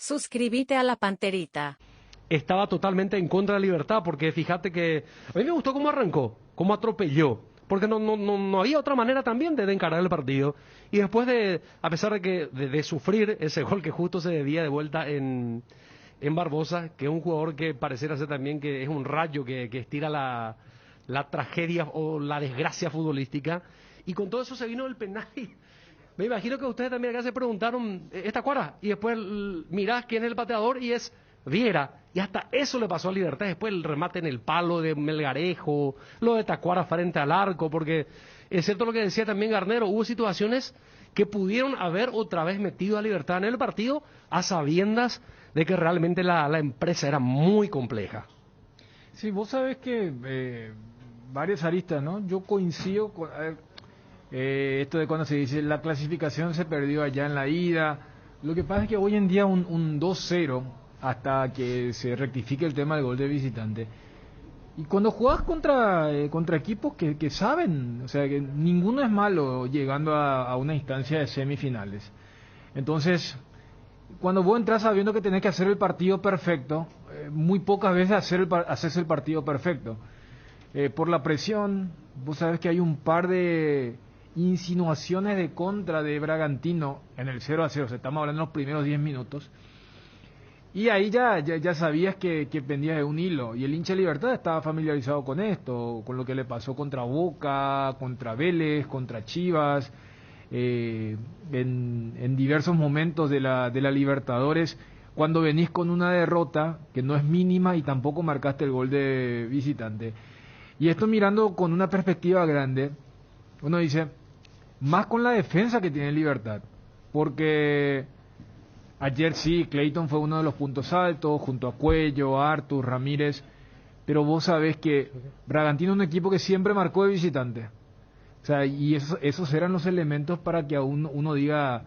Suscríbete a la Panterita. Estaba totalmente en contra de la Libertad, porque fíjate que a mí me gustó cómo arrancó, cómo atropelló, porque no había otra manera también de encarar el partido. Y después a pesar de sufrir ese gol que justo se debía de vuelta en Barbosa, que es un jugador que pareciera ser también que es un rayo que estira la tragedia o la desgracia futbolística, y con todo eso se vino el penal. Me imagino que ustedes también acá se preguntaron, ¿esta cuara? Y después mirás quién es el pateador y es Viera. Y hasta eso le pasó a Libertad. Después el remate en el palo de Melgarejo, lo de Tacuara frente al arco, porque es cierto lo que decía también Garnero, hubo situaciones que pudieron haber otra vez metido a Libertad en el partido a sabiendas de que realmente la empresa era muy compleja. Sí, vos sabés que varias aristas, ¿no? Yo coincido con esto de cuando se dice la clasificación se perdió allá en la ida. Lo que pasa es que hoy en día un 2-0, hasta que se rectifique el tema del gol de visitante, y cuando jugás contra equipos que saben, o sea, que ninguno es malo llegando a una instancia de semifinales. Entonces, cuando vos entras sabiendo que tenés que hacer el partido perfecto, muy pocas veces haces el partido perfecto. Por la presión, vos sabés que hay un par de insinuaciones de contra de Bragantino en el 0-0, o sea, estamos hablando de los primeros 10 minutos, y ahí ya sabías que pendía de un hilo, y el hincha de Libertad estaba familiarizado con esto, con lo que le pasó contra Boca, contra Vélez, contra Chivas, en diversos momentos de la Libertadores, cuando venís con una derrota que no es mínima y tampoco marcaste el gol de visitante. Y esto mirando con una perspectiva grande, uno dice, más con la defensa que tiene Libertad, porque ayer sí, Clayton fue uno de los puntos altos, junto a Cuello, Artur, Ramírez, pero vos sabés que Bragantino es un equipo que siempre marcó de visitante. O sea, y esos eran los elementos para que aún uno diga,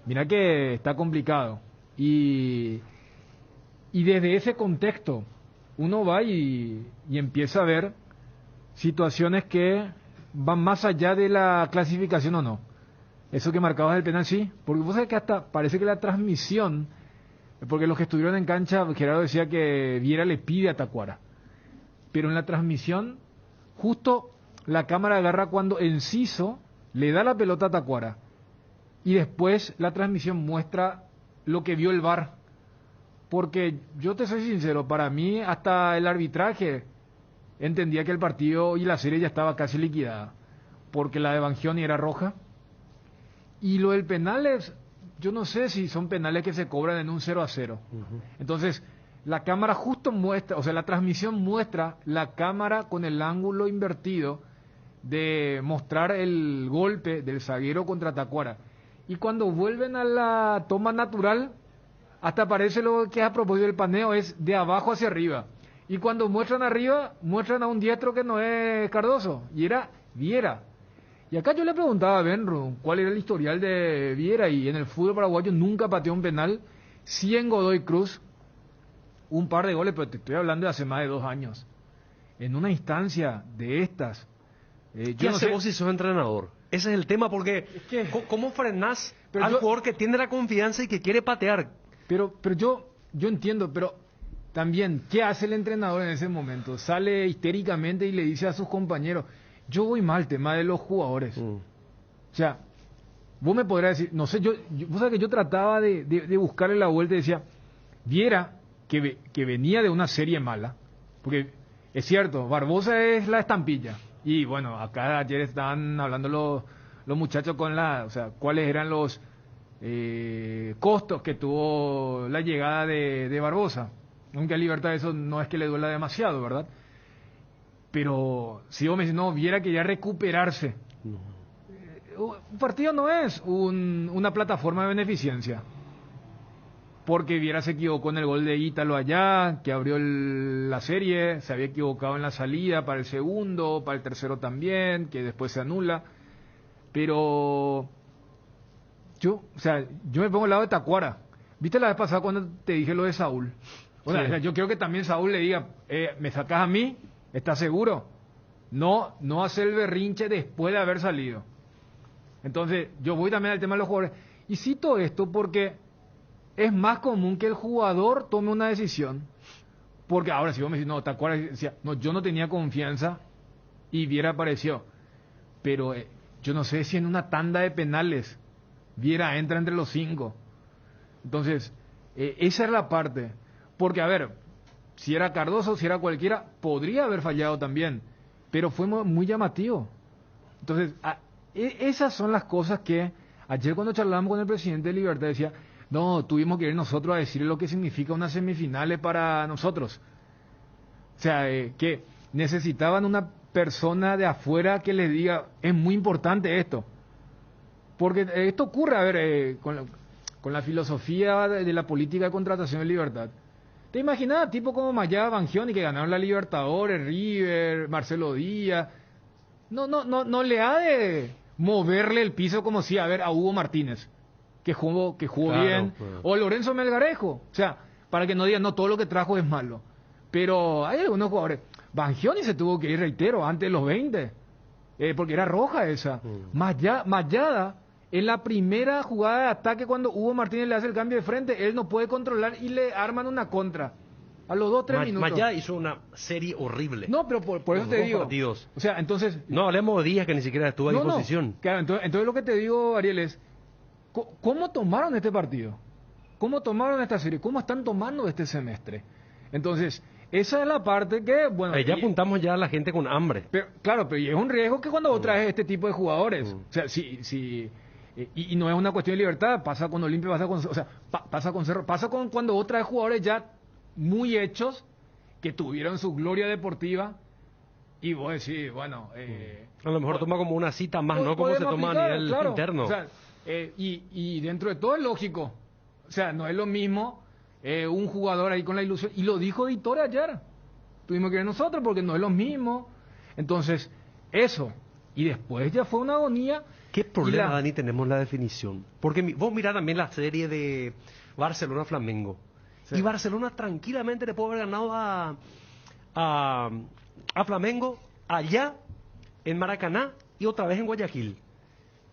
mira que está complicado. Y desde ese contexto, uno va y empieza a ver situaciones que van más allá de la clasificación o no. Eso que marcabas el penal, sí, porque vos sabés que hasta parece que la transmisión, porque los que estuvieron en cancha, Gerardo decía que Viera le pide a Tacuara, pero en la transmisión, justo la cámara agarra cuando Enciso le da la pelota a Tacuara, y después la transmisión muestra lo que vio el VAR, porque yo te soy sincero, para mí hasta el arbitraje entendía que el partido y la serie ya estaba casi liquidada, porque la de Bangioni era roja. Y lo del penal es, yo no sé si son penales que se cobran en un 0-0. Entonces, la cámara justo muestra, o sea, la transmisión muestra la cámara con el ángulo invertido de mostrar el golpe del zaguero contra Tacuara. Y cuando vuelven a la toma natural, hasta parece lo que es a propósito del paneo, es de abajo hacia arriba. Y cuando muestran arriba, muestran a un diestro que no es Cardoso, y era Viera. Y acá yo le preguntaba a Benro cuál era el historial de Viera, y en el fútbol paraguayo nunca pateó un penal, sí en Godoy Cruz, un par de goles, pero te estoy hablando de hace más de 2 años. En una instancia de estas. ¿Qué hace vos si sos entrenador? Ese es el tema, porque Es que, ¿cómo frenás al jugador que tiene la confianza y que quiere patear? Pero yo entiendo, pero también, ¿qué hace el entrenador en ese momento? Sale histéricamente y le dice a sus compañeros, yo voy mal, tema de los jugadores. O sea, vos me podrás decir, no sé, vos sabés que yo trataba de buscarle la vuelta y decía, Viera que venía de una serie mala, porque es cierto, Barbosa es la estampilla. Y bueno, acá ayer estaban hablando los muchachos o sea, cuáles eran los costos que tuvo la llegada de Barbosa. Aunque a Libertad eso no es que le duela demasiado, ¿verdad? Pero si vos me decís, no, Viera que ya recuperarse. No. Un partido no es una plataforma de beneficencia. Porque Viera se equivocó en el gol de Ítalo allá, que abrió la serie, se había equivocado en la salida para el segundo, para el tercero también, que después se anula. Pero yo me pongo al lado de Tacuara. ¿Viste la vez pasada cuando te dije lo de Saúl? O sea, yo creo que también Saúl le diga, ¿me sacás a mí? ¿Estás seguro? No hacer el berrinche después de haber salido. Entonces, yo voy también al tema de los jugadores. Y cito esto porque es más común que el jugador tome una decisión. Porque ahora si vos me decís, no, ¿te acuerdas? Decía, no, yo no tenía confianza y Viera apareció. Pero yo no sé si en una tanda de penales Viera entra entre los 5. Entonces, esa es la parte. Porque, a ver, si era Cardoso, si era cualquiera, podría haber fallado también. Pero fue muy llamativo. Entonces, esas son las cosas que ayer cuando charlábamos con el presidente de Libertad decía, no, tuvimos que ir nosotros a decirle lo que significa unas semifinales para nosotros. O sea, que necesitaban una persona de afuera que les diga, es muy importante esto. Porque esto ocurre, a ver, con la filosofía de la política de contratación de Libertad. ¿Te imaginas tipo como Mayada, Bangioni, que ganaron la Libertadores, River, Marcelo Díaz? No le ha de moverle el piso como si, a ver, a Hugo Martínez, que jugó Claro, bien, claro. o Lorenzo Melgarejo. O sea, para que no digan, no, todo lo que trajo es malo. Pero hay algunos jugadores. Bangioni se tuvo que ir, reitero, antes de los 20, porque era roja esa. Mayada, en la primera jugada de ataque, cuando Hugo Martínez le hace el cambio de frente, él no puede controlar y le arman una contra. A los 2-3 minutos. Mayada hizo una serie horrible. No, pero por eso Los te dos digo. partidos. O sea, entonces. No hablemos de Díaz, que ni siquiera estuvo a disposición. Claro, entonces lo que te digo, Ariel, es. ¿Cómo tomaron este partido? ¿Cómo tomaron esta serie? ¿Cómo están tomando este semestre? Entonces, esa es la parte que, bueno. Ahí ya apuntamos ya a la gente con hambre. Pero, claro, pero es un riesgo que cuando vos traes este tipo de jugadores. O sea, y no es una cuestión de libertad, pasa con Olimpia, pasa con Cerro, pasa con cuando vos traes jugadores ya muy hechos, que tuvieron su gloria deportiva, y vos decís, bueno... a lo mejor toma como una cita más, ¿no? Como se toma a nivel interno. O sea, y dentro de todo es lógico. O sea, no es lo mismo un jugador ahí con la ilusión, y lo dijo Ditore ayer. Tuvimos que ir nosotros porque no es lo mismo. Entonces, eso. Y después ya fue una agonía. ¿Qué problema, Dani, tenemos la definición? Porque vos mirá también la serie de Barcelona-Flamengo. Sí. Y Barcelona tranquilamente le puede haber ganado a Flamengo allá, en Maracaná, y otra vez en Guayaquil.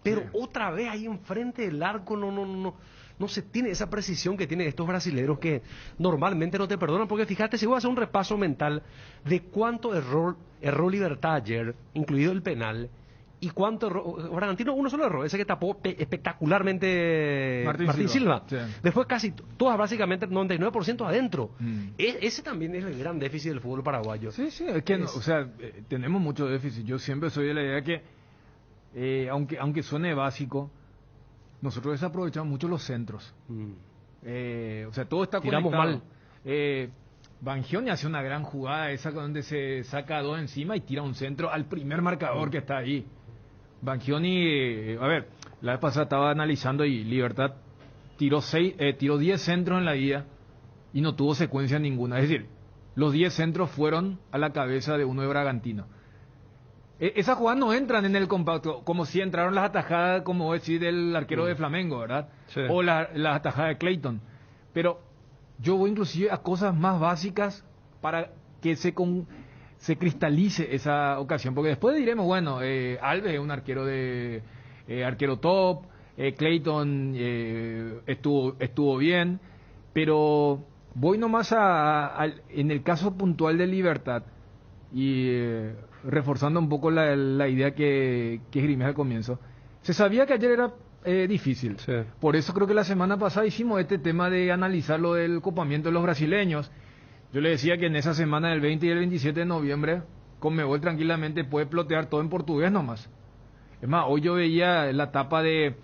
Pero sí, otra vez ahí enfrente del arco no se tiene esa precisión que tienen estos brasileros que normalmente no te perdonan. Porque fíjate, si voy a hacer un repaso mental de cuánto erró Libertad ayer, incluido el penal, y cuánto Bragantino, uno solo error, ese que tapó espectacularmente Martín Silva. Sí. Después casi todas, básicamente 99% adentro. Ese también es el gran déficit del fútbol paraguayo. Sí, es que o sea, tenemos mucho déficit. Yo siempre soy de la idea que, aunque suene básico, nosotros desaprovechamos mucho los centros. O sea, todo está tiramos conectado. Mal. Bangioni hace una gran jugada, esa donde se saca a dos encima y tira un centro al primer marcador que está ahí. Bangioni, a ver, la vez pasada estaba analizando y Libertad tiró 10 centros en la ida y no tuvo secuencia ninguna. Es decir, los 10 centros fueron a la cabeza de uno de Bragantino. Esas jugadas no entran en el compacto, como si entraron las atajadas, como decir, del arquero de Flamengo, ¿verdad? Sí. O las atajadas de Clayton. Pero yo voy inclusive a cosas más básicas para que se cristalice esa ocasión, porque después diremos, bueno, Alves es un arquero arquero top, Clayton estuvo bien, pero voy nomás en el caso puntual de Libertad y reforzando un poco la idea que esgrimí al comienzo. Se sabía que ayer era difícil, sí. Por eso creo que la semana pasada hicimos este tema de analizar lo del copamiento de los brasileños. Yo le decía que en esa semana del 20 y el 27 de noviembre, Conmebol tranquilamente puede plotear todo en portugués nomás. Es más, hoy yo veía la tapa de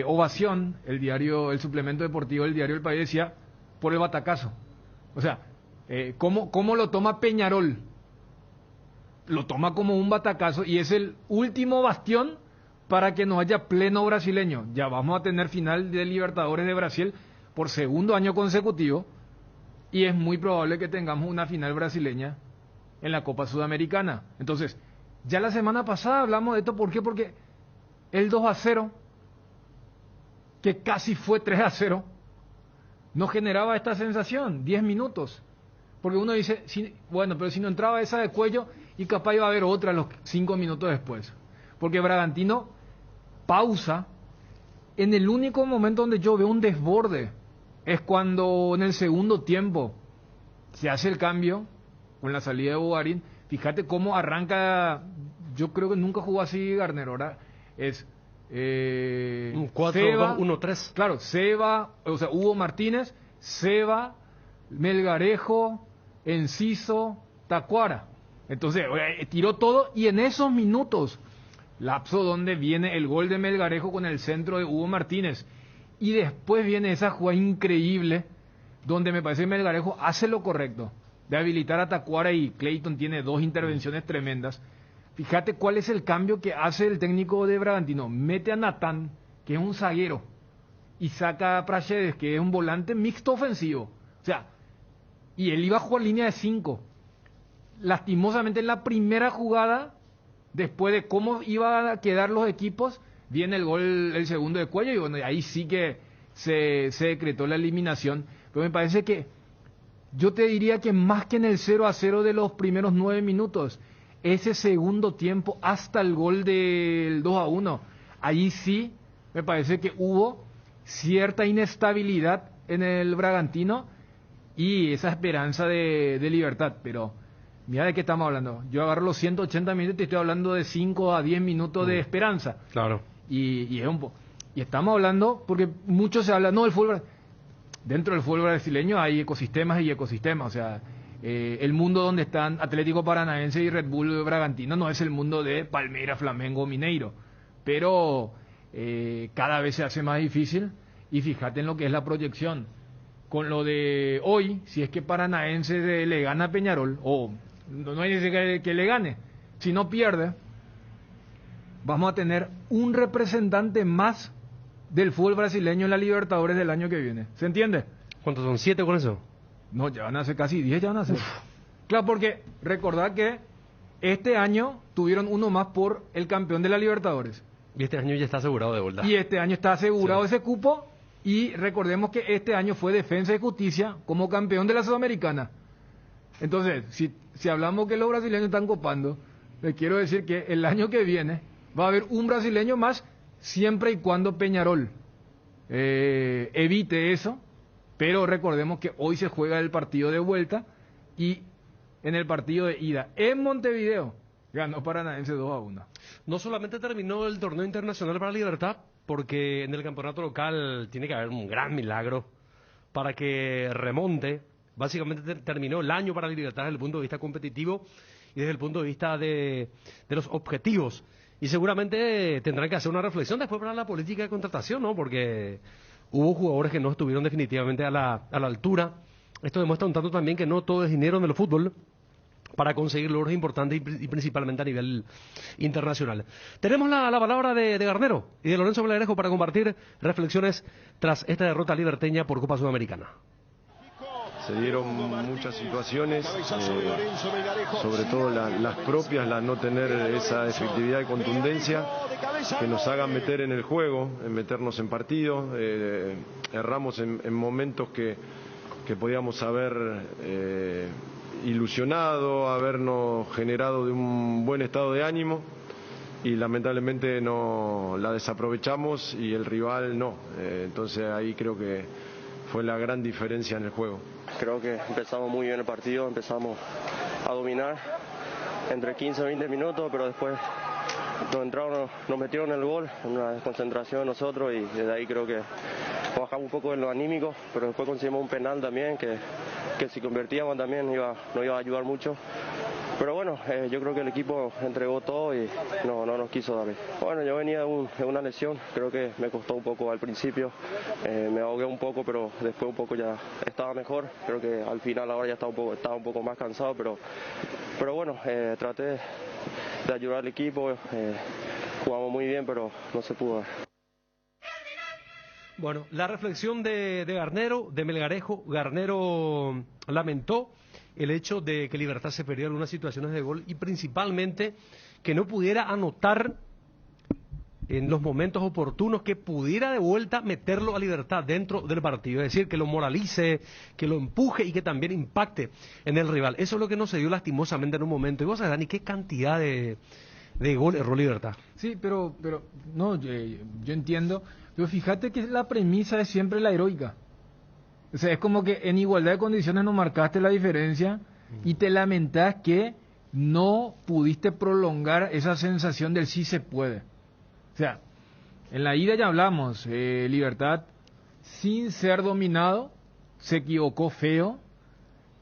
Ovación, el suplemento deportivo del diario El País, decía, por el batacazo. O sea, ¿cómo lo toma Peñarol? Lo toma como un batacazo y es el último bastión para que no haya pleno brasileño. Ya vamos a tener final de Libertadores de Brasil por segundo año consecutivo. Y es muy probable que tengamos una final brasileña en la Copa Sudamericana. Entonces, ya la semana pasada hablamos de esto. ¿Por qué? Porque el 2-0, que casi fue 3-0, no generaba esta sensación, 10 minutos. Porque uno dice, bueno, pero si no entraba esa de Cuello, y capaz iba a haber otra los 5 minutos después. Porque Bragantino pausa en el único momento donde yo veo un desborde es cuando en el segundo tiempo se hace el cambio con la salida de Bogarín. Fíjate cómo arranca, yo creo que nunca jugó así Garnero, ¿verdad? Es 4-2-1-3. Claro, Seba, o sea, Hugo Martínez, Seba, Melgarejo, Enciso, Tacuara. Entonces, tiró todo y en esos minutos, lapso donde viene el gol de Melgarejo con el centro de Hugo Martínez. Y después viene esa jugada increíble donde me parece que Melgarejo hace lo correcto de habilitar a Tacuara y Clayton tiene dos intervenciones tremendas. Fíjate cuál es el cambio que hace el técnico de Bragantino. Mete a Natán, que es un zaguero, y saca a Praxedes, que es un volante mixto ofensivo. O sea, y él iba a jugar línea de 5. Lastimosamente en la primera jugada, después de cómo iban a quedar los equipos, viene el gol, el segundo de Cuello, y bueno, ahí sí que se decretó la eliminación. Pero me parece que, yo te diría que más que en el 0-0 de los primeros 9 minutos, ese segundo tiempo hasta el gol del 2-1, ahí sí me parece que hubo cierta inestabilidad en el Bragantino y esa esperanza de libertad. Pero mira de qué estamos hablando. Yo agarro los 180 minutos y estoy hablando de 5 a 10 minutos de esperanza. Claro. Y es y estamos hablando, porque mucho se habla, no, el fútbol, dentro del fútbol brasileño hay ecosistemas y ecosistemas, o sea, el mundo donde están Atlético Paranaense y Red Bull Bragantino no es el mundo de Palmeiras, Flamengo, Mineiro, pero cada vez se hace más difícil, y fíjate en lo que es la proyección. Con lo de hoy, si es que Paranaense le gana a Peñarol, o no hay que le gane, si no pierde, vamos a tener un representante más del fútbol brasileño en la Libertadores del año que viene. ¿Se entiende? ¿Cuántos son? ¿7 con eso? No, ya van a ser casi 10, ya van a ser. Claro, porque recordad que este año tuvieron uno más por el campeón de la Libertadores. Y este año ya está asegurado de vuelta. Y este año está asegurado Sí. ese cupo, y recordemos que este año fue Defensa y Justicia como campeón de la Sudamericana. Entonces, si hablamos que los brasileños están copando, les quiero decir que el año que viene va a haber un brasileño más, siempre y cuando Peñarol evite eso. Pero recordemos que hoy se juega el partido de vuelta, y en el partido de ida en Montevideo ganó Paranaense 2-1. No solamente terminó el torneo internacional para Libertad, porque en el campeonato local tiene que haber un gran milagro para que remonte. Básicamente terminó el año para Libertad desde el punto de vista competitivo y desde el punto de vista de los objetivos. Y seguramente tendrán que hacer una reflexión después para la política de contratación, ¿no? Porque hubo jugadores que no estuvieron definitivamente a la altura. Esto demuestra un tanto también que no todo es dinero en el fútbol para conseguir logros importantes y principalmente a nivel internacional. Tenemos la palabra de Garnero y de Lorenzo Melgarejo para compartir reflexiones tras esta derrota liberteña por Copa Sudamericana. Se dieron muchas situaciones, sobre todo las propias, la no tener esa efectividad y contundencia que nos hagan meter en el juego, en meternos en partido. Erramos en momentos que podíamos haber ilusionado, habernos generado de un buen estado de ánimo, y lamentablemente no la desaprovechamos y el rival no. Entonces ahí creo que fue la gran diferencia en el juego. Creo que empezamos muy bien el partido, empezamos a dominar entre 15 y 20 minutos, pero después nos metieron el gol, una desconcentración de nosotros, y desde ahí creo que bajamos un poco en lo anímico, pero después conseguimos un penal también que si convertíamos también nos iba a ayudar mucho. Pero bueno, yo creo que el equipo entregó todo y no nos quiso dar. Bueno, yo venía de una lesión, creo que me costó un poco al principio, me ahogué un poco, pero después un poco ya estaba mejor. Creo que al final ahora ya estaba un poco más cansado, pero bueno, traté de ayudar al equipo, jugamos muy bien, pero no se pudo dar. Bueno, la reflexión de Garnero, de Melgarejo. Garnero lamentó el hecho de que Libertad se perdió en algunas situaciones de gol y principalmente que no pudiera anotar en los momentos oportunos, que pudiera de vuelta meterlo a Libertad dentro del partido, es decir, que lo moralice, que lo empuje y que también impacte en el rival. Eso es lo que no se dio lastimosamente en un momento. Y vos sabés, Dani, qué cantidad de gol erró Libertad. Sí, pero no, yo entiendo, pero fíjate que la premisa es siempre la heroica. O sea, es como que en igualdad de condiciones no marcaste la diferencia y te lamentás que no pudiste prolongar esa sensación del sí se puede. O sea, en la ida ya hablamos, Libertad, sin ser dominado, se equivocó feo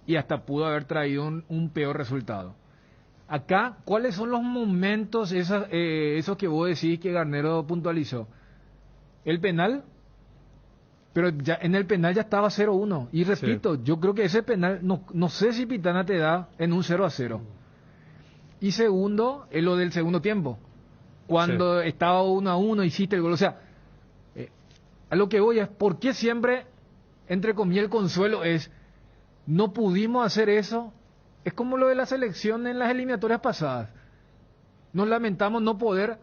y hasta pudo haber traído un peor resultado. Acá, ¿cuáles son los momentos, esos que vos decís que Garnero puntualizó? El penal, pero ya en el penal ya estaba 0-1. Y repito, yo creo que ese penal, no sé si Pitana te da en un 0-0. Y segundo, es lo del segundo tiempo. Cuando estaba 1-1, hiciste el gol. O sea, a lo que voy es, ¿por qué siempre, entre comillas, el consuelo es, no pudimos hacer eso? Es como lo de la selección en las eliminatorias pasadas. Nos lamentamos no poder.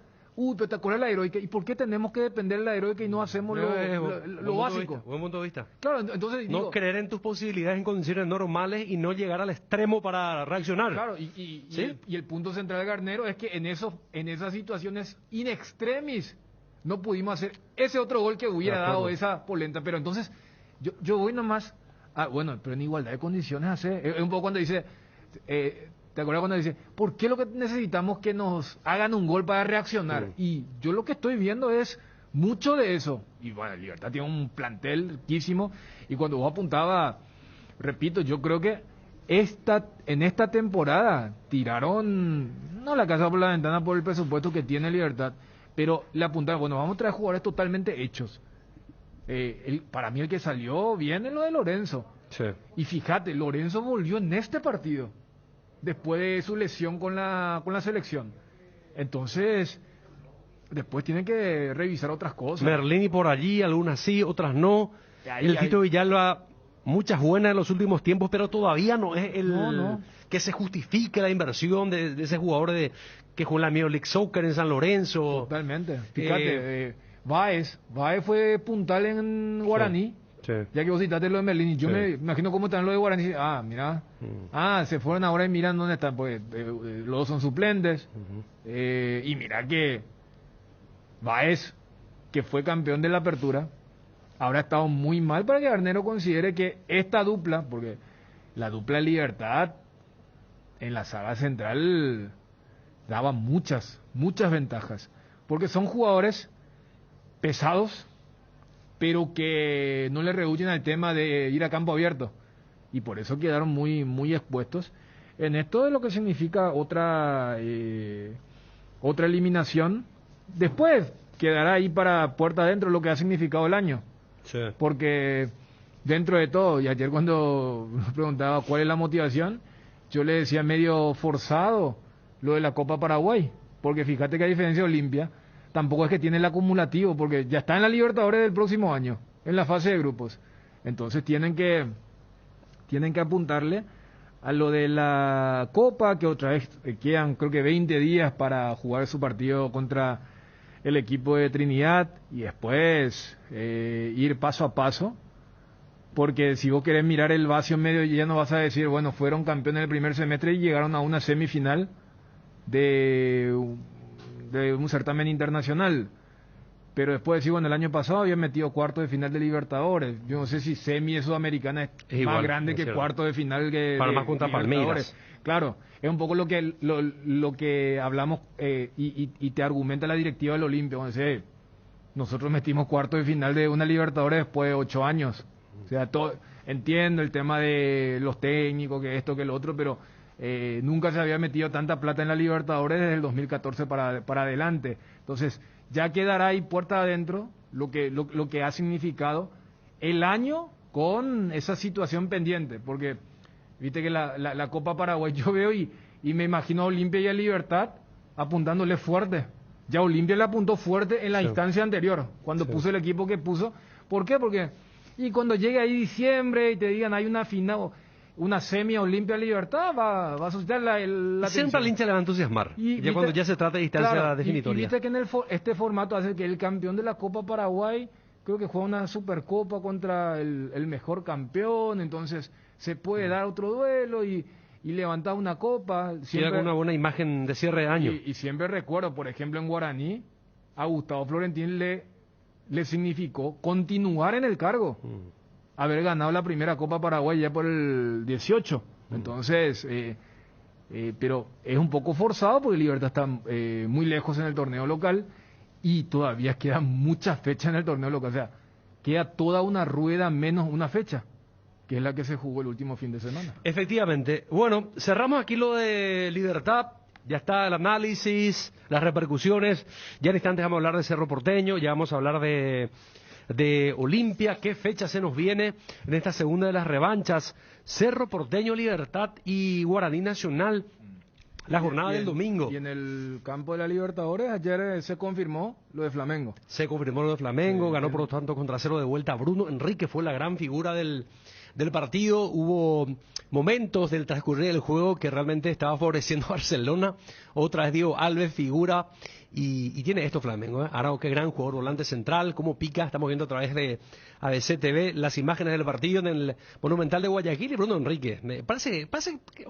Pero te acuerdas de la heroica. ¿Y por qué tenemos que depender de la heroica y no hacemos lo básico? Buen punto de vista. Claro, entonces no creer en tus posibilidades en condiciones normales y no llegar al extremo para reaccionar. Claro, y el punto central de Garnero es que en esas situaciones in extremis no pudimos hacer ese otro gol que hubiera dado esa polenta. Pero entonces, yo voy nomás. Bueno, pero en igualdad de condiciones hace. Es un poco cuando dice. ¿Te acuerdas cuando dice, ¿por qué lo que necesitamos que nos hagan un gol para reaccionar? Y yo lo que estoy viendo es mucho de eso. Y bueno, Libertad tiene un plantel riquísimo. Y cuando vos apuntabas, repito, yo creo que en esta temporada tiraron, no la casa por la ventana por el presupuesto que tiene Libertad, pero le apuntaron, bueno, vamos a traer jugadores totalmente hechos. Para mí el que salió bien es lo de Lorenzo. Sí. Y fíjate, Lorenzo volvió en este partido después de su lesión con la selección. Entonces, después tienen que revisar otras cosas. Merlini por allí, algunas sí, otras no. El Tito Villalba, muchas buenas en los últimos tiempos, pero todavía no es que se justifique la inversión de ese jugador que jugó en la Major League Soccer en San Lorenzo. Totalmente. Fíjate, Baez fue puntal en Guaraní. Sí. Ya que vos citaste lo de Merlini, yo me imagino cómo están los de Guaraní. Mira, se fueron ahora y miran dónde están, pues los dos son suplentes. Y mira que Baez, que fue campeón de la apertura, habrá estado muy mal para que Garnero considere que esta dupla, porque la dupla Libertad en la saga central daba muchas ventajas, porque son jugadores pesados, pero que no le rehuyen al tema de ir a campo abierto. Y por eso quedaron muy expuestos. En esto de lo que significa otra eliminación, después quedará ahí para puerta adentro lo que ha significado el año. Sí. Porque dentro de todo, y ayer cuando me preguntaba cuál es la motivación, yo le decía medio forzado lo de la Copa Paraguay. Porque fíjate que a diferencia de Olimpia, tampoco es que tiene el acumulativo, porque ya está en la Libertadores del próximo año, en la fase de grupos. Entonces tienen que apuntarle a lo de la Copa, que otra vez quedan creo que 20 días para jugar su partido contra el equipo de Trinidad, y después ir paso a paso, porque si vos querés mirar el vacío medio ya no vas a decir, bueno, fueron campeones del primer semestre y llegaron a una semifinal de un certamen internacional, pero después decir, bueno, el año pasado habían metido cuarto de final de Libertadores. Yo no sé si semi de Sudamericana es más igual, grande que cuarto de final Palmas contra Palmeiras. Claro, es un poco lo que hablamos y te argumenta la directiva del Olimpia, donde dice, nosotros metimos cuarto de final de una Libertadores después de 8 años. O sea, entiendo el tema de los técnicos, que esto, que lo otro, pero nunca se había metido tanta plata en la Libertadores desde el 2014 para adelante. Entonces, ya quedará ahí puerta adentro lo que ha significado el año con esa situación pendiente, porque viste que la Copa Paraguay yo veo y me imagino a Olimpia y a Libertad apuntándole fuerte. Ya Olimpia le apuntó fuerte en la instancia anterior, cuando puso el equipo que puso. ¿Por qué? Porque y cuando llegue ahí diciembre y te digan hay una final, una semi Olimpia Libertad, va a suscitar la siempre al hincha le va a entusiasmar, cuando ya se trata de distancia definitoria. Y viste que en este formato hace que el campeón de la Copa Paraguay creo que juega una Supercopa contra el mejor campeón, entonces se puede dar otro duelo y levantar una copa. Queda con una buena imagen de cierre de año. Y siempre recuerdo, por ejemplo, en Guaraní, a Gustavo Florentín le significó continuar en el cargo. haber ganado la primera Copa Paraguay ya por el 18. Entonces, pero es un poco forzado porque Libertad está muy lejos en el torneo local y todavía quedan muchas fechas en el torneo local. O sea, queda toda una rueda menos una fecha, que es la que se jugó el último fin de semana. Efectivamente. Bueno, cerramos aquí lo de Libertad. Ya está el análisis, las repercusiones. Ya en instantes vamos a hablar de Cerro Porteño, ya vamos a hablar de Olimpia. ¿Qué fecha se nos viene en esta segunda de las revanchas? Cerro Porteño, Libertad y Guaraní Nacional. La jornada del domingo. Y en el campo de la Libertadores ayer se confirmó lo de Flamengo. Se confirmó lo de Flamengo, ganó por lo tanto contra cero de vuelta. Bruno Enrique fue la gran figura del partido. Hubo momentos del transcurrir del juego que realmente estaba favoreciendo a Barcelona. Otra vez Diego Alves, figura, y tiene esto Flamengo, ¿eh? Ahora, qué gran jugador, volante central, cómo pica. Estamos viendo a través de ABC TV las imágenes del partido en el Monumental de Guayaquil y Bruno Enrique. Me parece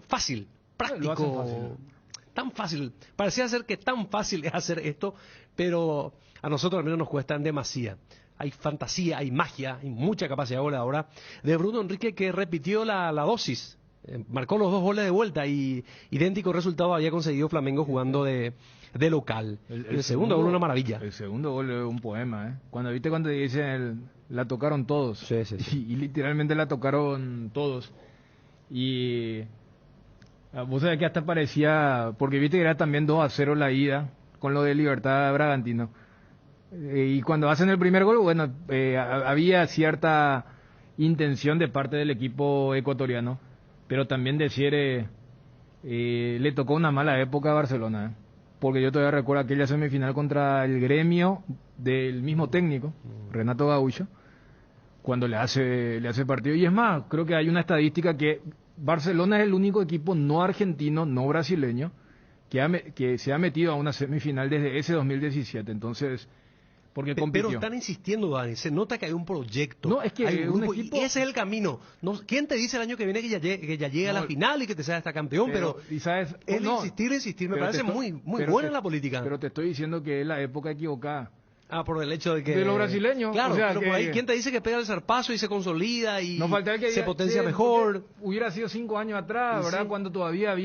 fácil, práctico. Lo hacen fácil. Tan fácil, parecía ser que tan fácil es hacer esto, pero a nosotros al menos nos cuesta demasiado. Hay fantasía, hay magia, hay mucha capacidad goleadora de Bruno Enrique, que repitió la dosis, marcó los 2 goles de vuelta y idéntico resultado había conseguido Flamengo jugando de local. El segundo gol una maravilla. El segundo gol es un poema, ¿eh? Cuando dicen la tocaron todos. Sí. Y literalmente la tocaron todos. Y vos sabés que hasta parecía, porque viste que era también 2-0 la ida con lo de Libertad Bragantino. Y cuando hacen el primer gol, bueno, había cierta intención de parte del equipo ecuatoriano, pero también decir, le tocó una mala época a Barcelona, porque yo todavía recuerdo aquella semifinal contra el Gremio del mismo técnico, Renato Gaúcho, cuando le hace partido. Y es más, creo que hay una estadística que Barcelona es el único equipo no argentino, no brasileño, que se ha metido a una semifinal desde ese 2017. Entonces, porque compitió. Pero están insistiendo, Dani, se nota que hay un proyecto. No, es que hay un grupo, equipo... y ese es el camino. No, ¿quién te dice el año que viene que ya llegue a la final y que te sea hasta campeón? Pero y sabes, es insistir, me parece muy buena la política. Pero te estoy diciendo que es la época equivocada. Por el hecho de que... De los brasileños. Claro, o sea, pero por ahí, ¿quién te dice que pega el zarpazo y se consolida y se potencia mejor? Hubiera sido 5 años atrás, ¿verdad? Sí. Cuando todavía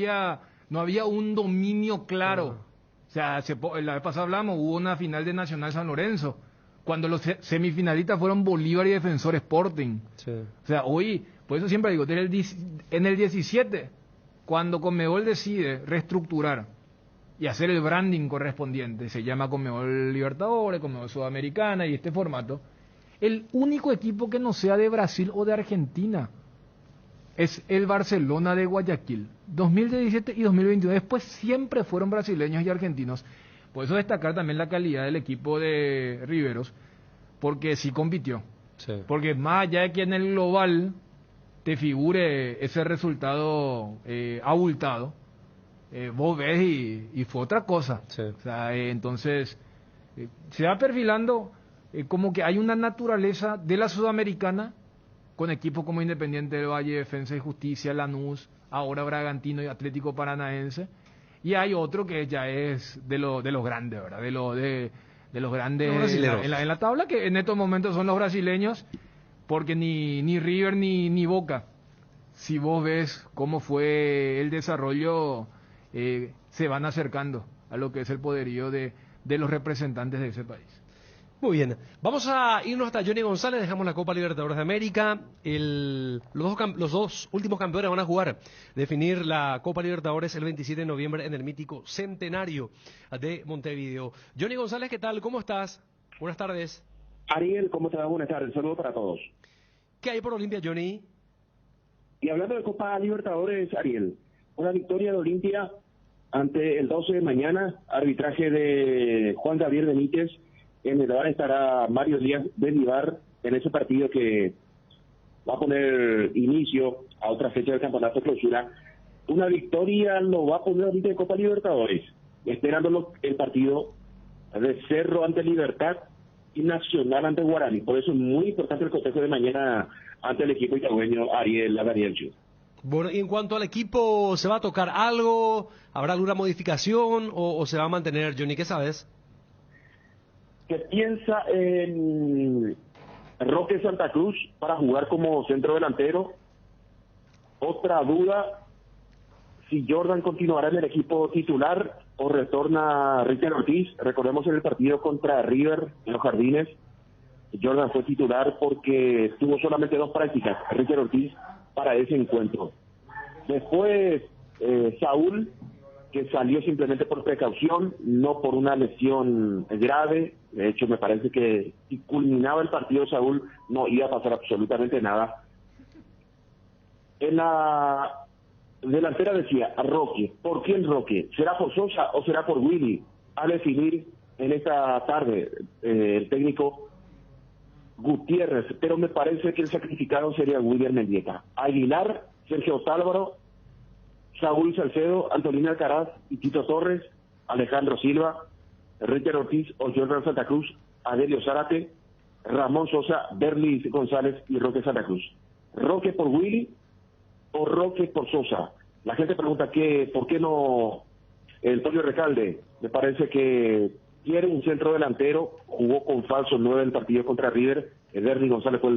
no había un dominio claro. O sea, la vez pasada hablamos, hubo una final de Nacional San Lorenzo, cuando los semifinalistas fueron Bolívar y Defensor Sporting. Sí. O sea, hoy, por eso siempre digo, en el 17, cuando Conmebol decide reestructurar y hacer el branding correspondiente, se llama Conmebol Libertadores, Conmebol Sudamericana y este formato, el único equipo que no sea de Brasil o de Argentina es el Barcelona de Guayaquil, 2017 y 2021. Después siempre fueron brasileños y argentinos. Por eso destacar también la calidad del equipo de Riveros, porque sí compitió. Sí. Porque más allá de que en el global te figure ese resultado abultado, vos ves y fue otra cosa. Sí. O sea, entonces se va perfilando como que hay una naturaleza de la Sudamericana con equipos como Independiente del Valle, Defensa y Justicia, Lanús, ahora Bragantino y Atlético Paranaense, y hay otro que ya es de los grandes, ¿verdad? De los grandes en la tabla, que en estos momentos son los brasileños, porque ni River ni Boca, si vos ves cómo fue el desarrollo, se van acercando a lo que es el poderío de los representantes de ese país. Muy bien, vamos a irnos hasta Johnny González, dejamos la Copa Libertadores de América. Los dos últimos campeones van a jugar, definir la Copa Libertadores el 27 de noviembre en el mítico Centenario de Montevideo. Johnny González, ¿qué tal? ¿Cómo estás? Buenas tardes. Ariel, ¿cómo te va? Buenas tardes, saludos para todos. ¿Qué hay por Olimpia, Johnny? Y hablando de Copa Libertadores, Ariel, una victoria de Olimpia ante el 12 de mañana, arbitraje de Juan Gabriel Benítez. En el bar estará Mario Díaz Belivar en ese partido que va a poner inicio a otra fecha del campeonato de clausura. Una victoria lo va a poner ahorita de Copa Libertadores, esperando el partido de Cerro ante Libertad y Nacional ante Guaraní. Por eso es muy importante el cotejo de mañana ante el equipo itagüeño Ariel Lavarielcho. Bueno, y en cuanto al equipo, ¿se va a tocar algo? ¿Habrá alguna modificación o se va a mantener, Johnny? ¿Qué sabes? Que piensa en Roque Santa Cruz para jugar como centro delantero. Otra duda, si Jordan continuará en el equipo titular o retorna Richard Ortiz. Recordemos en el partido contra River en los Jardines, Jordan fue titular porque tuvo solamente 2 prácticas, Richard Ortiz, para ese encuentro. Después, Saúl, que salió simplemente por precaución, no por una lesión grave. De hecho, me parece que si culminaba el partido Saúl, no iba a pasar absolutamente nada. En la delantera decía Roque. ¿Por quién Roque? ¿Será por Sosa o será por Willy? A definir en esta tarde el técnico Gutiérrez, pero me parece que el sacrificado sería William Mendieta. Aguilar, Sergio Otálvaro, Saúl Salcedo, Antonio Alcaraz y Tito Torres, Alejandro Silva, Richard Ortiz o Jordan Santa Cruz, Adelio Zárate, Ramón Sosa, Berlis González y Roque Santa Cruz. ¿Roque por Willy o Roque por Sosa? La gente pregunta ¿por qué no el Antonio Recalde? Me parece que quiere un centro delantero, jugó con falso 9 en el partido contra River, Berlis González fue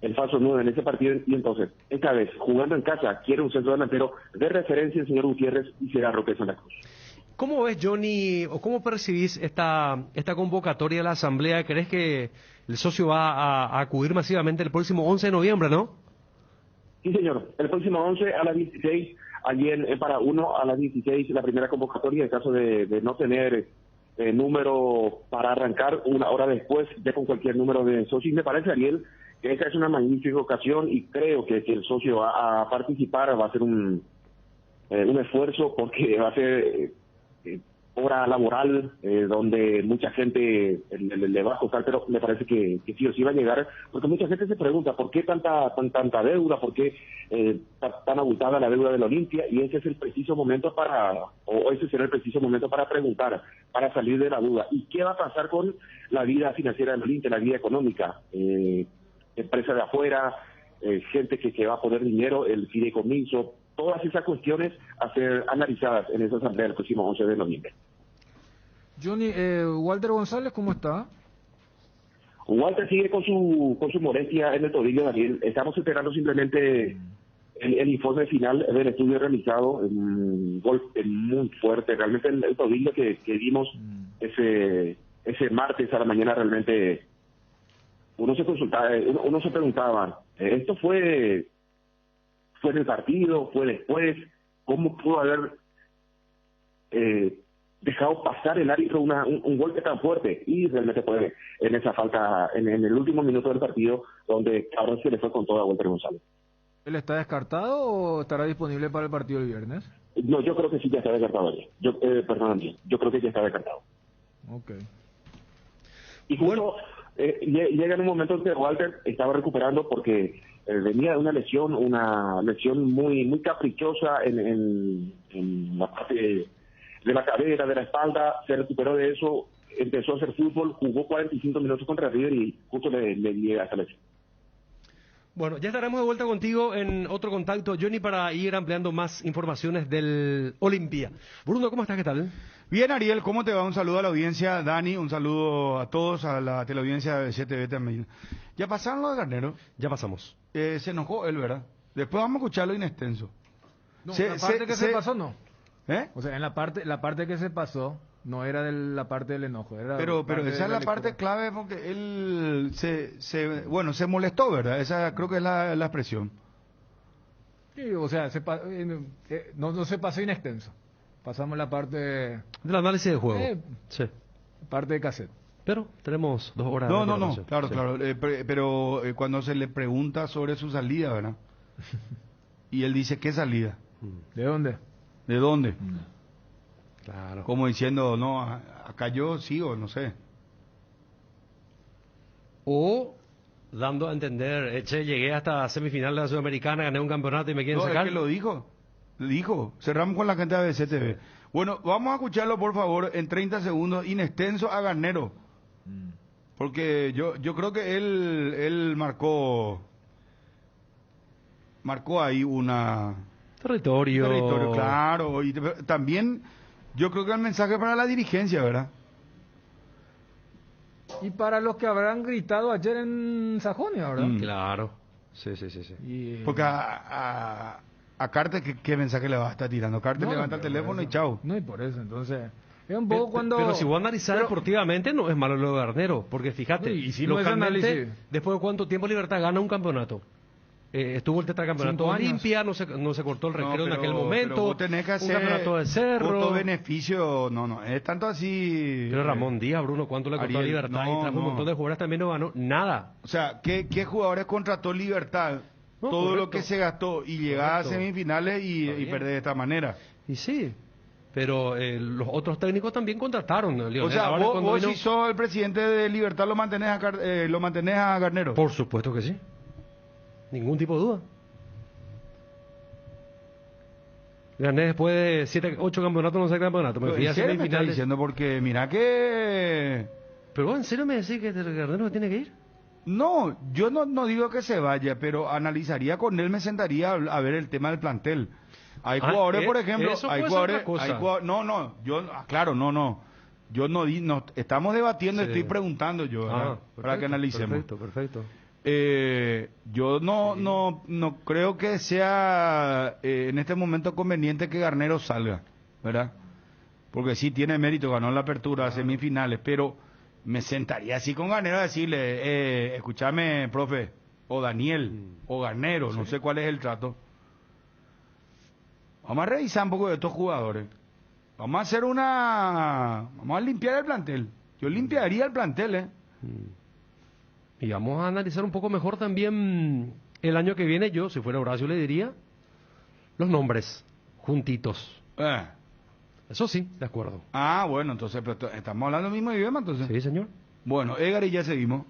el falso 9 en ese partido, y entonces, esta vez, jugando en casa, quiere un centro delantero de referencia el señor Gutiérrez y será Roque Santa Cruz. ¿Cómo ves, Johnny, o cómo percibís esta convocatoria de la Asamblea? ¿Crees que el socio va a acudir masivamente el próximo 11 de noviembre, no? Sí, señor. El próximo 11 a las 16, allí para 1 a las 16, la primera convocatoria, en caso de no tener número para arrancar una hora después, ya con cualquier número de socios. Me parece, Ariel, que esta es una magnífica ocasión y creo que si el socio va a participar va a ser un esfuerzo, porque va a ser hora laboral donde mucha gente le va a costar, pero me parece que sí o sí va a llegar, porque mucha gente se pregunta ¿por qué tanta deuda? ¿Por qué tan abultada la deuda del Olimpia? Y ese es el preciso momento ese será el preciso momento para preguntar, para salir de la duda. ¿Y qué va a pasar con la vida financiera del Olimpia, la vida económica? Empresa de afuera, gente que va a poner dinero, el fideicomiso, todas esas cuestiones a ser analizadas en esa asamblea el próximo 11 de noviembre. Johnny, Walter González, ¿cómo está? Walter sigue con su molestia en el tobillo, Daniel. Estamos esperando simplemente el informe final del estudio realizado, un golpe muy fuerte. Realmente el tobillo que vimos ese martes a la mañana, realmente uno se preguntaba, ¿esto fue en el partido? ¿Fue después? ¿Cómo pudo haber dejado pasar el árbitro un golpe tan fuerte? Y realmente fue en esa falta, en el último minuto del partido, donde cabrón se le fue con todo a Walter González. ¿Él está descartado o estará disponible para el partido del viernes? No, yo creo que sí ya está descartado ya. Yo creo que ya está descartado. Ok. Y justo llega en un momento en que Walter estaba recuperando porque venía de una lesión muy muy caprichosa en la parte de la cadera, de la espalda. Se recuperó de eso, empezó a hacer fútbol, jugó 45 minutos contra River y justo le llega esa lesión. Bueno, ya estaremos de vuelta contigo en otro contacto, Johnny, para ir ampliando más informaciones del Olimpia. Bruno, ¿cómo estás? ¿Qué tal? Bien, Ariel, ¿cómo te va? Un saludo a la audiencia, Dani, un saludo a todos, a la teleaudiencia de CTV también. ¿Ya pasaron lo de Garnero? Ya pasamos. Se enojó él, ¿verdad? Después vamos a escucharlo en extenso. No, la parte que se pasó no. ¿Eh? O sea, en la parte que se pasó no era de la parte del enojo. Era pero esa es la parte clave porque él se molestó, ¿verdad? Esa creo que es la expresión. Sí, o sea, no se pasó in extenso. Pasamos la parte del análisis de juego. Sí. Parte de cassette. Pero tenemos 2 horas. No, claro, sí. Claro. Pero cuando se le pregunta sobre su salida, ¿verdad? Y él dice, ¿qué salida? ¿De dónde? ¿De dónde? Claro. Como diciendo, no, acá yo sigo, no sé. O dando a entender, llegué hasta semifinal de la Sudamericana, gané un campeonato y me quieren sacar. Es que lo dijo. Cerramos con la gente de CTV. Bueno, vamos a escucharlo, por favor, en 30 segundos, in extenso a Garnero. Porque yo creo que él marcó ahí una... Territorio, claro. Y también yo creo que el mensaje para la dirigencia, ¿verdad? Y para los que habrán gritado ayer en Sajonia, ¿verdad? Claro. Sí. Y, Porque a Carter, ¿qué mensaje le va a estar tirando? Carter levanta el teléfono y chau. No, y por eso, entonces... Es un poco cuando... Pero si vos analizás deportivamente, no es malo lo de Garnero, porque fíjate, No, y si no es localmente, análisis. después de cuánto tiempo Libertad gana un campeonato. Estuvo el tetracampeonato 5 años. Olimpia, no se cortó el recreo en aquel pero momento, vos tenés que un hacer campeonato de cerro. voto-beneficio, no, es tanto así... Pero Ramón Díaz, Bruno, ¿cuánto le costó a Ariel, Libertad? no, Y trajo un no. montón de jugadores, también no ganó nada. O sea, ¿qué jugadores contrató Libertad? No, Todo lo correcto. que se gastó y llegar a Correcto. semifinales Está y bien. perder de esta manera. Y sí, pero los otros técnicos también contrataron. Lionel O sea, Álvarez, cuando vos vino- si sos el presidente de Libertad, lo mantenés a Garnero. Por supuesto que sí. Ningún tipo de duda. Gané después de 7, 8 campeonatos, no sé campeonato. Me fui a ¿En serio me estás semifinales. diciendo? Porque mira que... Pero vos, ¿en serio me decís que el Garnero se tiene que ir? No, yo no digo que se vaya, pero analizaría con él, me sentaría a ver el tema del plantel. Hay jugadores, por ejemplo, eso hay puede ser jugadores, otra cosa. hay jugadores, claro, yo no, estamos debatiendo, Sí. estoy preguntando yo, ¿verdad? Para que analicemos. Perfecto. Yo no creo que sea en este momento conveniente que Garnero salga, ¿verdad? Porque sí tiene mérito, ganó la apertura, semifinales, pero me sentaría así con Garnero a decirle, escúchame, profe, o Daniel, o Garnero, no sé cuál es el trato. Vamos a revisar un poco de estos jugadores. Vamos a limpiar el plantel. Yo limpiaría el plantel, Y vamos a analizar un poco mejor también el año que viene. Yo, si fuera Horacio, le diría los nombres juntitos. Eso sí, de acuerdo. Bueno, entonces pero estamos hablando del mismo idioma, entonces. Sí, señor. Bueno, Edgar, y ya seguimos.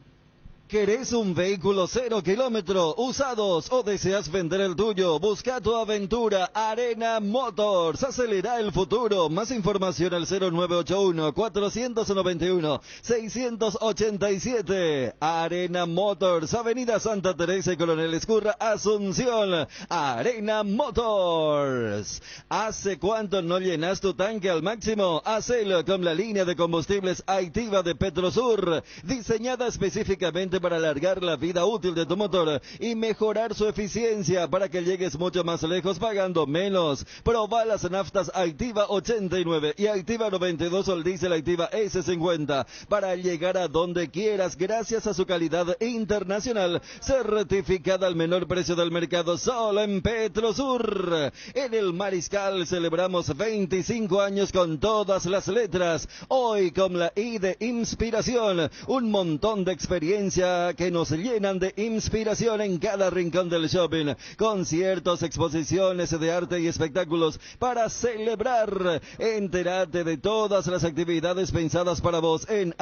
¿Querés un vehículo 0 kilómetro, usados o deseas vender el tuyo? Busca tu aventura. Arena Motors. Acelera el futuro. Más información al 0981-491-687. Arena Motors. Avenida Santa Teresa y Coronel Escurra, Asunción. Arena Motors. ¿Hace cuánto no llenas tu tanque al máximo? Hacelo con la línea de combustibles Activa de Petrosur. Diseñada específicamente para alargar la vida útil de tu motor y mejorar su eficiencia para que llegues mucho más lejos pagando menos. Proba las naftas Activa 89 y Activa 92 o el diésel Activa S50 para llegar a donde quieras gracias a su calidad internacional, certificada al menor precio del mercado solo en Petrosur. En el Mariscal celebramos 25 años con todas las letras. Hoy con la I de inspiración, un montón de experiencia que nos llenan de inspiración en cada rincón del shopping. Conciertos, exposiciones de arte y espectáculos para celebrar. Entérate de todas las actividades pensadas para vos en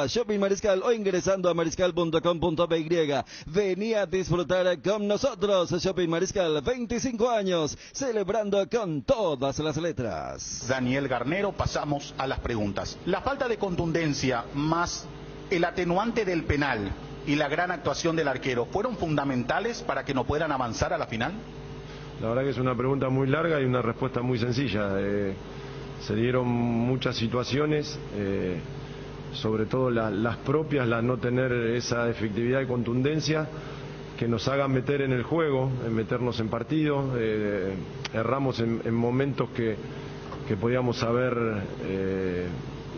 @Shopping Mariscal o ingresando a mariscal.com.py. Vení a disfrutar con nosotros. Shopping Mariscal, 25 años, celebrando con todas las letras. Daniel Garnero, pasamos a las preguntas. La falta de contundencia más el atenuante del penal y la gran actuación del arquero, ¿fueron fundamentales para que no puedan avanzar a la final? La verdad que es una pregunta muy larga y una respuesta muy sencilla. Se dieron muchas situaciones, sobre todo las propias, las no tener esa efectividad y contundencia que nos hagan meter en el juego, meternos en partido. Erramos en momentos que podíamos haber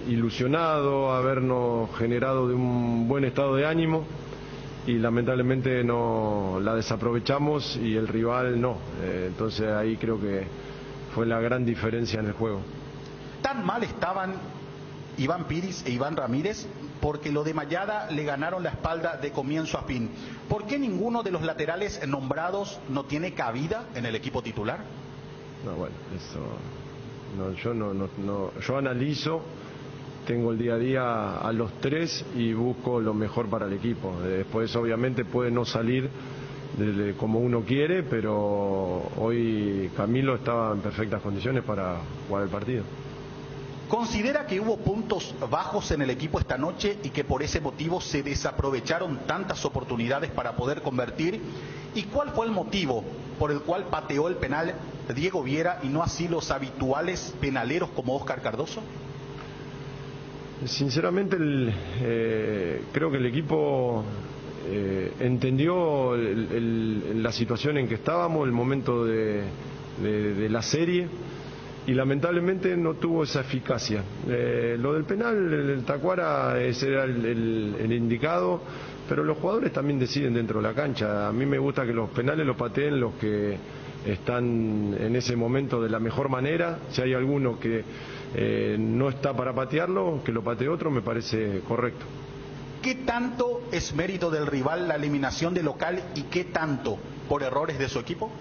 ilusionado, habernos generado de un buen estado de ánimo y lamentablemente no la desaprovechamos y el rival no. Entonces ahí creo que fue la gran diferencia en el juego. ¿Tan mal estaban Iván Piris e Iván Ramírez? Porque lo de Mayada le ganaron la espalda de comienzo a fin. ¿Por qué ninguno de los laterales nombrados no tiene cabida en el equipo titular? No, bueno, eso yo analizo, tengo el día a día a los tres y busco lo mejor para el equipo. Después obviamente puede no salir como uno quiere, pero hoy Camilo estaba en perfectas condiciones para jugar el partido. ¿Considera que hubo puntos bajos en el equipo esta noche y que por ese motivo se desaprovecharon tantas oportunidades para poder convertir? ¿Y cuál fue el motivo por el cual pateó el penal Diego Viera y no así los habituales penaleros como Óscar Cardoso? Sinceramente, creo que el equipo entendió la situación en que estábamos, el momento de la serie, y lamentablemente no tuvo esa eficacia. Lo del penal, el Tacuara, ese era el indicado, pero los jugadores también deciden dentro de la cancha. A mí me gusta que los penales los pateen los que están en ese momento de la mejor manera. Si hay alguno que no está para patearlo, que lo patee otro, me parece correcto. ¿Qué tanto es mérito del rival la eliminación de local y qué tanto por errores de su equipo?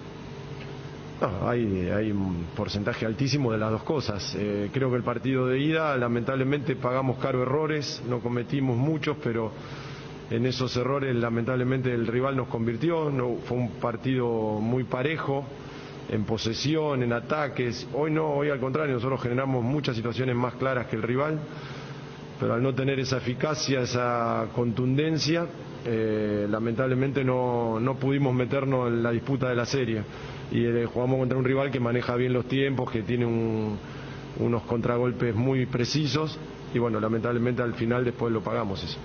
No, hay un porcentaje altísimo de las dos cosas. Creo que el partido de ida, lamentablemente pagamos caro errores, no cometimos muchos, pero en esos errores lamentablemente el rival nos convirtió. No, fue un partido muy parejo en posesión, en ataques. Hoy no, hoy al contrario, nosotros generamos muchas situaciones más claras que el rival, pero al no tener esa eficacia, esa contundencia, lamentablemente no pudimos meternos en la disputa de la serie. Y jugamos contra un rival que maneja bien los tiempos, que tiene unos contragolpes muy precisos, y bueno, lamentablemente al final después lo pagamos eso.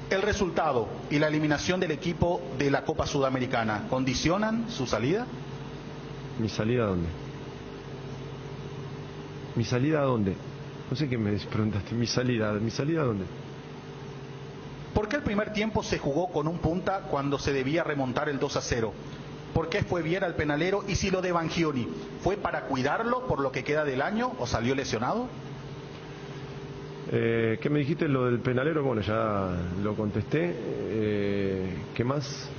¿El resultado y la eliminación del equipo de la Copa Sudamericana condicionan su salida? ¿Mi salida a dónde? ¿Mi salida a dónde? No sé qué me preguntaste. ¿Mi salida a dónde? ¿Por qué el primer tiempo se jugó con un punta cuando se debía remontar el 2-0? ¿Por qué fue Viera al penalero? Y si lo de Bangioni, ¿fue para cuidarlo por lo que queda del año o salió lesionado? ¿Qué me dijiste lo del penalero? Bueno, ya lo contesté. ¿Qué más?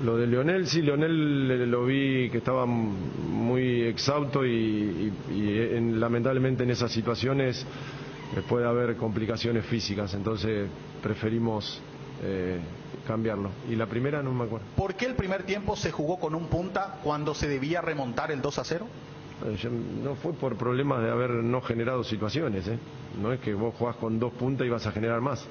Lo de Leonel, sí, Leonel lo vi que estaba muy exhausto y lamentablemente en esas situaciones puede haber complicaciones físicas, entonces preferimos cambiarlo. Y la primera no me acuerdo. ¿Por qué el primer tiempo se jugó con un punta cuando se debía remontar el 2-0? No fue por problemas de haber no generado situaciones, no es que vos jugás con dos puntas y vas a generar más.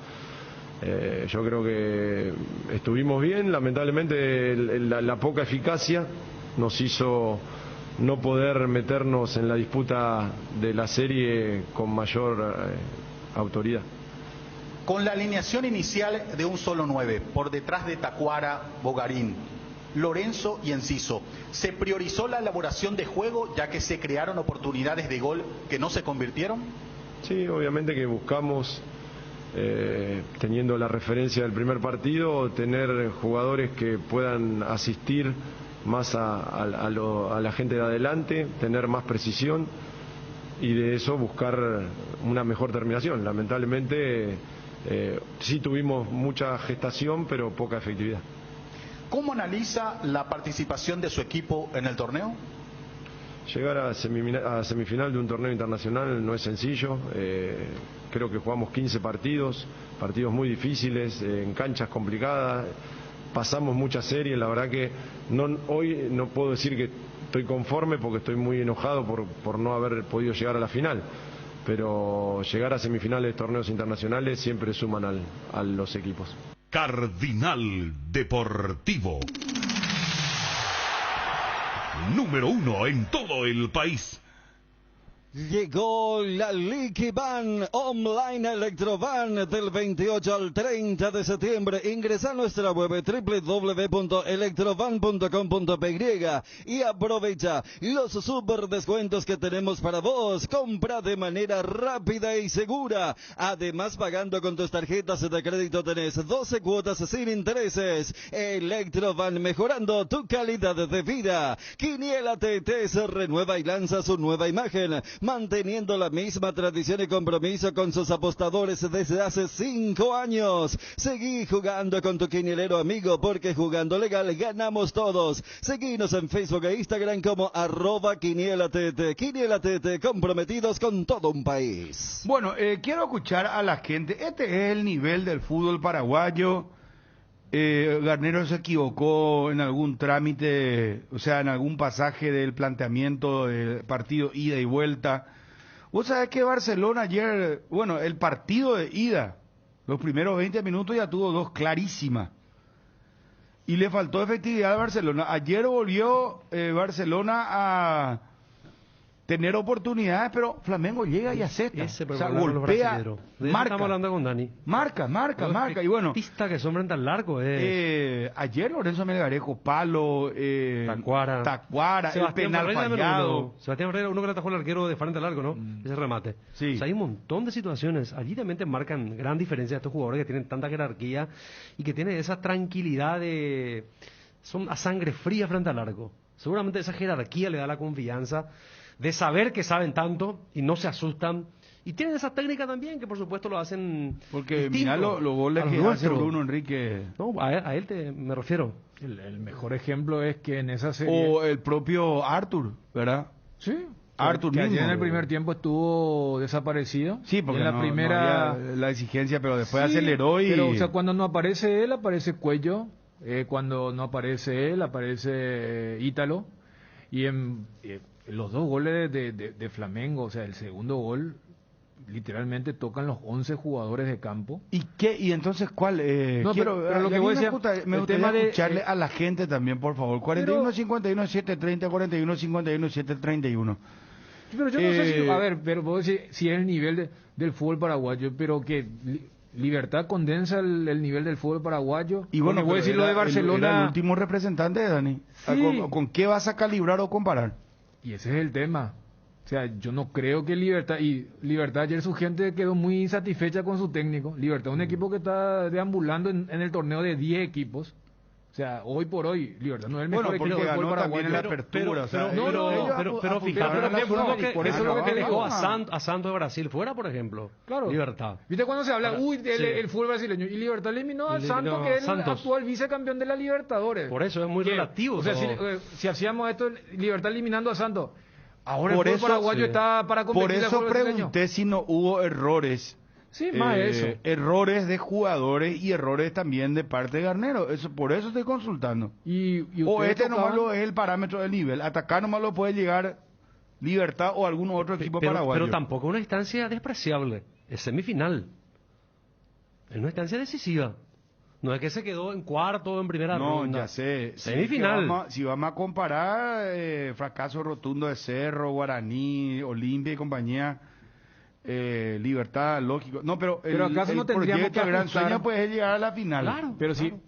Yo creo que estuvimos bien, lamentablemente la poca eficacia nos hizo no poder meternos en la disputa de la serie con mayor autoridad. Con la alineación inicial de un solo 9, por detrás de Tacuara, Bogarín, Lorenzo y Enciso, ¿se priorizó la elaboración de juego ya que se crearon oportunidades de gol que no se convirtieron? Sí, obviamente que buscamos, teniendo la referencia del primer partido, tener jugadores que puedan asistir más a la gente de adelante, tener más precisión y de eso buscar una mejor terminación. Lamentablemente sí tuvimos mucha gestación pero poca efectividad. ¿Cómo analiza la participación de su equipo en el torneo? Llegar a semifinal de un torneo internacional no es sencillo. Creo que jugamos 15 partidos muy difíciles, en canchas complicadas. Pasamos muchas series, la verdad que hoy no puedo decir que estoy conforme porque estoy muy enojado por no haber podido llegar a la final. Pero llegar a semifinales de torneos internacionales siempre suman a los equipos. Cardinal Deportivo. Número 1 en todo el país. Llegó la Liquiban Online Electrovan del 28 al 30 de septiembre. Ingresa a nuestra web www.electrovan.com.py y aprovecha los super descuentos que tenemos para vos. Compra de manera rápida y segura. Además, pagando con tus tarjetas de crédito tenés 12 cuotas sin intereses. Electrovan, mejorando tu calidad de vida. Quiniela TT se renueva y lanza su nueva imagen, manteniendo la misma tradición y compromiso con sus apostadores desde hace 5 años. Seguí jugando con tu quinielero amigo, porque jugando legal ganamos todos. Seguinos en Facebook e Instagram como @QuinielaTT. QuinielaTT, comprometidos con todo un país. Bueno, quiero escuchar a la gente. Este es el nivel del fútbol paraguayo. Garnero se equivocó en algún trámite, o sea, en algún pasaje del planteamiento del partido ida y vuelta. Vos sabés que Barcelona ayer, bueno, el partido de ida, los primeros 20 minutos ya tuvo dos clarísimas. Y le faltó efectividad a Barcelona. Ayer volvió Barcelona tener oportunidades, pero Flamengo llega y acepta. Ese O sea, problema con los golpea, brasileros. De eso marca. estamos hablando con Dani. Marca. Y bueno, Pista que sombran tan largo ayer Lorenzo Melgarejo, palo, Tacuara, el penal fallado. Sebastián Ferreira, uno que le atajó al arquero de frente al arco, ¿no? Ese remate. Sí. O sea, hay un montón de situaciones. Allí también te marcan gran diferencia estos jugadores que tienen tanta jerarquía y que tienen esa tranquilidad de... Son a sangre fría frente al arco. Seguramente esa jerarquía le da la confianza de saber que saben tanto y no se asustan. Y tienen esa técnica también, que por supuesto lo hacen porque mirá los goles que hace Bruno Enrique. No, a él me refiero. El mejor ejemplo es que en esa serie... O el propio Arthur, ¿verdad? Sí. Arthur que mismo. ayer en el primer tiempo estuvo desaparecido. Sí, porque en la primera no había la exigencia, pero después sí, aceleró y... Pero, o sea, cuando no aparece él, aparece Cuello. Cuando no aparece él, aparece Ítalo. Y en los dos goles de Flamengo, o sea, el segundo gol, literalmente tocan los 11 jugadores de campo. ¿Y qué? ¿Y entonces cuál? No, pero lo que voy a decir, me gustaría escucharle a la gente también, por favor. 41 51 730, 41 51 731. Pero yo no sé si, a ver, pero puedo decir si es el nivel del fútbol paraguayo, pero que Libertad condensa el nivel del fútbol paraguayo. Y bueno, voy a decir lo de Barcelona. Era el último representante, Dani. Sí. ¿Con qué vas a calibrar o comparar? Y ese es el tema. O sea, yo no creo que Libertad ayer su gente quedó muy insatisfecha con su técnico. Libertad es un equipo que está deambulando en el torneo de 10 equipos. O sea, hoy por hoy, Libertad no es el mejor equipo del fútbol paraguayo. En la apertura, pero fíjate, por eso lo que dejó a Santos de Brasil fuera, por ejemplo. Claro. Libertad. ¿Viste cuando se habla, el fútbol brasileño? Y Libertad eliminó al Santos, que es el actual vicecampeón de la Libertadores. Por eso es muy relativo. O sea, si hacíamos esto, Libertad eliminando a Santos, ahora por el fútbol paraguayo está para competir. Por eso pregunté si no hubo errores. Sí, más eso. Errores de jugadores y errores también de parte de Garnero. Por eso estoy consultando. O nomás es el parámetro del nivel. Hasta acá nomás lo puede llegar Libertad o algún otro equipo paraguayo. Pero tampoco una instancia despreciable. Es semifinal. Es una instancia decisiva. No es que se quedó en cuarto o en primera ronda. No, ya sé. Semifinal. Si vamos a comparar fracaso rotundo de Cerro, Guaraní, Olimpia y compañía... Libertad, lógico. No, pero acaso no tendríamos que gran sueño pues es llegar a la final. Claro,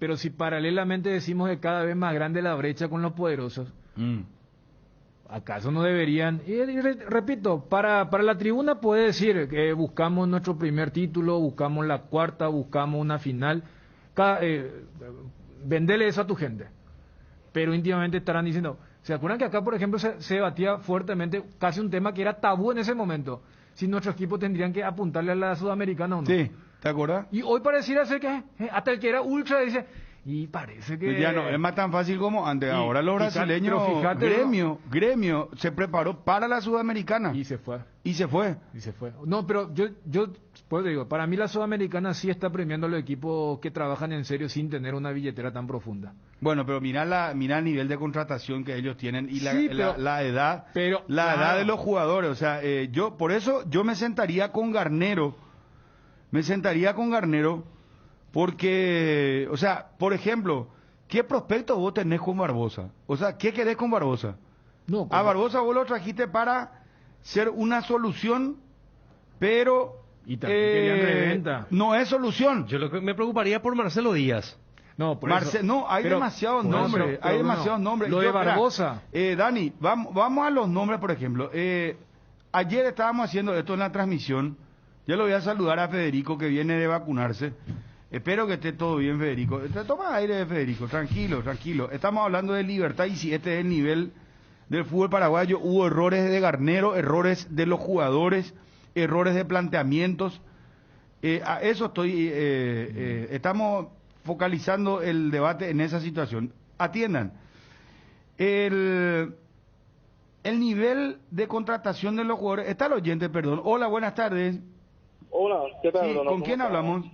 pero si paralelamente decimos que cada vez más grande la brecha con los poderosos, ¿acaso no deberían? Y repito, para la tribuna puede decir que buscamos nuestro primer título, buscamos la cuarta, buscamos una final. Vendele eso a tu gente. Pero íntimamente estarán diciendo, ¿se acuerdan que acá, por ejemplo, se debatía fuertemente casi un tema que era tabú en ese momento? Si nuestro equipo tendrían que apuntarle a la Sudamericana o no. Sí, ¿te acuerdas? Y hoy pareciera ser que hasta el que era ultra dice, y parece que... Ya no, es más tan fácil como antes. Ahora los brasileños, gremio, se preparó para la Sudamericana. Y se fue. No, pero yo pues digo, para mí la Sudamericana sí está premiando a los equipos que trabajan en serio sin tener una billetera tan profunda. Bueno, pero mira el nivel de contratación que ellos tienen y la edad, edad de los jugadores. O sea, por eso yo me sentaría con Garnero. Porque, o sea, por ejemplo, ¿qué prospecto vos tenés con Barbosa? O sea, ¿qué querés con Barbosa? No, a Barbosa vos lo trajiste para ser una solución, pero... Y también querían reventa. No es solución. Yo me preocuparía por Marcelo Díaz. No, hay demasiados nombres. Hay demasiados nombres. Lo de Barbosa. Dani, vamos a los nombres, por ejemplo. Ayer estábamos haciendo esto en la transmisión. Yo le voy a saludar a Federico, que viene de vacunarse. Espero que esté todo bien, Federico. Toma aire, Federico. Tranquilo. Estamos hablando de Libertad y si este es el nivel del fútbol paraguayo, hubo errores de Garnero, errores de los jugadores, errores de planteamientos. A eso estamos focalizando el debate en esa situación. Atiendan. El nivel de contratación de los jugadores. Está el oyente, perdón. Hola, buenas tardes. Hola, ¿qué tal? Sí, ¿con quién hablamos?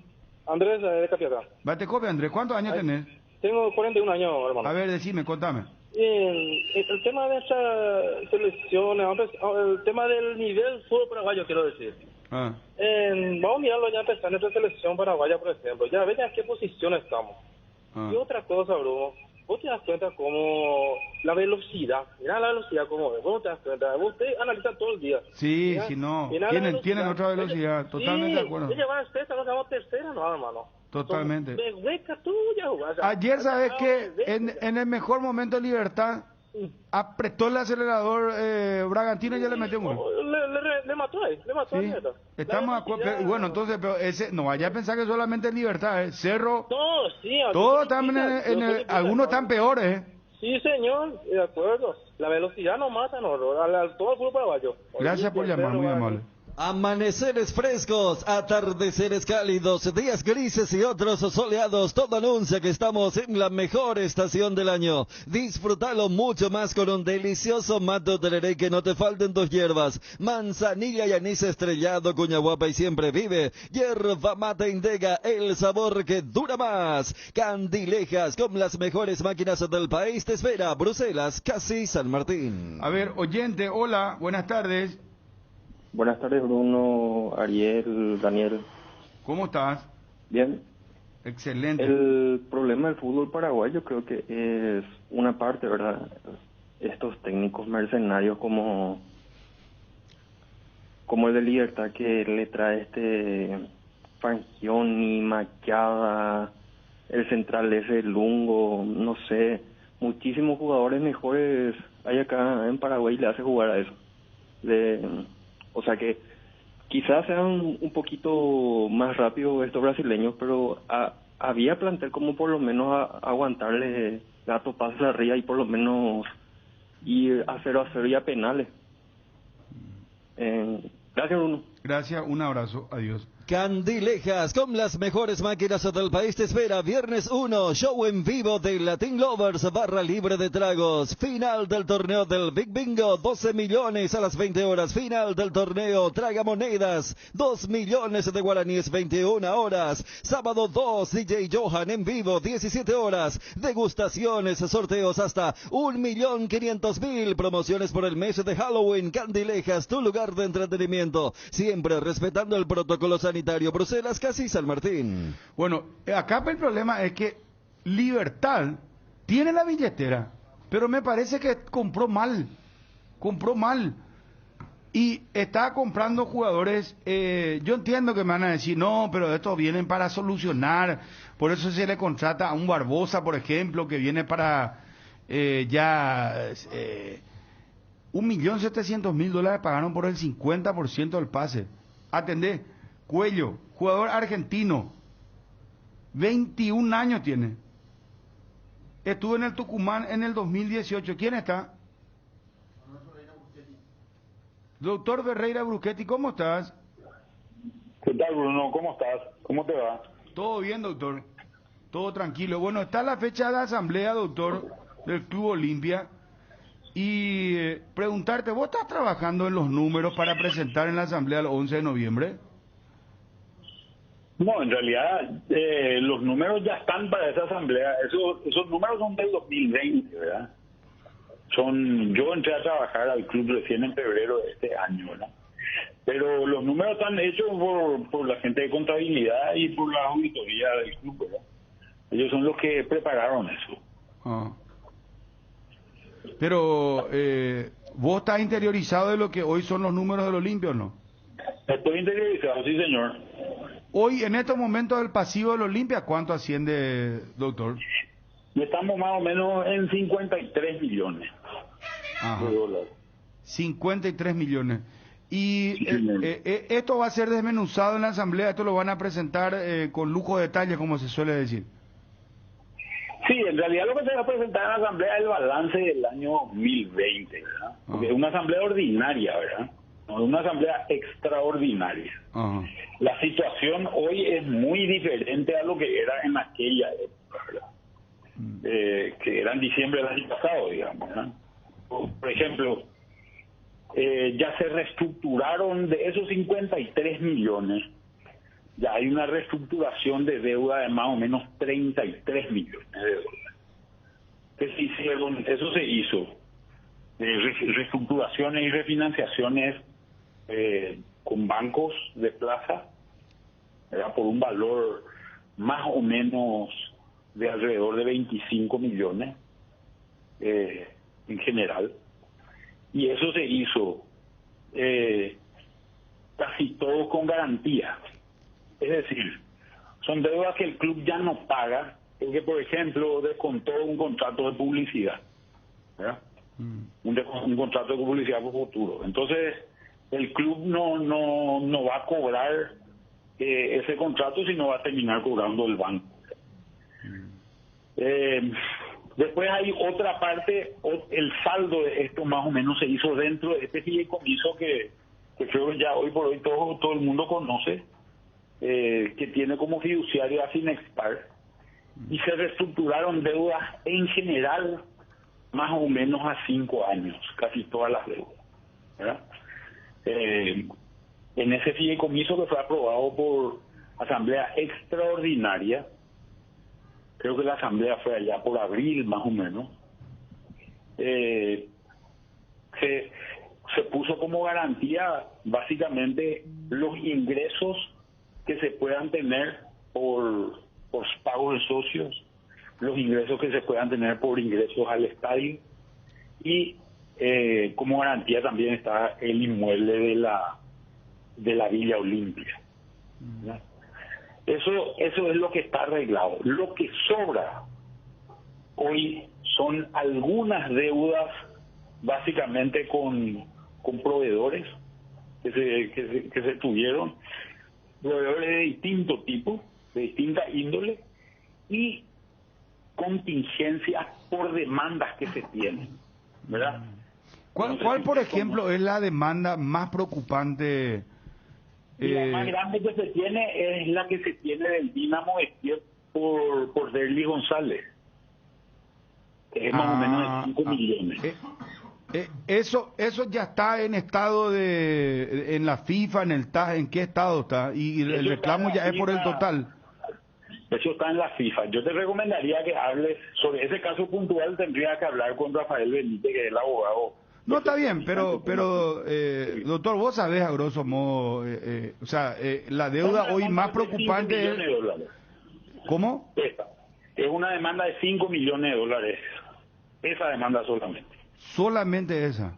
Andrés, de Capiatá. Bate copia, Andrés. ¿Cuántos años tenés? Tengo 41 años, hermano. A ver, decime, contame. El tema de esta selección, el tema del nivel fútbol paraguayo, quiero decir. Vamos a mirarlo ya empezar en nuestra selección paraguaya, por ejemplo. Ya ven en qué posición estamos. Y otra cosa, Bruno, vos te das cuenta como la velocidad, mira la velocidad como es, vos te das cuenta, vos te analizas todo el día. Sí, Mirá, si no, mirá la tienen otra velocidad, totalmente de acuerdo. Ella va a sexta, no vamos tercera, no, hermano. Totalmente. Beca tuya, o sea, Ayer, ¿sabes qué? En el mejor momento de Libertad, apretó el acelerador Bragantino y ya le metió un gol. Le mató ahí, le mató Sí, ahí. estamos de acuerdo. Bueno, entonces, pero ese, no vaya a pensar que solamente es Libertad, Cerro, No, sí, todos están algunos están peores, Sí, señor, de acuerdo. La velocidad no mata, no, todo el fútbol paraguayo. Gracias por llamar, muy amable. Amaneceres frescos, atardeceres cálidos, días grises y otros soleados, todo anuncia que estamos en la mejor estación del año. Disfrútalo mucho más con un delicioso mato tereré que no te falten tus hierbas. Manzanilla y anís estrellado, cuña guapa y siempre vive. Hierba mate Indega, el sabor que dura más. Candilejas con las mejores máquinas del país te espera. Bruselas, casi San Martín. A ver, oyente, hola, buenas tardes. Buenas tardes, Bruno, Ariel, Daniel. ¿Cómo estás? Bien. Excelente. El problema del fútbol paraguayo creo que es una parte, ¿verdad? Estos técnicos mercenarios como el de Libertad, que le trae Fangioni, Machada, el central ese Lungo, no sé, muchísimos jugadores mejores hay acá en Paraguay y le hace jugar a eso. O sea que quizás sean un poquito más rápidos estos brasileños, pero había plantel como por lo menos aguantarle gato pases arriba y por lo menos ir a 0-0 y a penales. Gracias, Bruno. Gracias, un abrazo, adiós. Candilejas, con las mejores máquinas del país te espera. Viernes 1, show en vivo de Latin Lovers, barra libre de tragos. Final del torneo del Big Bingo, 12 millones a las 20 horas. Final del torneo Traga Monedas, 2 millones de guaraníes, 21 horas. Sábado 2, DJ Johan en vivo, 17 horas. Degustaciones, sorteos hasta 1.500.000. Promociones por el mes de Halloween. Candilejas, tu lugar de entretenimiento. Siempre respetando el protocolo sanitario. Bruselas, casi San Martín. Bueno, acá el problema es que Libertad tiene la billetera, pero me parece que compró mal. Y está comprando jugadores, yo entiendo que me van a decir, no, pero estos vienen para solucionar, por eso se le contrata a un Barbosa, por ejemplo, que viene para $1.700.000 pagaron por el 50% del pase. Atendé. Cuello, jugador argentino, 21 años tiene. Estuvo en el Tucumán en el 2018. ¿Quién está? Doctor Ferreira Bruschetti, ¿cómo estás? ¿Qué tal, Bruno? ¿Cómo estás? ¿Cómo te va? Todo bien, doctor. Todo tranquilo. Bueno, está la fecha de asamblea, doctor, del Club Olimpia. Y preguntarte, ¿vos estás trabajando en los números para presentar en la asamblea el 11 de noviembre? No, en realidad los números ya están para esa asamblea. Esos números son del 2020, ¿verdad? Yo entré a trabajar al club recién en febrero de este año, ¿verdad? Pero los números están hechos por la gente de contabilidad y por la auditoría del club, ¿verdad? Ellos son los que prepararon eso. Ah. Pero, ¿vos estás interiorizado de lo que hoy son los números del Olimpia o no? Estoy interiorizado, sí, señor. Hoy, en estos momentos del pasivo del Olimpia, ¿cuánto asciende, doctor? Estamos más o menos en 53 millones de dólares. 53 millones. Y esto va a ser desmenuzado en la asamblea, esto lo van a presentar con lujo de detalle, como se suele decir. Sí, en realidad lo que se va a presentar en la asamblea es el balance del año 2020, ¿verdad? Porque es una asamblea ordinaria, ¿verdad? No es una asamblea extraordinaria. La situación hoy es muy diferente a lo que era en aquella época, ¿verdad? Que era en diciembre del año pasado, digamos, ¿verdad? Por ejemplo, ya se reestructuraron de esos 53 millones, ya hay una reestructuración de deuda de más o menos 33 millones de dólares. ¿Qué se hicieron? Eso se hizo. Reestructuraciones y refinanciaciones con bancos de plaza, ¿verdad? Por un valor más o menos de alrededor de 25 millones. en general, y eso se hizo casi todo con garantía. Es decir, son deudas que el club ya no paga, porque por ejemplo descontó un contrato de publicidad, ¿verdad? Un contrato de publicidad por futuro. Entonces el club no va a cobrar ese contrato, sino va a terminar cobrando el banco. Después hay otra parte, el saldo de esto más o menos se hizo dentro de este fideicomiso que creo que ya hoy por hoy todo el mundo conoce, que tiene como fiduciario a Finexpar, y se reestructuraron deudas en general más o menos a 5 años, casi todas las deudas, ¿verdad? En ese fideicomiso que fue aprobado por asamblea extraordinaria, creo que la asamblea fue allá por abril más o menos, se puso como garantía básicamente los ingresos que se puedan tener por pagos de socios, los ingresos que se puedan tener por ingresos al estadio, y como garantía también está el inmueble de la Villa Olimpia. Eso es lo que está arreglado. Lo que sobra hoy son algunas deudas básicamente con proveedores que se tuvieron, proveedores de distinto tipo, de distinta índole, y contingencias por demandas que se tienen, ¿verdad? ¿Cuál por ejemplo, es la demanda más preocupante? La más grande que se tiene es la que se tiene del Dinamo de Kiev por Derly González, que es más o menos de 5 millones. Eso ya está en estado en la FIFA, en el TAS, ¿en qué estado está? Y el reclamo ya es por el total. Eso está en la FIFA. Yo te recomendaría que hables sobre ese caso puntual. Tendría que hablar con Rafael Benítez, que es el abogado. No, está bien, pero doctor, vos sabés a grosso modo, o sea, la deuda hoy más preocupante es... ¿Cómo? Es una demanda de 5 millones de dólares. Esa demanda solamente. Solamente esa.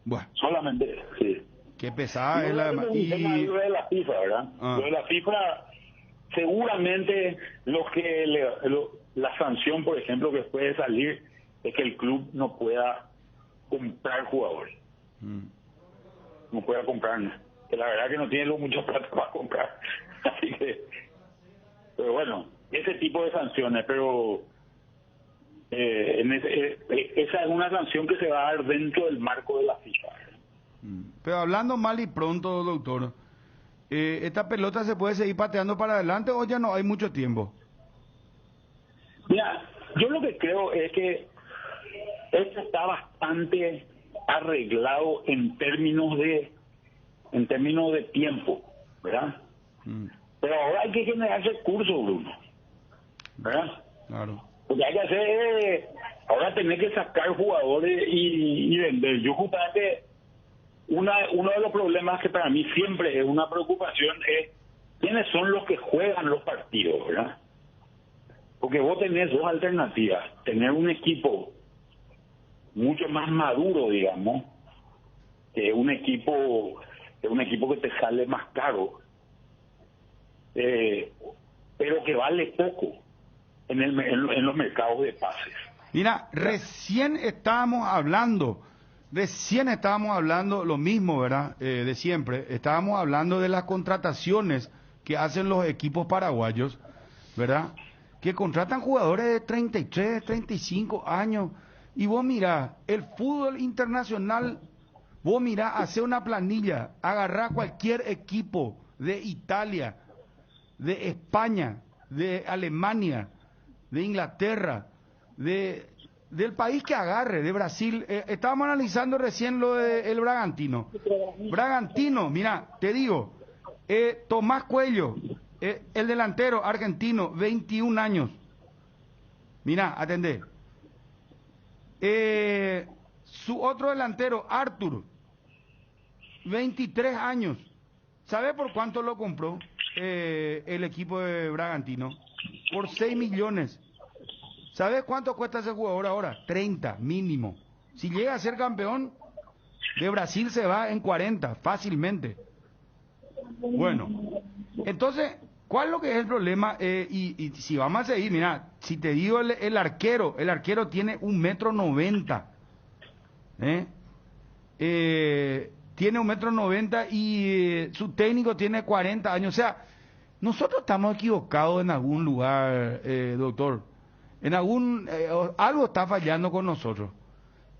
Bueno. Solamente esa, sí. Qué pesada es la demanda. Lo de la FIFA, ¿verdad? Lo de la FIFA, seguramente la sanción, por ejemplo, que puede salir es que el club no pueda comprar jugadores. No pueda comprar nada. Que la verdad que no tiene mucha plata para comprar. Así que, pero bueno, ese tipo de sanciones, pero esa es una sanción que se va a dar dentro del marco de la FIFA. Pero hablando mal y pronto, doctor, ¿esta pelota se puede seguir pateando para adelante o ya no hay mucho tiempo? Mira, yo lo que creo es que esto está bastante arreglado en términos de tiempo, ¿verdad? Pero ahora hay que generar recursos, Bruno, ¿verdad? Claro. Porque hay que hacer, ahora tener que sacar jugadores y vender. Yo justamente, uno de los problemas que para mí siempre es una preocupación es quiénes son los que juegan los partidos, ¿verdad? Porque vos tenés dos alternativas: tener un equipo mucho más maduro, digamos, que un equipo que te sale más caro, pero que vale poco en los mercados de pases. Mira, recién estábamos hablando lo mismo, ¿verdad? De siempre. Estábamos hablando de las contrataciones que hacen los equipos paraguayos, ¿verdad? Que contratan jugadores de 33, 35 años. Y vos mirá, el fútbol internacional, vos mirá, hacer una planilla, agarrar cualquier equipo de Italia, de España, de Alemania, de Inglaterra, del país que agarre, de Brasil. Estábamos analizando recién lo del Bragantino. Bragantino, mira, te digo, Tomás Cuello, el delantero argentino, 21 años. Mira, atendé. Su otro delantero, Arthur, 23 años. ¿Sabe por cuánto lo compró el equipo de Bragantino? Por 6 millones. ¿Sabes cuánto cuesta ese jugador ahora? 30 mínimo. Si llega a ser campeón de Brasil se va en 40 fácilmente. Bueno, entonces, ¿cuál es lo que es el problema? Y si vamos a seguir, mira, si te digo el arquero tiene 1,90 m. Tiene 1,90 m y su técnico tiene 40 años. O sea, nosotros estamos equivocados en algún lugar, doctor. Algo está fallando con nosotros.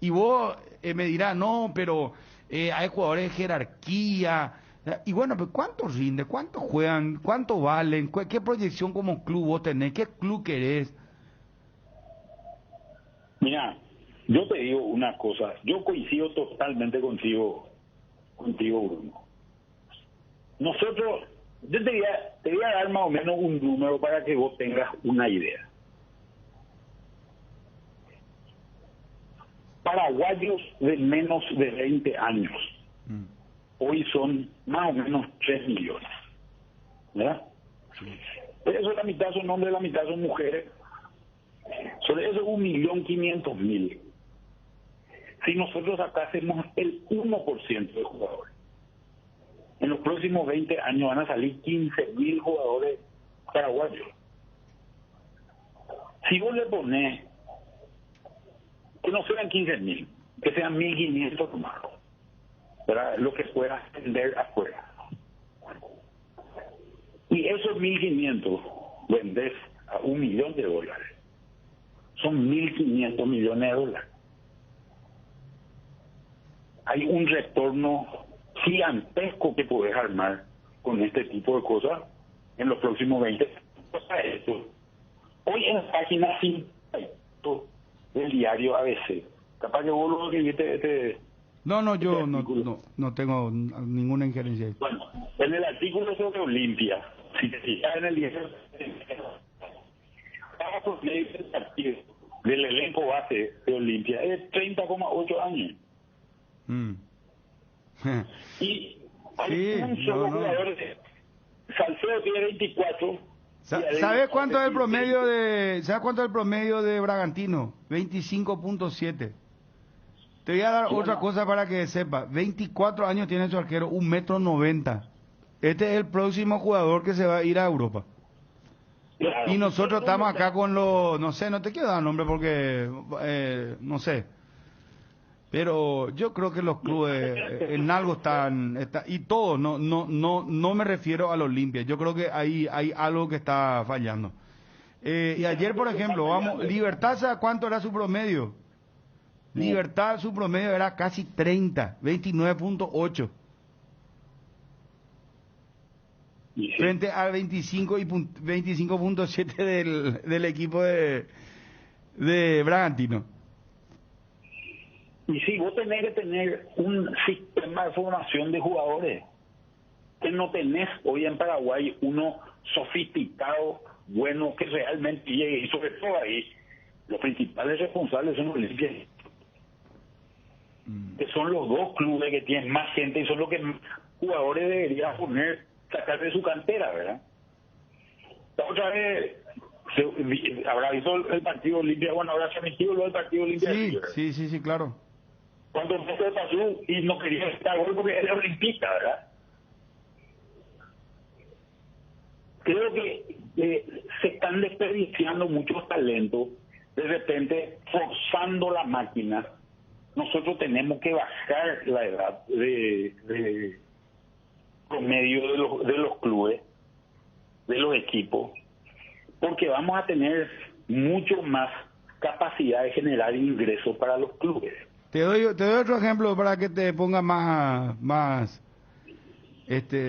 Y vos me dirás, no, pero hay jugadores de jerarquía. Y bueno, pues ¿cuánto rinde? ¿Cuánto juegan? ¿Cuánto valen? ¿Qué proyección como club vos tenés? ¿Qué club querés? Mira, yo te digo una cosa. Yo coincido totalmente contigo, Bruno. Nosotros, yo te voy a dar más o menos un número para que vos tengas una idea. Paraguayos de menos de 20 años. Hoy son más o menos 3 millones. ¿Verdad? Sí. Eso la mitad son hombres, la mitad son mujeres. Sobre eso 1.500.000. Si nosotros sacásemos el 1% de jugadores, en los próximos 20 años van a salir 15.000 jugadores paraguayos. Si vos le ponés que no sean 15.000, que sean 1.500 nomás, para lo que pueda vender afuera. Y esos 1.500 vendes a $1 millón. Son 1.500 millones de dólares. Hay un retorno gigantesco que podés armar con este tipo de cosas en los próximos 20 años. Hoy en la página 5 del diario ABC, capaz que vos lo escribiste yo no tengo ninguna injerencia ahí. Bueno, en el artículo sobre Olimpia, si te fijas en el diario, del elenco base de Olimpia es 30,8 años. Y hay un solo jugador de Salcedo tiene 24. ¿Sabes cuánto es el promedio de Bragantino? 25.7. Te voy a dar otra cosa para que sepas. 24 años tiene su arquero, 1,90 m. Este es el próximo jugador que se va a ir a Europa. Claro. Y nosotros estamos acá con los... No sé, no te quiero dar nombre porque... no sé. Pero yo creo que los clubes en algo están... y todos, no me refiero al Olimpia. Yo creo que hay algo que está fallando. Y ayer, por ejemplo, Libertad, ¿sabes cuánto era su promedio? Libertad, su promedio era casi 30, 29.8. Frente al 25 y 25.7 del equipo de Bragantino. Y sí, vos tenés que tener un sistema de formación de jugadores que no tenés hoy en Paraguay, uno sofisticado, bueno, que realmente llegue. Y sobre todo ahí, los principales responsables son Olimpia, que son los dos clubes que tienen más gente y son los que jugadores deberían sacar de su cantera, ¿verdad? La otra vez habrá visto el partido Olimpia, bueno, habrá transmitido lo del partido Olimpia. Sí, claro. Cuando empezó el pasó y no quería estar gol porque era olimpista, ¿verdad? Creo que se están desperdiciando muchos talentos, de repente forzando la máquina. Nosotros tenemos que bajar la edad de promedio de los clubes, de los equipos, porque vamos a tener mucho más capacidad de generar ingresos para los clubes. Te doy otro ejemplo para que te ponga más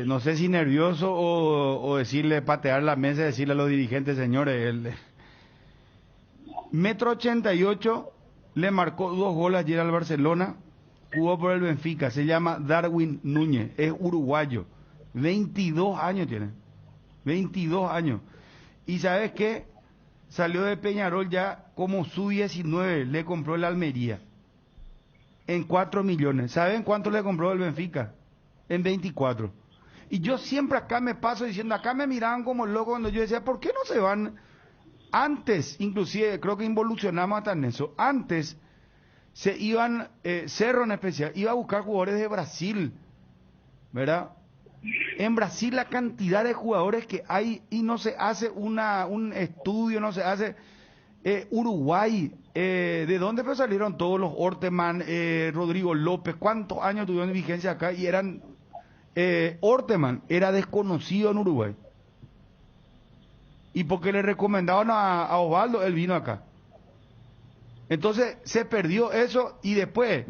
no sé si nervioso o decirle, patear la mesa y decirle a los dirigentes, señores, 1,88 m, le marcó 2 goles ayer al Barcelona, jugó por el Benfica, se llama Darwin Núñez, es uruguayo, 22 años tiene, 22 años. ¿Y sabes qué? Salió de Peñarol ya como sub-19, le compró el Almería en 4 millones. ¿Saben cuánto le compró el Benfica? En 24. Y yo siempre acá me paso diciendo, acá me miraban como loco cuando yo decía, ¿por qué no se van Antes, inclusive, creo que involucionamos hasta en eso, antes se iban, Cerro en especial, iba a buscar jugadores de Brasil, ¿verdad? En Brasil la cantidad de jugadores que hay y no se hace un estudio, no se hace... Uruguay, ¿de dónde pues salieron todos los Orteman, Rodrigo López? ¿Cuántos años tuvieron vigencia acá? Y eran... Orteman era desconocido en Uruguay. Y porque le recomendaban a Osvaldo, él vino acá. Entonces se perdió eso y después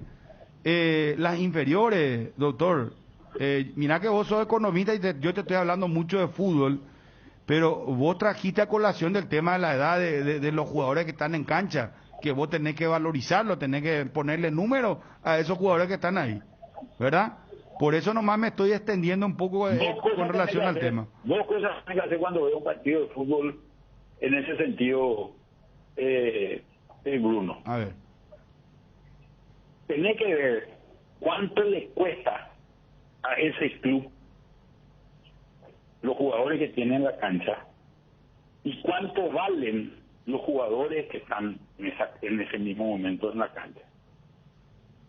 las inferiores, doctor. Mira que vos sos economista y yo te estoy hablando mucho de fútbol, pero vos trajiste a colación del tema de la edad de los jugadores que están en cancha, que vos tenés que valorizarlo, tenés que ponerle número a esos jugadores que están ahí, ¿verdad? Por eso nomás me estoy extendiendo un poco con relación al tema. Dos cosas tengo que hacer cuando veo un partido de fútbol en ese sentido, Bruno. A ver. Tenés que ver cuánto le cuesta a ese club los jugadores que tienen la cancha y cuánto valen los jugadores que están en ese mismo momento en la cancha.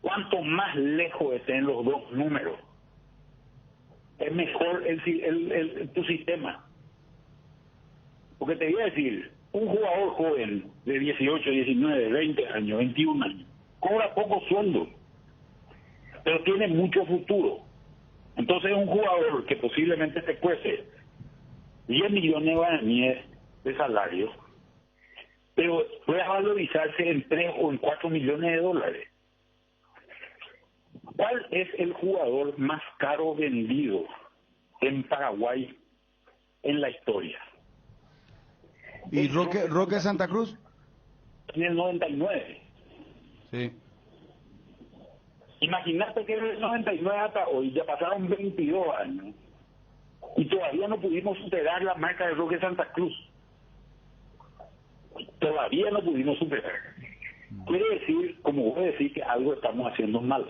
Cuanto más lejos estén los dos números, es mejor tu sistema. Porque te voy a decir, un jugador joven de 18, 19, 20 años, 21 años, cobra poco sueldo, pero tiene mucho futuro. Entonces un jugador que posiblemente te cueste 10 millones de guaraníes de salario, pero puede valorizarse en 3 o en 4 millones de dólares. ¿Cuál es el jugador más caro vendido en Paraguay en la historia? ¿Y Roque Santa Cruz? En el 99. Sí. Imagínate que en el 99 hasta hoy ya pasaron 22 años y todavía no pudimos superar la marca de Roque Santa Cruz. Todavía no pudimos superar. Quiere decir, como vos decís, que algo estamos haciendo mal.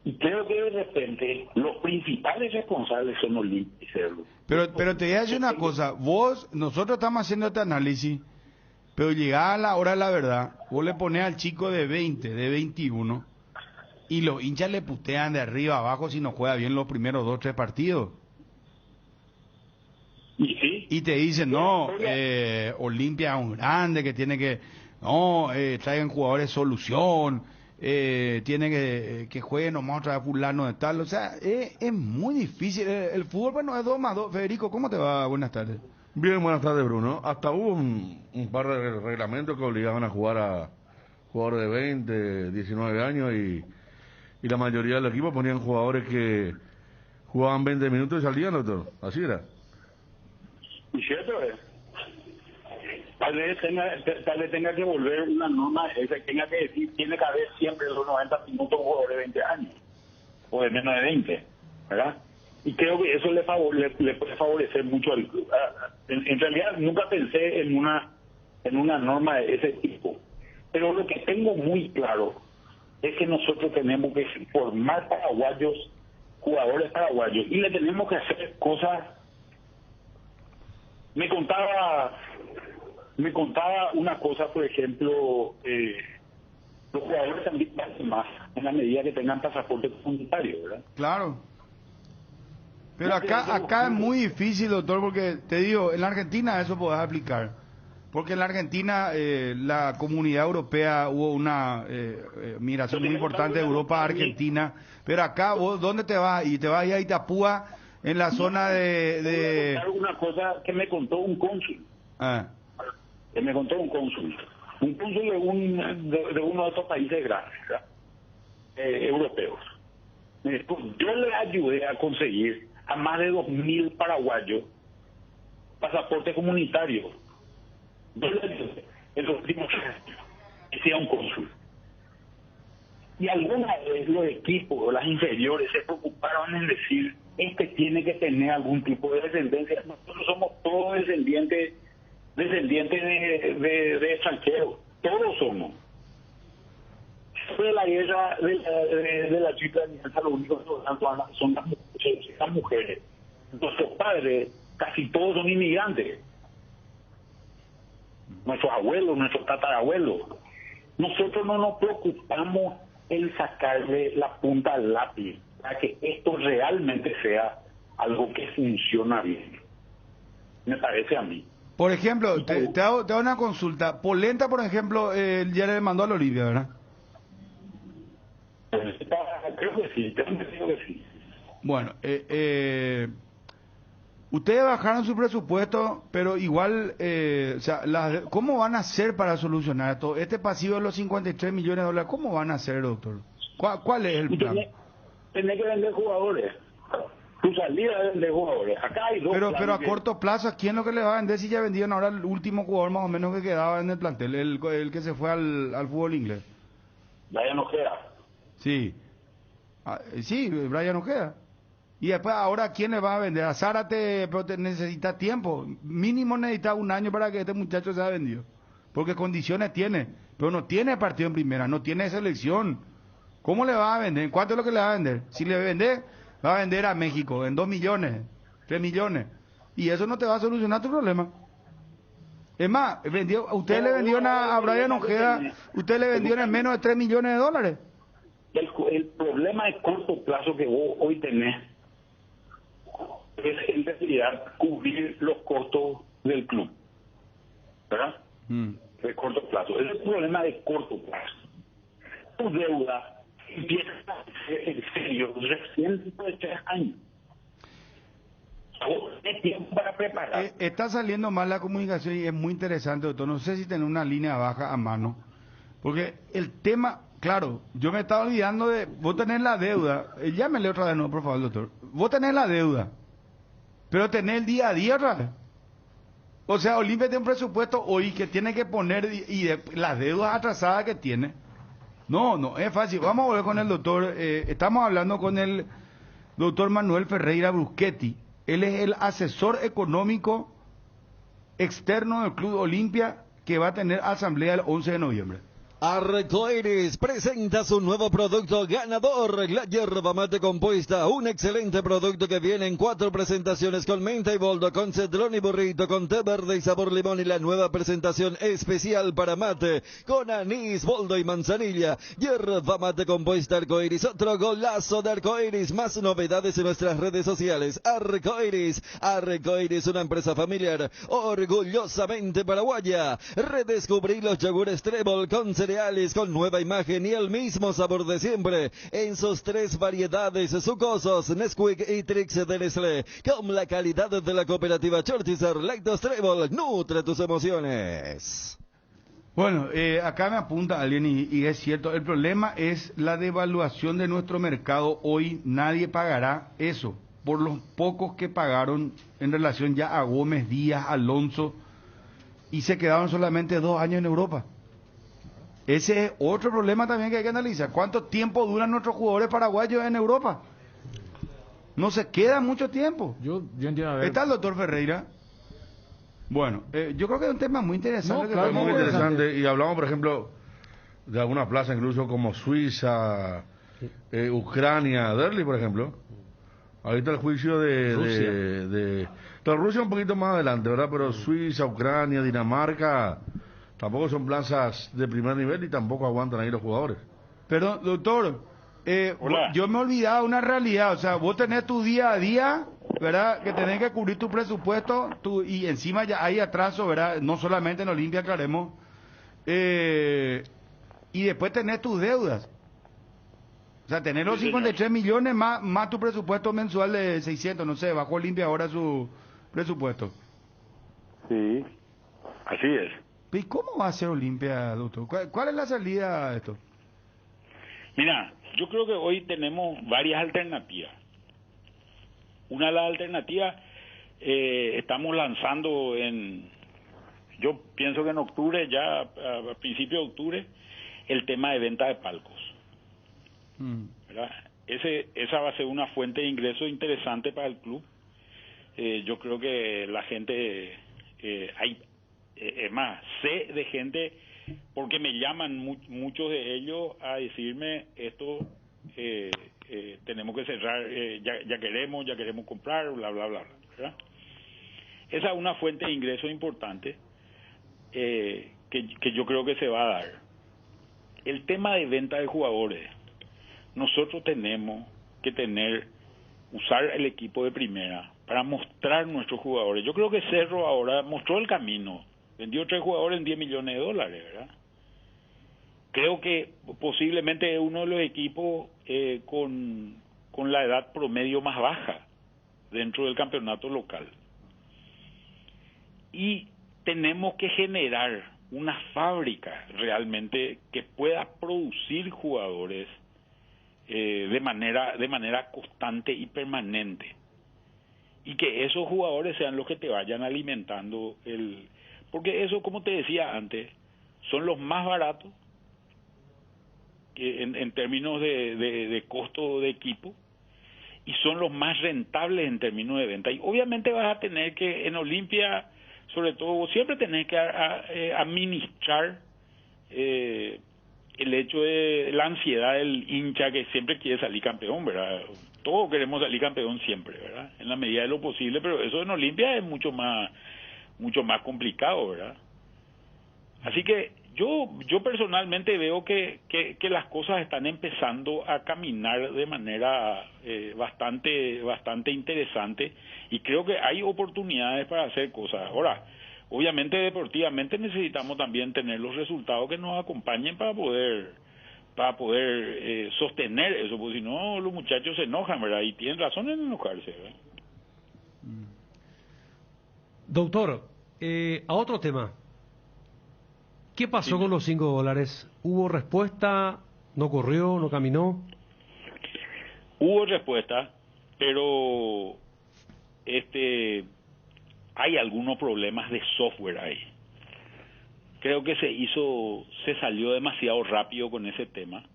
Y creo que de repente los principales responsables son Olimpia y Cerro. Pero te voy a decir una cosa, nosotros estamos haciendo este análisis, pero llegada la hora de la verdad, vos le ponés al chico de 20, de 21, y los hinchas le putean de arriba a abajo si no juega bien los primeros 2 o 3 partidos. ¿Y sí? Y te dicen, no, Olimpia es un grande que tiene que, traigan jugadores solución, tiene que jueguen nomás otra vez fulano de tal, o sea, es muy difícil, el fútbol, bueno, es 2+2. Federico, ¿cómo te va? Buenas tardes. Bien, buenas tardes, Bruno. Hasta hubo un par de reglamentos que obligaban a jugar a jugadores de 20, 19 años y la mayoría del equipo ponían jugadores que jugaban 20 minutos y salían, doctor. Así era. Y cierto es. Tal vez tenga que volver una norma esa, tenga que decir, tiene que haber siempre los 90 minutos un jugador de 20 años, o de menos de 20, ¿verdad? Y creo que eso le puede favorecer mucho al club. En realidad nunca pensé en una norma de ese tipo, pero lo que tengo muy claro es que nosotros tenemos que formar paraguayos, jugadores paraguayos, y le tenemos que hacer cosas. Me contaba una cosa, por ejemplo, los jugadores también valen más en la medida que tengan pasaporte comunitario, ¿verdad? Claro. Pero acá es muy difícil, doctor, porque te digo, en la Argentina eso podés aplicar. Porque en la Argentina la comunidad europea hubo una migración muy importante de Europa a Argentina. Pero acá, ¿vos dónde te vas? Y te vas a Itapúa, en la zona de... Una cosa que me contó un cónsul. Que me contó un cónsul. Un cónsul de uno de estos países grandes, ¿verdad? Europeos. Yo le ayudé a conseguir a más de 2.000 paraguayos pasaporte comunitario. Yo le ayudé en los últimos años que sea un cónsul. Y alguna vez los equipos, las inferiores, se preocuparon en decir, tiene que tener algún tipo de descendencia. Nosotros somos todos descendientes de extranjeros. Todos somos. Después de la guerra de la Triple Alianza, lo único que son las mujeres. Nuestros padres, casi todos son inmigrantes. nuestros abuelos, nuestros tatarabuelos. Nosotros no nos preocupamos en sacarle la punta al lápiz para que esto realmente sea algo que funciona bien. Me parece a mí. Por ejemplo, te hago una consulta. Polenta, por ejemplo, ya le mandó a la Olivia, ¿verdad? Creo que sí, creo que sí. Bueno, ustedes bajaron su presupuesto, pero igual, o sea, ¿cómo van a hacer para solucionar esto? Este pasivo de los 53 millones de dólares, ¿cómo van a hacer, doctor? ¿Cuál es el plan? Tenés que vender jugadores. Tu salida es vender jugadores. Acá hay dos. Pero a corto plazo, ¿a quién lo que le va a vender si ya vendieron ahora el último jugador más o menos que quedaba en el plantel, el que se fue al fútbol inglés? Brian Ojeda. Sí. Sí, Brian Ojeda. Y después, ahora, ¿a quién le va a vender? A Zárate, pero necesita tiempo. Mínimo necesita un año para que este muchacho sea vendido. Porque condiciones tiene. Pero no tiene partido en primera, no tiene selección. ¿Cómo le va a vender? ¿Cuánto es lo que le va a vender? Si le vende, va a vender a México en 2 millones, 3 millones. Y eso no te va a solucionar tu problema. Es más, usted le vendió a Brian Ojeda, usted le vendió en menos de 3 millones de dólares. El problema de corto plazo que vos hoy tenés es en realidad cubrir los costos del club, ¿verdad? De corto plazo. Ese es el problema de corto plazo. Tu deuda empieza a ser en serio recién después de 3 años. Vos tenés tiempo para preparar. Está saliendo mal la comunicación y es muy interesante, doctor. No sé si tener una línea baja a mano, porque el tema... Claro, yo me estaba olvidando de... Vos tenés la deuda. Llámele otra vez, no, por favor, doctor. Vos tenés la deuda, pero tenés el día a día otra vez. O sea, Olimpia tiene un presupuesto hoy que tiene que poner las deudas atrasadas que tiene. No es fácil. Vamos a volver con el doctor. Estamos hablando con el doctor Manuel Ferreira Bruschetti. Él es el asesor económico externo del Club Olimpia, que va a tener asamblea el 11 de noviembre. Arcoiris presenta su nuevo producto ganador, la yerba mate compuesta, un excelente producto que viene en 4 presentaciones con menta y boldo, con cedrón y burrito, con té verde y sabor limón, y la nueva presentación especial para mate con anís, boldo y manzanilla. Yerba mate compuesta Arcoiris, otro golazo de Arcoiris. Más novedades en nuestras redes sociales. Arcoiris, una empresa familiar orgullosamente paraguaya. Redescubrí los yogures Trébol con cereales con nueva imagen y el mismo sabor de siempre en sus 3 variedades sucosos, Nesquik y Trix de Nestlé, con la calidad de la cooperativa Chortizer. Lactos Trébol, nutre tus emociones. Bueno, acá me apunta alguien y es cierto, el problema es la devaluación de nuestro mercado. Hoy nadie pagará eso por los pocos que pagaron en relación ya a Gómez, Díaz, Alonso, y se quedaron solamente 2 años en Europa. Ese es otro problema también que hay que analizar. ¿Cuánto tiempo duran nuestros jugadores paraguayos en Europa? No se queda mucho tiempo. Yo entiendo. A ver. ¿Está el doctor Ferreira? Bueno, yo creo que es un tema muy interesante. No, claro, muy interesante. Y hablamos, por ejemplo, de algunas plazas incluso como Suiza, Ucrania, Derli, por ejemplo. Ahorita el juicio de Rusia un poquito más adelante, ¿verdad? Pero Suiza, Ucrania, Dinamarca... Tampoco son plazas de primer nivel y tampoco aguantan ahí los jugadores. Pero, doctor, yo me he olvidado una realidad. O sea, vos tenés tu día a día, ¿verdad? Que tenés que cubrir tu presupuesto y encima ya hay atraso, ¿verdad? No solamente en Olimpia, aclaremos. Y después tenés tus deudas. O sea, tenés los 53 millones más tu presupuesto mensual de 600, no sé, bajó Olimpia ahora su presupuesto. Sí, así es. ¿Y cómo va a ser Olimpia, doctor? ¿Cuál es la salida a esto? Mira, yo creo que hoy tenemos varias alternativas. Una de las alternativas, estamos lanzando yo pienso que en octubre, ya a principios de octubre, el tema de venta de palcos. ¿Verdad? Esa va a ser una fuente de ingresos interesante para el club. Yo creo que la gente, es más, sé de gente, porque me llaman muchos de ellos a decirme esto, tenemos que cerrar, ya queremos comprar, bla, bla, bla, ¿verdad? Esa es una fuente de ingresos importante. que yo creo que se va a dar. El tema de venta de jugadores, nosotros tenemos que usar el equipo de primera para mostrar nuestros jugadores. Yo creo que Cerro ahora mostró el camino, vendió 3 jugadores en $10 millones, ¿verdad? Creo que posiblemente es uno de los equipos con la edad promedio más baja dentro del campeonato local. Y tenemos que generar una fábrica realmente que pueda producir jugadores de manera constante y permanente, y que esos jugadores sean los que te vayan alimentando porque eso, como te decía antes, son los más baratos en términos de costo de equipo, y son los más rentables en términos de venta. Y obviamente vas a tener que, en Olimpia, sobre todo, siempre tenés que administrar el hecho de la ansiedad del hincha que siempre quiere salir campeón, ¿verdad? Todos queremos salir campeón siempre, ¿verdad? En la medida de lo posible, pero eso en Olimpia es mucho más complicado, ¿verdad? Así que yo personalmente veo que las cosas están empezando a caminar de manera bastante interesante, y creo que hay oportunidades para hacer cosas. Ahora, obviamente deportivamente necesitamos también tener los resultados que nos acompañen para poder sostener eso, porque si no los muchachos se enojan, ¿verdad? Y tienen razón en enojarse, ¿verdad? Doctor, a otro tema. ¿Qué pasó con los $5? ¿Hubo respuesta? ¿No corrió? ¿No caminó? Hubo respuesta, pero hay algunos problemas de software ahí. Creo que se salió demasiado rápido con ese tema,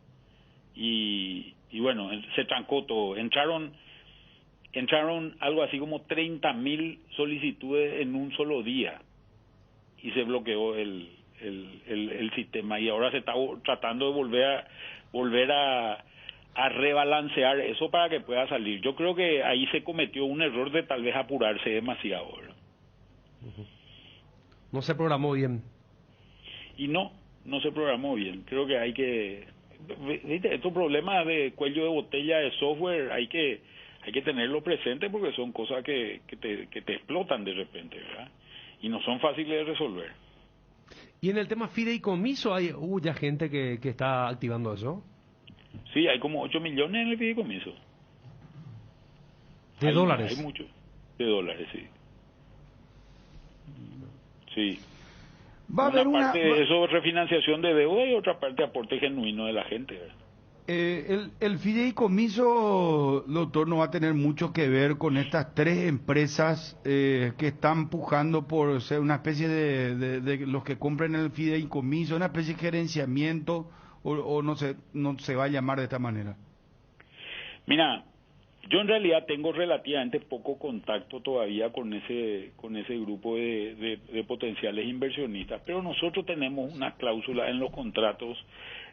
y bueno, se trancó todo. Entraron algo así como 30.000 solicitudes en un solo día, y se bloqueó el sistema, y ahora se está tratando de volver a rebalancear eso para que pueda salir. Yo creo que ahí se cometió un error de tal vez apurarse demasiado, ¿verdad? No se programó bien. Y no se programó bien. Creo que hay que, ¿viste? Estos problemas de cuello de botella de software hay que tenerlo presente, porque son cosas que te explotan de repente, ¿verdad? Y no son fáciles de resolver. Y en el tema fideicomiso, hubo ya gente que está activando eso. Sí, hay como 8 millones en el fideicomiso. ¿De dólares? Hay mucho. De dólares, sí. Sí. Va a haber una parte de eso, refinanciación de deuda, y otra parte aporte genuino de la gente, ¿verdad? El fideicomiso, doctor, no va a tener mucho que ver con estas 3 empresas que están pujando por ser una especie de los que compren el fideicomiso, una especie de gerenciamiento, o no se va a llamar de esta manera. Mira, yo en realidad tengo relativamente poco contacto todavía con ese grupo de potenciales inversionistas, pero nosotros tenemos una cláusula en los contratos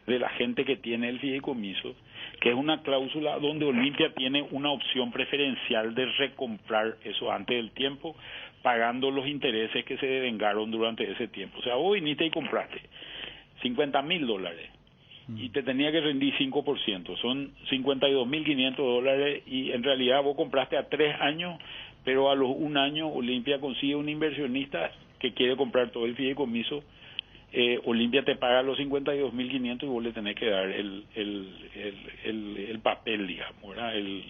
de la gente que tiene el fideicomiso, que es una cláusula donde Olimpia tiene una opción preferencial de recomprar eso antes del tiempo, pagando los intereses que se devengaron durante ese tiempo. O sea, vos viniste y compraste $50.000 y te tenía que rendir 5%, son $52.500, y en realidad vos compraste a 3 años, pero a los 1 año Olimpia consigue un inversionista que quiere comprar todo el fideicomiso. Olimpia te paga los 52.500 y vos le tenés que dar el papel, digamos, ¿verdad? El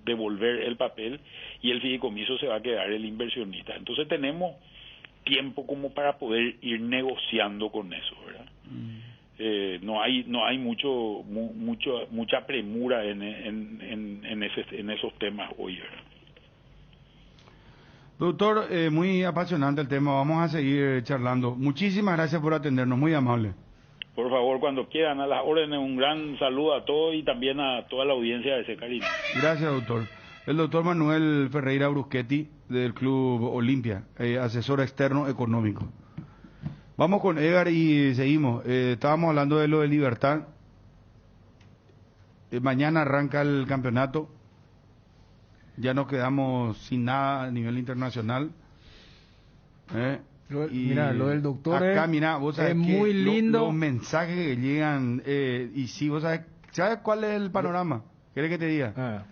devolver el papel, y el fideicomiso se va a quedar el inversionista. Entonces tenemos tiempo como para poder ir negociando con eso, ¿verdad? No hay mucha premura en esos temas hoy, ¿verdad? Doctor, muy apasionante el tema, vamos a seguir charlando. Muchísimas gracias por atendernos, muy amable. Por favor, cuando quieran, a las órdenes, un gran saludo a todos y también a toda la audiencia de Secarina. Gracias, doctor. El doctor Manuel Ferreira Bruschetti, del Club Olimpia, asesor externo económico. Vamos con Edgar y seguimos. Estábamos hablando de lo de Libertad. Mañana arranca el campeonato. Ya nos quedamos sin nada a nivel internacional. Mira, lo del doctor acá, mira, vos sabés es muy lindo. Los mensajes que llegan, y sí, vos ¿sabes cuál es el panorama? ¿Querés que te diga?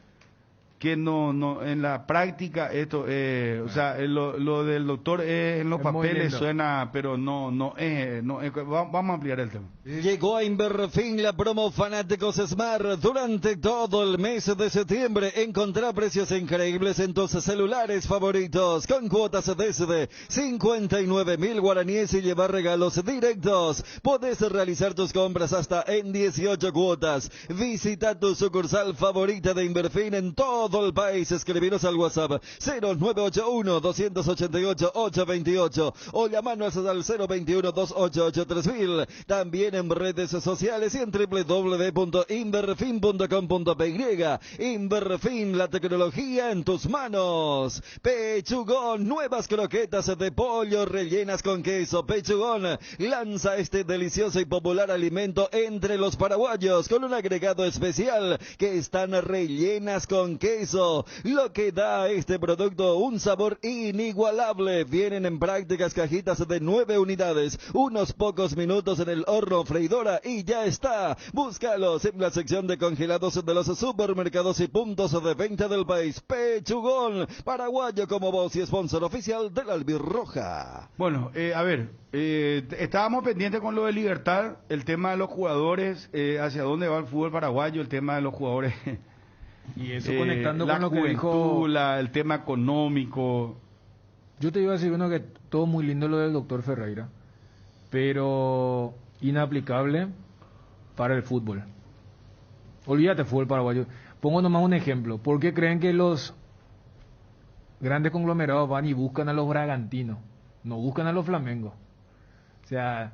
Que no en la práctica esto o sea, lo del doctor en los papeles suena, pero no es, vamos a ampliar el tema. Llegó a Inverfin la promo Fanáticos Smart. Durante todo el mes de septiembre encontrá precios increíbles en tus celulares favoritos, con cuotas desde 59.000 guaraníes y llevar regalos directos. Podés realizar tus compras hasta en 18 cuotas. Visita tu sucursal favorita de Inverfin en todo el país. Escribiros al WhatsApp 0981-288-828 o llamanos al 021-288-3000. También en redes sociales y en www.inverfin.com.py. Inverfin, la tecnología en tus manos. Pechugón, nuevas croquetas de pollo rellenas con queso. Pechugón lanza este delicioso y popular alimento entre los paraguayos con un agregado especial que están rellenas con queso, lo que da a este producto un sabor inigualable. Vienen en prácticas cajitas de 9 unidades, unos pocos minutos en el horno freidora y ya está. Búscalos en la sección de congelados de los supermercados y puntos de venta del país. Pechugón, paraguayo como vos y sponsor oficial de la Albirroja. Bueno, a ver, estábamos pendientes con lo de Libertad, el tema de los jugadores, hacia dónde va el fútbol paraguayo, el tema de los jugadores. Y eso conectando con lo que dijo el tema económico. Yo te iba a decir, bueno, que todo muy lindo lo del doctor Ferreira, pero inaplicable para el fútbol. Olvídate fútbol paraguayo. Pongo nomás un ejemplo. ¿Por qué creen que los grandes conglomerados van y buscan a los bragantinos? No buscan a los Flamengo. O sea,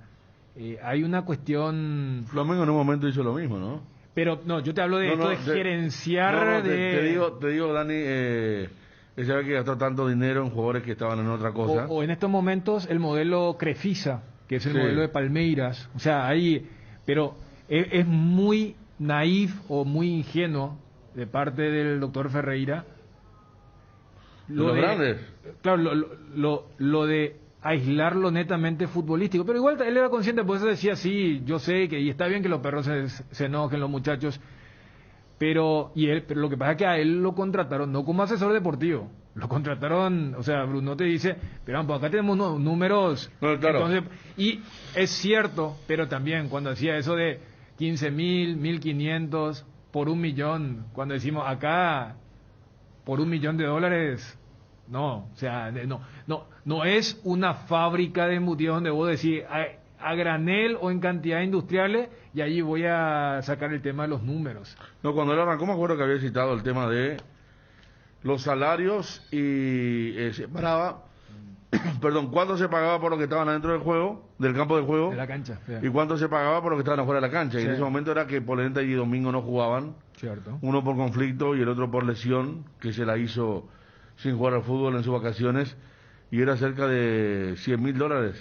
hay una cuestión... Flamengo en un momento hizo lo mismo, ¿no? Pero no, yo te hablo de esto de gerenciar Te digo, Dani, se ve que gastó tanto dinero en jugadores que estaban en otra cosa. O en estos momentos el modelo Crefisa, que es el modelo de Palmeiras. O sea, ahí... Pero es muy naif o muy ingenuo de parte del doctor Ferreira. Los grandes. Claro, lo de aislarlo netamente futbolístico, pero igual él era consciente, por eso decía, sí, yo sé que y está bien que los perros se enojen, los muchachos, pero lo que pasa es que a él lo contrataron no como asesor deportivo, lo contrataron, o sea, Bruno te dice, pero pues acá tenemos números, no, claro. Entonces, y es cierto, pero también cuando hacía eso de 15.000, 1.500 por 1 millón, cuando decimos acá por $1 millón, no, o sea, no es una fábrica de embutidos donde vos decís a granel o en cantidades industriales y allí voy a sacar el tema de los números. No, cuando él arrancó me acuerdo que había citado el tema de los salarios y separaba, perdón, cuánto se pagaba por los que estaban adentro del juego, del campo de juego, de la cancha, y cuánto se pagaba por los que estaban afuera de la cancha. Sí. Y en ese momento era que Polenta y Domingo no jugaban, cierto, uno por conflicto y el otro por lesión, que se la hizo sin jugar al fútbol en sus vacaciones, y era cerca de $100.000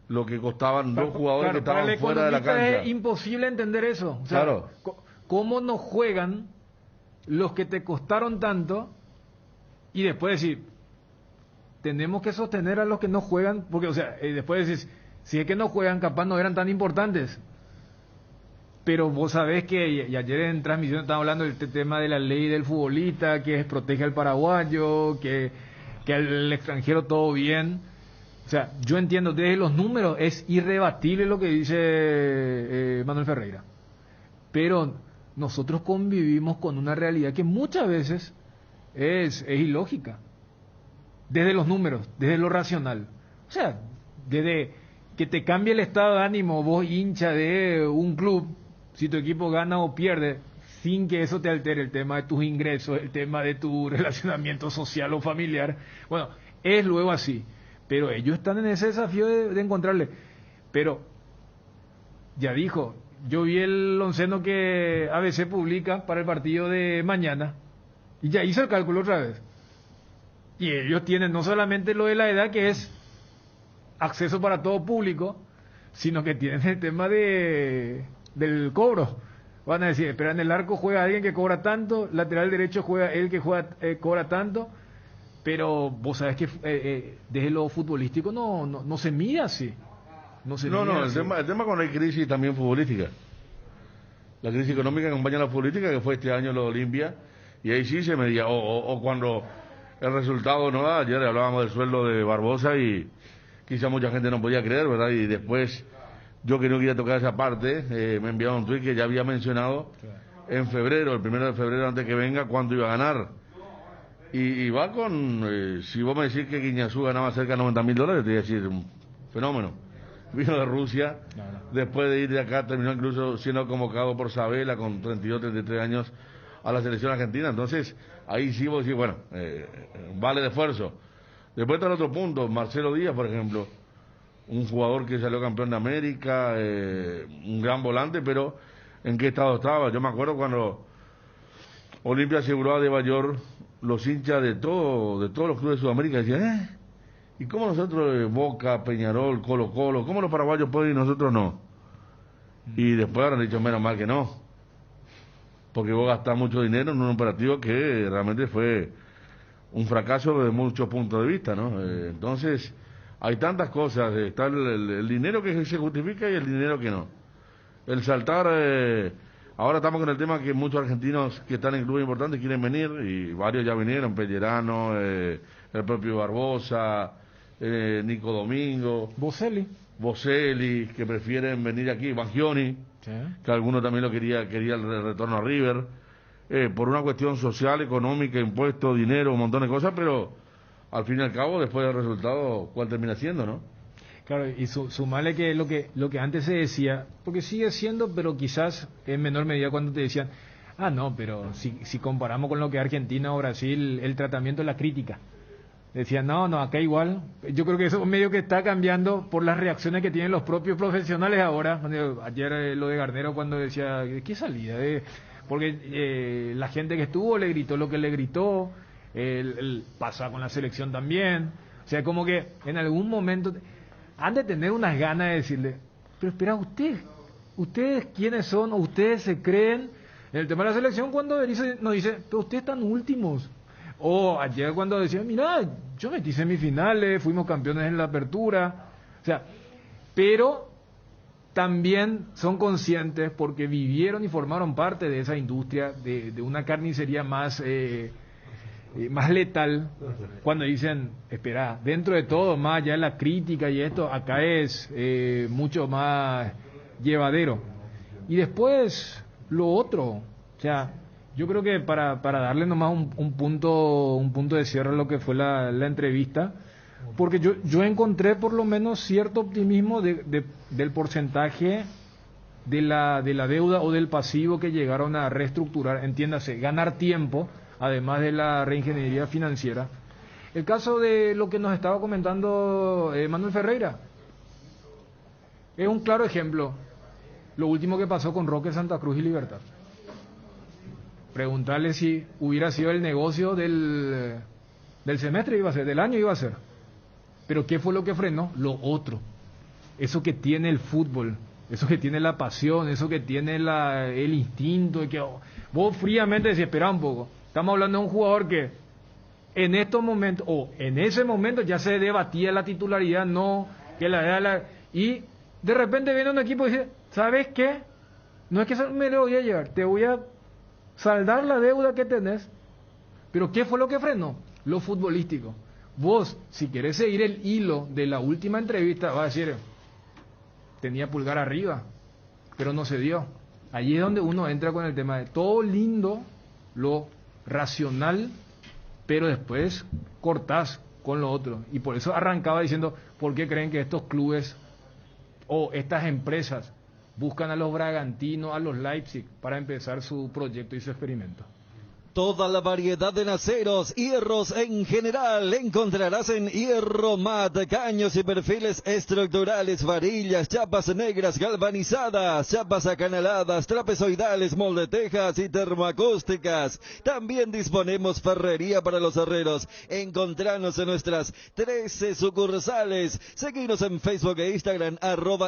lo que costaban dos jugadores que estaban fuera de la cancha. Es imposible entender eso. O sea, claro. ¿Cómo no juegan los que te costaron tanto y después decir, tenemos que sostener a los que no juegan? Porque, o sea, después decís, si es que no juegan, capaz no eran tan importantes. Pero vos sabés que, y ayer en transmisión estábamos hablando del tema de la ley del futbolista, que protege al paraguayo, que al extranjero todo bien. O sea, yo entiendo, desde los números es irrebatible lo que dice Manuel Ferreira. Pero nosotros convivimos con una realidad que muchas veces es ilógica. Desde los números, desde lo racional. O sea, desde que te cambie el estado de ánimo, vos hincha de un club, si tu equipo gana o pierde, sin que eso te altere el tema de tus ingresos, el tema de tu relacionamiento social o familiar. Bueno, es luego así. Pero ellos están en ese desafío de encontrarle. Pero, ya dijo, yo vi el onceno que ABC publica para el partido de mañana, y ya hizo el cálculo otra vez. Y ellos tienen no solamente lo de la edad, que es acceso para todo público, sino que tienen el tema del cobro. Van a decir, espera, en el arco juega alguien que cobra tanto, lateral derecho juega él que cobra tanto, Pero vos sabés que desde lo futbolístico no se mide así. No, el tema cuando hay crisis también futbolística. La crisis económica acompaña a la futbolística, que fue este año lo de Olimpia, y ahí sí se medía. O cuando el resultado no da, ayer hablábamos del sueldo de Barbosa y quizá mucha gente no podía creer, ¿verdad? Y después, yo que no quería tocar esa parte, me enviaron un tuit que ya había mencionado en febrero, el 1 de febrero, antes que venga, cuánto iba a ganar. Y va con, si vos me decís que Guiñazú ganaba cerca de $90,000, te voy a decir, un fenómeno. Vino de Rusia, después de ir de acá terminó incluso siendo convocado por Sabela con 32, 33 años a la selección argentina. Entonces, ahí sí vos decís, bueno, vale de esfuerzo. Después está el otro punto, Marcelo Díaz, por ejemplo, un jugador que salió campeón de América, un gran volante, pero ¿en qué estado estaba? Yo me acuerdo cuando Olimpia aseguró a De Bayor, los hinchas de todos los clubes de Sudamérica decían, ¿y cómo nosotros, Boca, Peñarol, Colo Colo, cómo los paraguayos pueden y nosotros no? Y después han dicho, menos mal que no, porque vos gastás mucho dinero en un operativo que realmente fue un fracaso desde muchos puntos de vista, ¿no? Entonces, hay tantas cosas, está el dinero que se justifica y el dinero que no. El saltar, ahora estamos con el tema que muchos argentinos que están en clubes importantes quieren venir, y varios ya vinieron, Pellerano, el propio Barbosa, Nico Domingo, Boselli, que prefieren venir aquí, Bangioni, que alguno también lo quería el retorno a River, por una cuestión social, económica, impuestos, dinero, un montón de cosas, pero al fin y al cabo, después del resultado, ¿cuál termina siendo, no? Claro, y sumarle que lo que antes se decía, porque sigue siendo, pero quizás en menor medida cuando te decían, no, pero si comparamos con lo que Argentina o Brasil, el tratamiento de la crítica. Decían, no, acá igual. Yo creo que eso medio que está cambiando por las reacciones que tienen los propios profesionales ahora. Ayer lo de Garnero cuando decía, ¿qué salida? Porque la gente que estuvo le gritó lo que le gritó, el pasa con la selección también. O sea, como que en algún momento han de tener unas ganas de decirle, pero espera, ustedes quiénes son, o ustedes se creen en el tema de la selección cuando nos dice, pero ustedes están últimos. O ayer cuando decían, mira, yo metí semifinales, fuimos campeones en la apertura. O sea, pero también son conscientes porque vivieron y formaron parte de esa industria, de una carnicería más letal, cuando dicen, espera, dentro de todo, más allá de la crítica y esto, acá es mucho más llevadero. Y después, lo otro, o sea, yo creo que para darle nomás un punto de cierre a lo que fue la entrevista, porque yo encontré por lo menos cierto optimismo del porcentaje de la deuda o del pasivo que llegaron a reestructurar, entiéndase, ganar tiempo, además de la reingeniería financiera. El caso de lo que nos estaba comentando Manuel Ferreira es un claro ejemplo. Lo último que pasó con Roque, Santa Cruz y Libertad. Preguntarle si hubiera sido el negocio del semestre iba a ser, del año iba a ser. Pero ¿qué fue lo que frenó? Lo otro. Eso que tiene el fútbol, eso que tiene la pasión, eso que tiene el instinto, de que vos fríamente decís, espera un poco. Estamos hablando de un jugador que en estos momentos, o en ese momento ya se debatía la titularidad, no, que y de repente viene un equipo y dice, ¿sabes qué? No es que me lo voy a llevar, te voy a saldar la deuda que tenés. Pero ¿qué fue lo que frenó? Lo futbolístico. Vos, si querés seguir el hilo de la última entrevista, vas a decir, tenía pulgar arriba, pero no se dio. Allí es donde uno entra con el tema de todo lindo, lo racional, pero después cortás con lo otro. Y por eso arrancaba diciendo, ¿por qué creen que estos clubes o estas empresas buscan a los Bragantinos, a los Leipzig, para empezar su proyecto y su experimento? Toda la variedad de aceros, hierros en general, encontrarás en Hierromat, caños y perfiles estructurales, varillas, chapas negras galvanizadas, chapas acanaladas, trapezoidales, moldetejas y termoacústicas. También disponemos ferrería para los herreros. Encontranos en nuestras 13 sucursales. Seguinos en Facebook e Instagram,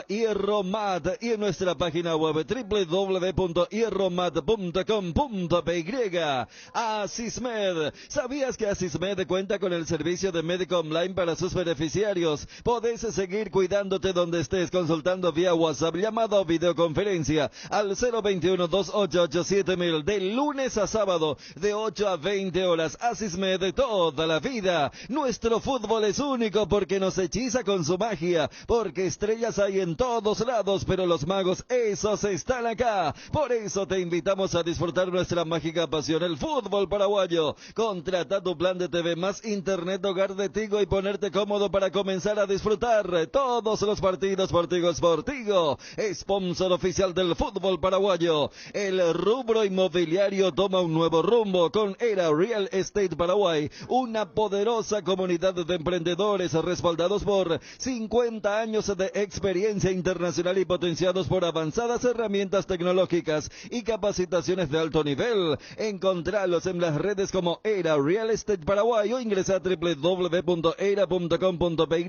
@Hierromat, y en nuestra página web www.hierromat.com.py. Asismed. ¿Sabías que Asismed cuenta con el servicio de médico online para sus beneficiarios? Podés seguir cuidándote donde estés consultando vía WhatsApp, llamada o videoconferencia al 021-288-7000 de lunes a sábado de 8 a 20 horas. Asismed de toda la vida. Nuestro fútbol es único porque nos hechiza con su magia, porque estrellas hay en todos lados, pero los magos, esos están acá. Por eso te invitamos a disfrutar nuestra mágica pasión, el fútbol paraguayo. Contrata tu plan de TV más internet hogar de Tigo y ponerte cómodo para comenzar a disfrutar todos los partidos por Tigo Sport. Tigo, sponsor oficial del fútbol paraguayo. El rubro inmobiliario toma un nuevo rumbo con Era Real Estate Paraguay, una poderosa comunidad de emprendedores respaldados por 50 años de experiencia internacional y potenciados por avanzadas herramientas tecnológicas y capacitaciones de alto nivel. Encontralos en las redes como Era Real Estate Paraguay o ingresa a www.era.com.py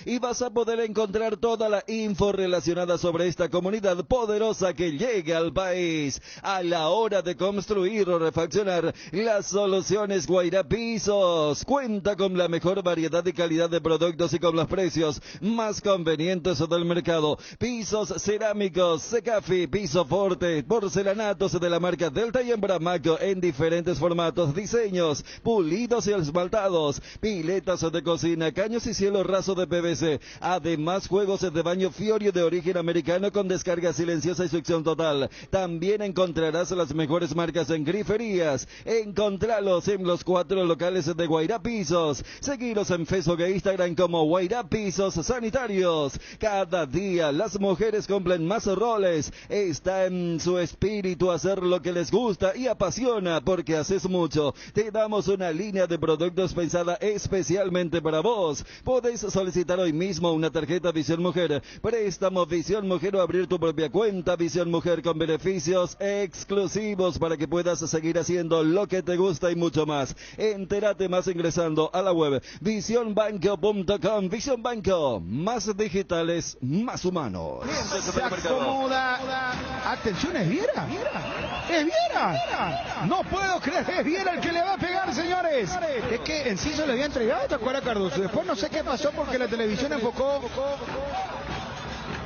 y vas a poder encontrar toda la info relacionada sobre esta comunidad poderosa que llega al país. A la hora de construir o refaccionar, las soluciones Guairá Pisos cuenta con la mejor variedad y calidad de productos y con los precios más convenientes del mercado. Pisos cerámicos, Secafi, piso forte, porcelanatos de la marca Delta y Embramaco en diferentes formatos, diseños, pulidos y esmaltados, piletas de cocina, caños y cielo raso de PVC. Además, juegos de baño Fiorio de origen americano con descarga silenciosa y succión total. También encontrarás las mejores marcas en griferías. Encontralos en los 4 locales de Guairá Pisos. Seguiros en Facebook e Instagram como Guairá Pisos Sanitarios. Cada día las mujeres cumplen más roles. Está en su espíritu hacer lo que les gusta y apasiona porque haces mucho. Te damos una línea de productos pensada especialmente para vos. Podés solicitar hoy mismo una tarjeta Visión Mujer, préstamo Visión Mujer o abrir tu propia cuenta Visión Mujer con beneficios exclusivos para que puedas seguir haciendo lo que te gusta y mucho más. Entérate más ingresando a la web visionbanco.com. Visión Banco, más digitales, más humanos. Se acomoda. Atención, es Viera. Es Viera. No puedo creer, es Viera el que le va a pegar, señores. Es que Enciso le había entregado a Tacuara Cardoso. Después no sé qué pasó porque la televisión enfocó.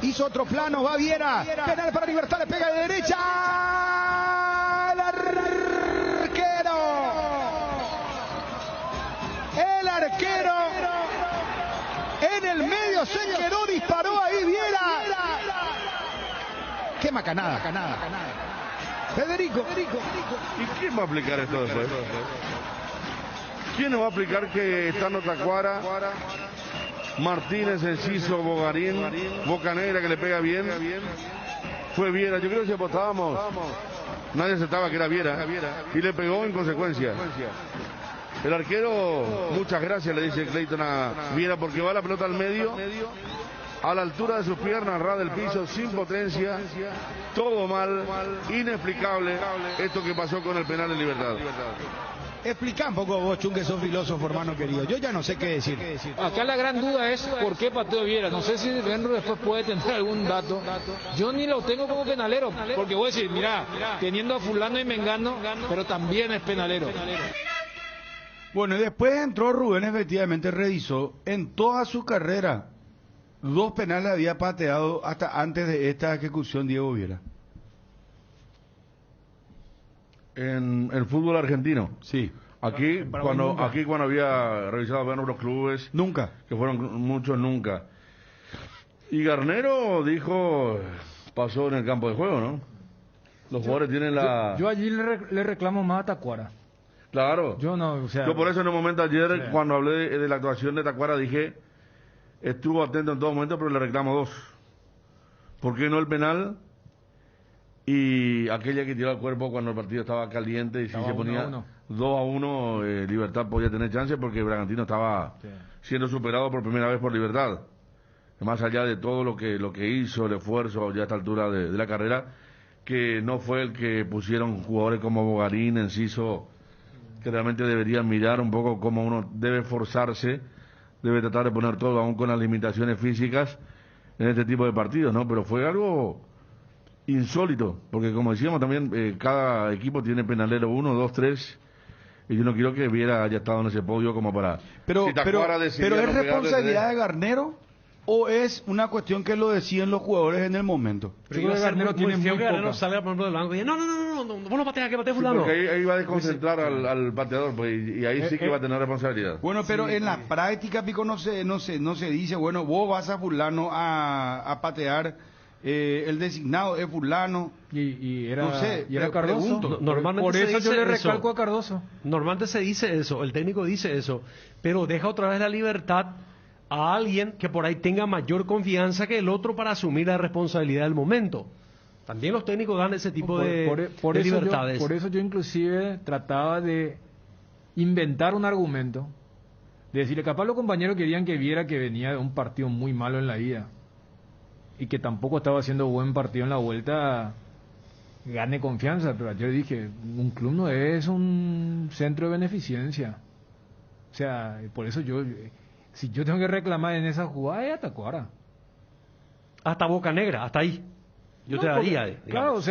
Hizo otro plano, va Viera. Penal para Libertad, le pega de derecha. El arquero. En el medio se quedó, disparó ahí Viera. Qué macanada. Federico. ¿Y quién va a aplicar esto después? ¿Quién nos va a aplicar que estando Tacuara, Martínez, Enciso, Bogarín, Bocanegra que le pega bien? Fue Viera, yo creo que si apostábamos, nadie aceptaba que era Viera y le pegó en consecuencia. El arquero, muchas gracias, le dice Clayton a Viera porque va la pelota al medio, a la altura de sus piernas, ras del piso, sin potencia, todo mal, inexplicable esto que pasó con el penal en Libertad. Explica un poco vos, Chun, que sos filósofo, hermano querido. Yo ya no sé qué decir. Acá la gran duda es por qué pateó Viera. No sé si Benro después puede tener algún dato. Yo ni lo tengo como penalero, porque voy a decir, mira, teniendo a fulano y mengano, pero también es penalero. Bueno, y después entró Rubén, efectivamente revisó en toda su carrera 2 penales había pateado hasta antes de esta ejecución Diego Viera. En el fútbol argentino. Sí. Aquí cuando había revisado ver los clubes. Nunca. Que fueron muchos nunca. Y Garnero dijo, pasó en el campo de juego, ¿no? Los jugadores tienen la... Yo allí le reclamo más a Tacuara. Claro. Yo no, o sea... Yo por eso en un momento ayer, cuando hablé de la actuación de Tacuara, dije, estuvo atento en todo momento, pero le reclamo 2. ¿Por qué no el penal? Y aquella que tiró al cuerpo cuando el partido estaba caliente y si se ponía 2-1, Libertad podía tener chance porque Bragantino estaba siendo superado por primera vez por Libertad. Más allá de todo lo que hizo, el esfuerzo ya a esta altura de la carrera, que no fue el que pusieron jugadores como Bogarín, Enciso, que realmente deberían mirar un poco cómo uno debe esforzarse, debe tratar de poner todo aún con las limitaciones físicas en este tipo de partidos, ¿no? Pero fue algo insólito, porque como decíamos también, cada equipo tiene penalero 1, 2, 3, y yo no quiero que Viera haya estado en ese podio como para... Pero si Tacuara decidía ¿es no pegarle, responsabilidad de Garnero o es una cuestión que lo deciden los jugadores en el momento? Yo creo que Garnero tiene muy poca. Garnero salga por ejemplo del banco y dice, no, vos no pateas, que patea fulano. Sí, porque ahí va a desconcentrar al pateador, pues, y ahí sí que va a tener responsabilidad. Bueno, pero en la práctica, Pico, no se dice, bueno, vos vas a fulano a patear, el designado es fulano. Y era, no sé, y era Cardoso. Normalmente por eso yo le recalco eso. a Cardoso. Normalmente se dice eso, el técnico dice eso, pero deja otra vez la libertad a alguien que por ahí tenga mayor confianza que el otro para asumir la responsabilidad del momento. También los técnicos dan ese tipo de libertades. Por eso yo inclusive trataba de inventar un argumento, de decirle, capaz los compañeros querían que Viera que venía de un partido muy malo en la ida y que tampoco estaba haciendo buen partido en la vuelta, gane confianza. Pero ayer dije, un club no es un centro de beneficencia. O sea, por eso si yo tengo que reclamar en esa jugada, es a Tacuara. Hasta Boca Negra, hasta ahí. Yo te daría. Claro, no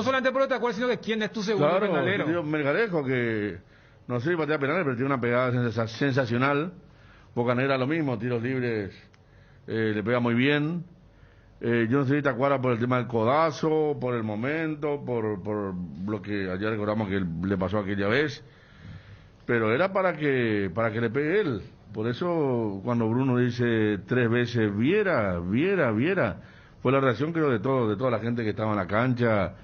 solamente por Tacuara, sino que quién es tu segundo penalero. Claro, Melgarejo, que no sé si patea penales, pero tiene una pegada sensacional. Boca Negra lo mismo, tiros libres, le pega muy bien. Yo no sé si Tacuara por el tema del codazo, por el momento, por lo que ayer recordamos que le pasó aquella vez. Pero era para que le pegue él. Por eso cuando Bruno dice 3 veces Viera, fue la reacción creo de toda la gente que estaba en la cancha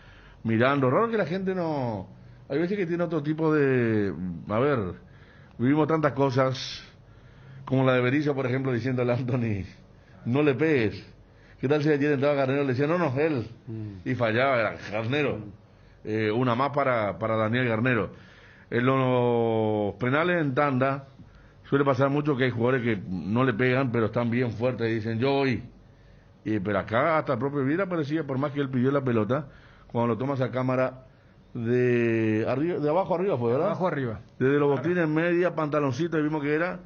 mirando. Raro que la gente no... Hay veces que tiene otro tipo de... A ver, vivimos tantas cosas, como la de Berizzo, por ejemplo, diciéndole a Anthony, no le pegues. ¿Qué tal si ayer entraba Garnero y le decía, no, él? Y fallaba, era Garnero. Una más para Daniel Garnero. En los penales en tanda suele pasar mucho que hay jugadores que no le pegan, pero están bien fuertes y dicen, yo voy. Pero acá hasta el propio Viera parecía, por más que él pidió la pelota, cuando lo tomas a cámara de abajo arriba fue, ¿verdad? Abajo arriba. Desde los botines media, pantaloncito, y vimos que era...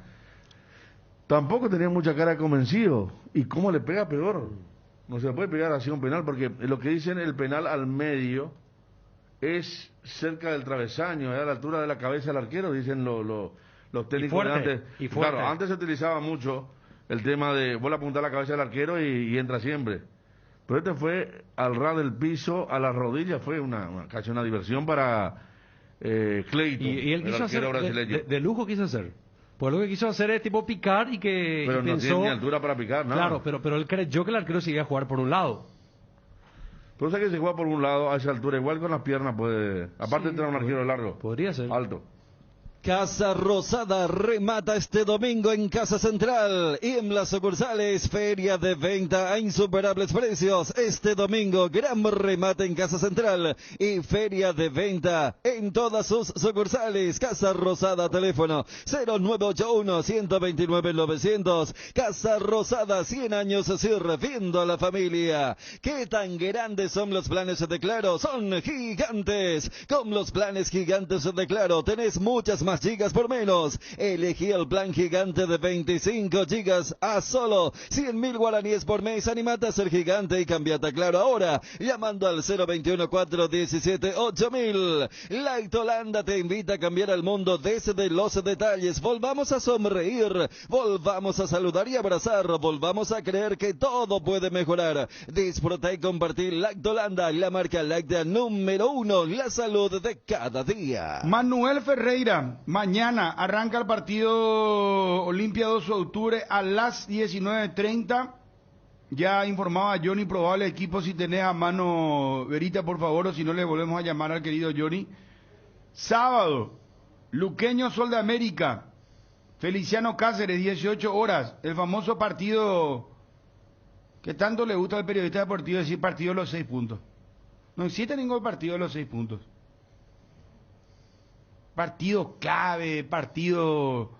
Tampoco tenía mucha cara de convencido. ¿Y cómo le pega peor? No se le puede pegar así un penal, porque lo que dicen el penal al medio es cerca del travesaño, a la altura de la cabeza del arquero, dicen los técnicos de antes. Claro, antes se utilizaba mucho el tema de vos le apuntás a la cabeza del arquero y entra siempre. Pero este fue al ras del piso, a las rodillas, fue casi una diversión para Cleiton. Y él quiso hacer, de lujo quiso hacer. Pues lo que quiso hacer es tipo picar y que... Pero y no pensó, tiene ni altura para picar, nada. Claro, pero él creyó que el arquero se iba a jugar por un lado. Pero sé que se juega por un lado a esa altura, igual con las piernas puede... Aparte entrar un arquero largo. Podría ser. Alto. Casa Rosada remata este domingo en Casa Central y en las sucursales Feria de Venta a insuperables precios. Este domingo gran remate en Casa Central y Feria de Venta en todas sus sucursales. Casa Rosada, teléfono 0981-129-900. Casa Rosada, 100 años sirviendo a la familia. ¿Qué tan grandes son los planes de Claro? Son gigantes. Con los planes gigantes de Claro tenés muchas más gigas por menos. Elegí el plan gigante de 25 gigas a solo 100.000 guaraníes por mes. Animate a ser gigante y cambiate a Claro ahora llamando al 021-417-8000. Light Holanda te invita a cambiar el mundo desde los detalles. Volvamos a sonreír, volvamos a saludar y abrazar, volvamos a creer que todo puede mejorar. Disfruta y compartir Light Holanda, la marca láctea número 1, la salud de cada día. Manuel Ferreira, mañana arranca el partido Olimpia 2 de octubre a las 19:30. Ya informaba Johnny, probable equipo, si tenés a mano, Verita, por favor, o si no le volvemos a llamar al querido Johnny. Sábado, Luqueño Sol de América, Feliciano Cáceres, 18 horas, el famoso partido que tanto le gusta al periodista deportivo decir partido de los 6 puntos. No existe ningún partido de los 6 puntos. Partido clave, partido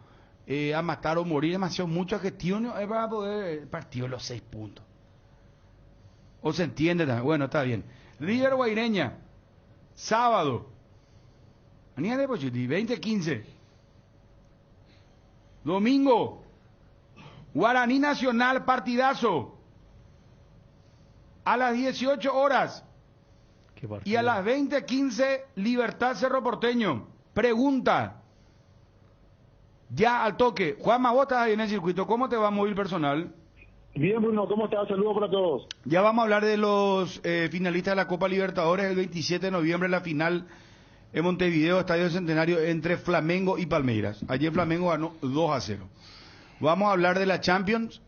a matar o morir, demasiado mucho adjetivo para poder partido de los 6 puntos. ¿O se entiende también? Bueno, está bien. River Guaireña, sábado, 20:15. Domingo, Guaraní Nacional, partidazo. A las 18 horas. Y a las 20:15, Libertad Cerro Porteño. Pregunta. Ya al toque. Juanma, vos estás ahí en el circuito. ¿Cómo te va móvil personal? Bien, Bruno, ¿cómo estás? Saludos para todos. Ya vamos a hablar de los finalistas de la Copa Libertadores. El 27 de noviembre la final en Montevideo, Estadio Centenario, entre Flamengo y Palmeiras. Ayer Flamengo ganó 2-0. Vamos a hablar de la Champions.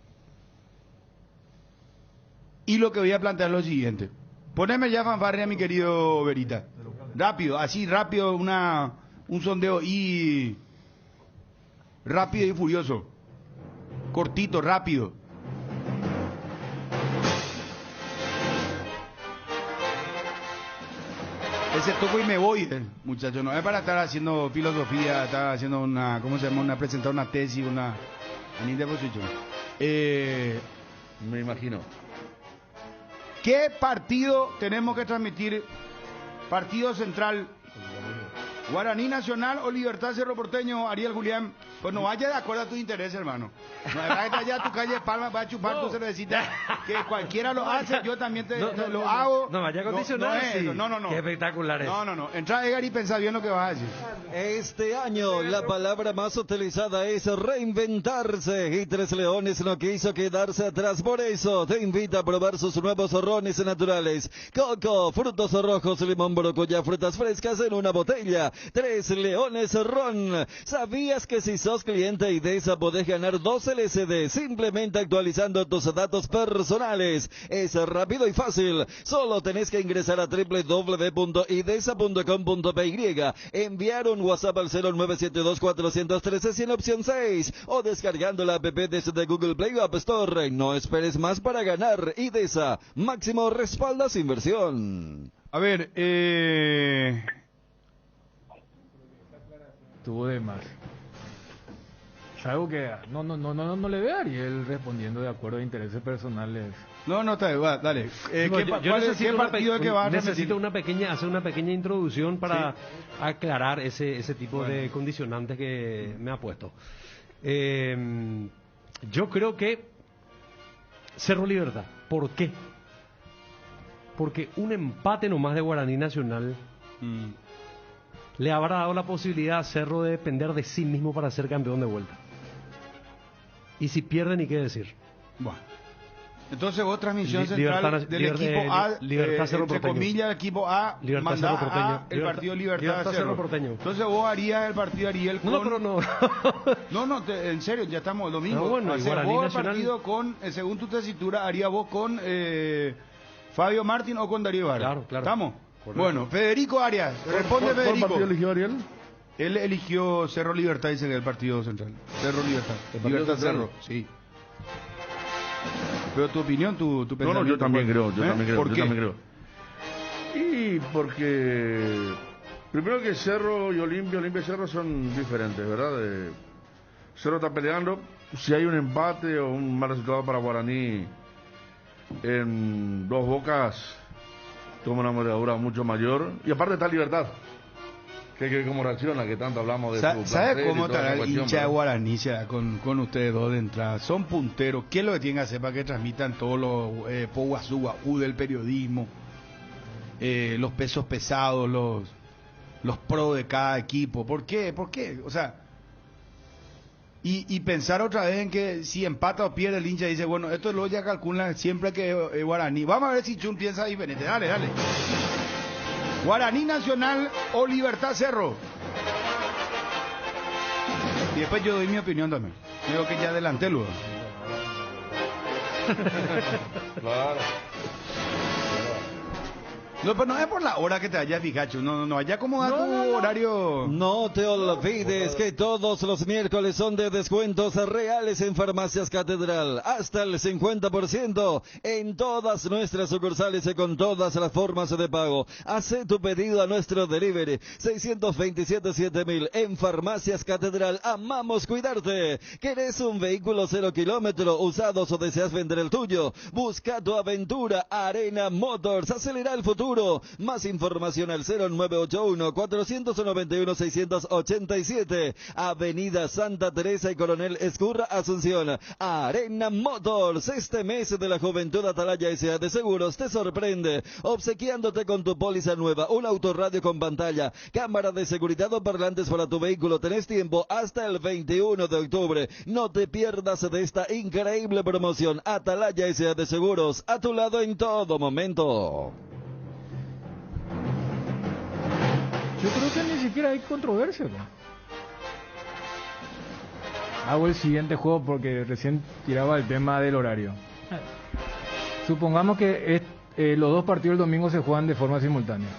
Y lo que voy a plantear es lo siguiente. Poneme ya fanfarria, mi querido Verita. Rápido, así rápido, un sondeo y... rápido y furioso. Cortito, rápido. Ese toco y me voy, muchacho. No es para estar haciendo filosofía, estar haciendo una, ¿cómo se llama? Presentar una tesis, una posición. Me imagino. ¿Qué partido tenemos que transmitir? Partido central. Guaraní Nacional o Libertad Cerro Porteño, Ariel Julián. Pues no vaya de acuerdo a tus intereses, hermano. No vayas allá a tu calle Palma, vas a chupar tu cervecita. Que cualquiera lo hace, yo también lo hago. No vaya a condicionar. No. Qué espectacular es. No. Entra, Edgar, y pensá bien lo que vas a decir. Este año la palabra más utilizada es reinventarse. Y Tres Leones no quiso quedarse atrás. Por eso te invita a probar sus nuevos rones naturales. Coco, frutos rojos, limón, borocoya, frutas frescas en una botella. Tres Leones Ron. ¿Sabías que si sos cliente IDESA podés ganar 2 LCD simplemente actualizando tus datos personales? Es rápido y fácil. Solo tenés que ingresar a www.idesa.com.py, enviar un WhatsApp al 0972-413-100 opción 6 o descargando la app desde Google Play o App Store. No esperes más para ganar. IDESA, máximo respalda su inversión. A ver, Tuvo de más. Es algo que no le ve a Ariel respondiendo de acuerdo a intereses personales. No, dale. ¿Qué partido es que vas a necesito hacer una pequeña introducción para aclarar ese tipo de condicionantes que me ha puesto. Yo creo que Cerro Libertad. ¿Por qué? Porque un empate nomás de Guaraní Nacional le habrá dado la posibilidad a Cerro de depender de sí mismo para ser campeón de vuelta. Y si pierde, ni qué decir. Bueno. Entonces vos transmisión central del equipo A, Libertad Cerro entre Porteño. comillas, el equipo A, Libertad Cerro Porteño. El partido Libertad Cerro Porteño. Entonces vos harías el partido Ariel con... No, pero no. En serio, ya estamos el domingo. No, bueno, vos el partido con, según tu tesitura, harías vos con Fabio Martín o con Darío Ibarra. Claro. ¿Estamos? Correcto. Bueno, Federico Arias, responde Federico. ¿Cuál partido eligió Ariel? Él eligió Cerro Libertad, dice que el partido central. Cerro Libertad. Libertad Cerro, sí. Pero tu opinión, tu pensamiento. No, yo también creo. ¿Por qué? Y porque primero que Cerro y Olimpia y Cerro son diferentes, ¿verdad? Cerro está peleando. Si hay un empate o un mal resultado para Guaraní en Dos Bocas, toma una envergadura mucho mayor. Y aparte está Libertad. Que como reacciona, que tanto hablamos de su ¿Sabe cómo estará el hincha de Guaraní con ustedes dos de entrada? Son punteros. ¿Qué es lo que tienen que hacer para que transmitan todos los poguazú del periodismo? Los pesos pesados, los pros de cada equipo. ¿Por qué? O sea, y pensar otra vez en que si empata o pierde el hincha dice, bueno, esto lo ya calculan siempre que Guaraní. Vamos a ver si Chun piensa diferente. Dale. Guaraní Nacional o Libertad Cerro. Y después yo doy mi opinión también. Digo que ya adelanté luego. Claro. No, pero no es por la hora que te vayas, Pikachu. No, allá acomoda tu horario. No te olvides que todos los miércoles son de descuentos reales en Farmacias Catedral. Hasta el 50% en todas nuestras sucursales y con todas las formas de pago. Hace tu pedido a nuestro delivery 627-7000 en Farmacias Catedral. Amamos cuidarte. ¿Querés un vehículo 0 kilómetro usados o deseas vender el tuyo? Busca tu aventura. Arena Motors. Acelera el futuro. seguro. Más información al 0981-491-687, Avenida Santa Teresa y Coronel Escurra, Asunción. Arena Motors, este mes de la juventud, Atalaya S.A. de Seguros te sorprende, obsequiándote con tu póliza nueva, un autorradio con pantalla, cámara de seguridad o parlantes para tu vehículo. Tenés tiempo hasta el 21 de octubre. No te pierdas de esta increíble promoción. Atalaya S.A. de Seguros, a tu lado en todo momento. Yo creo que ni siquiera hay controversia, ¿no? Hago el siguiente juego porque recién tiraba el tema del horario. Supongamos que los dos partidos del domingo se juegan de forma simultánea.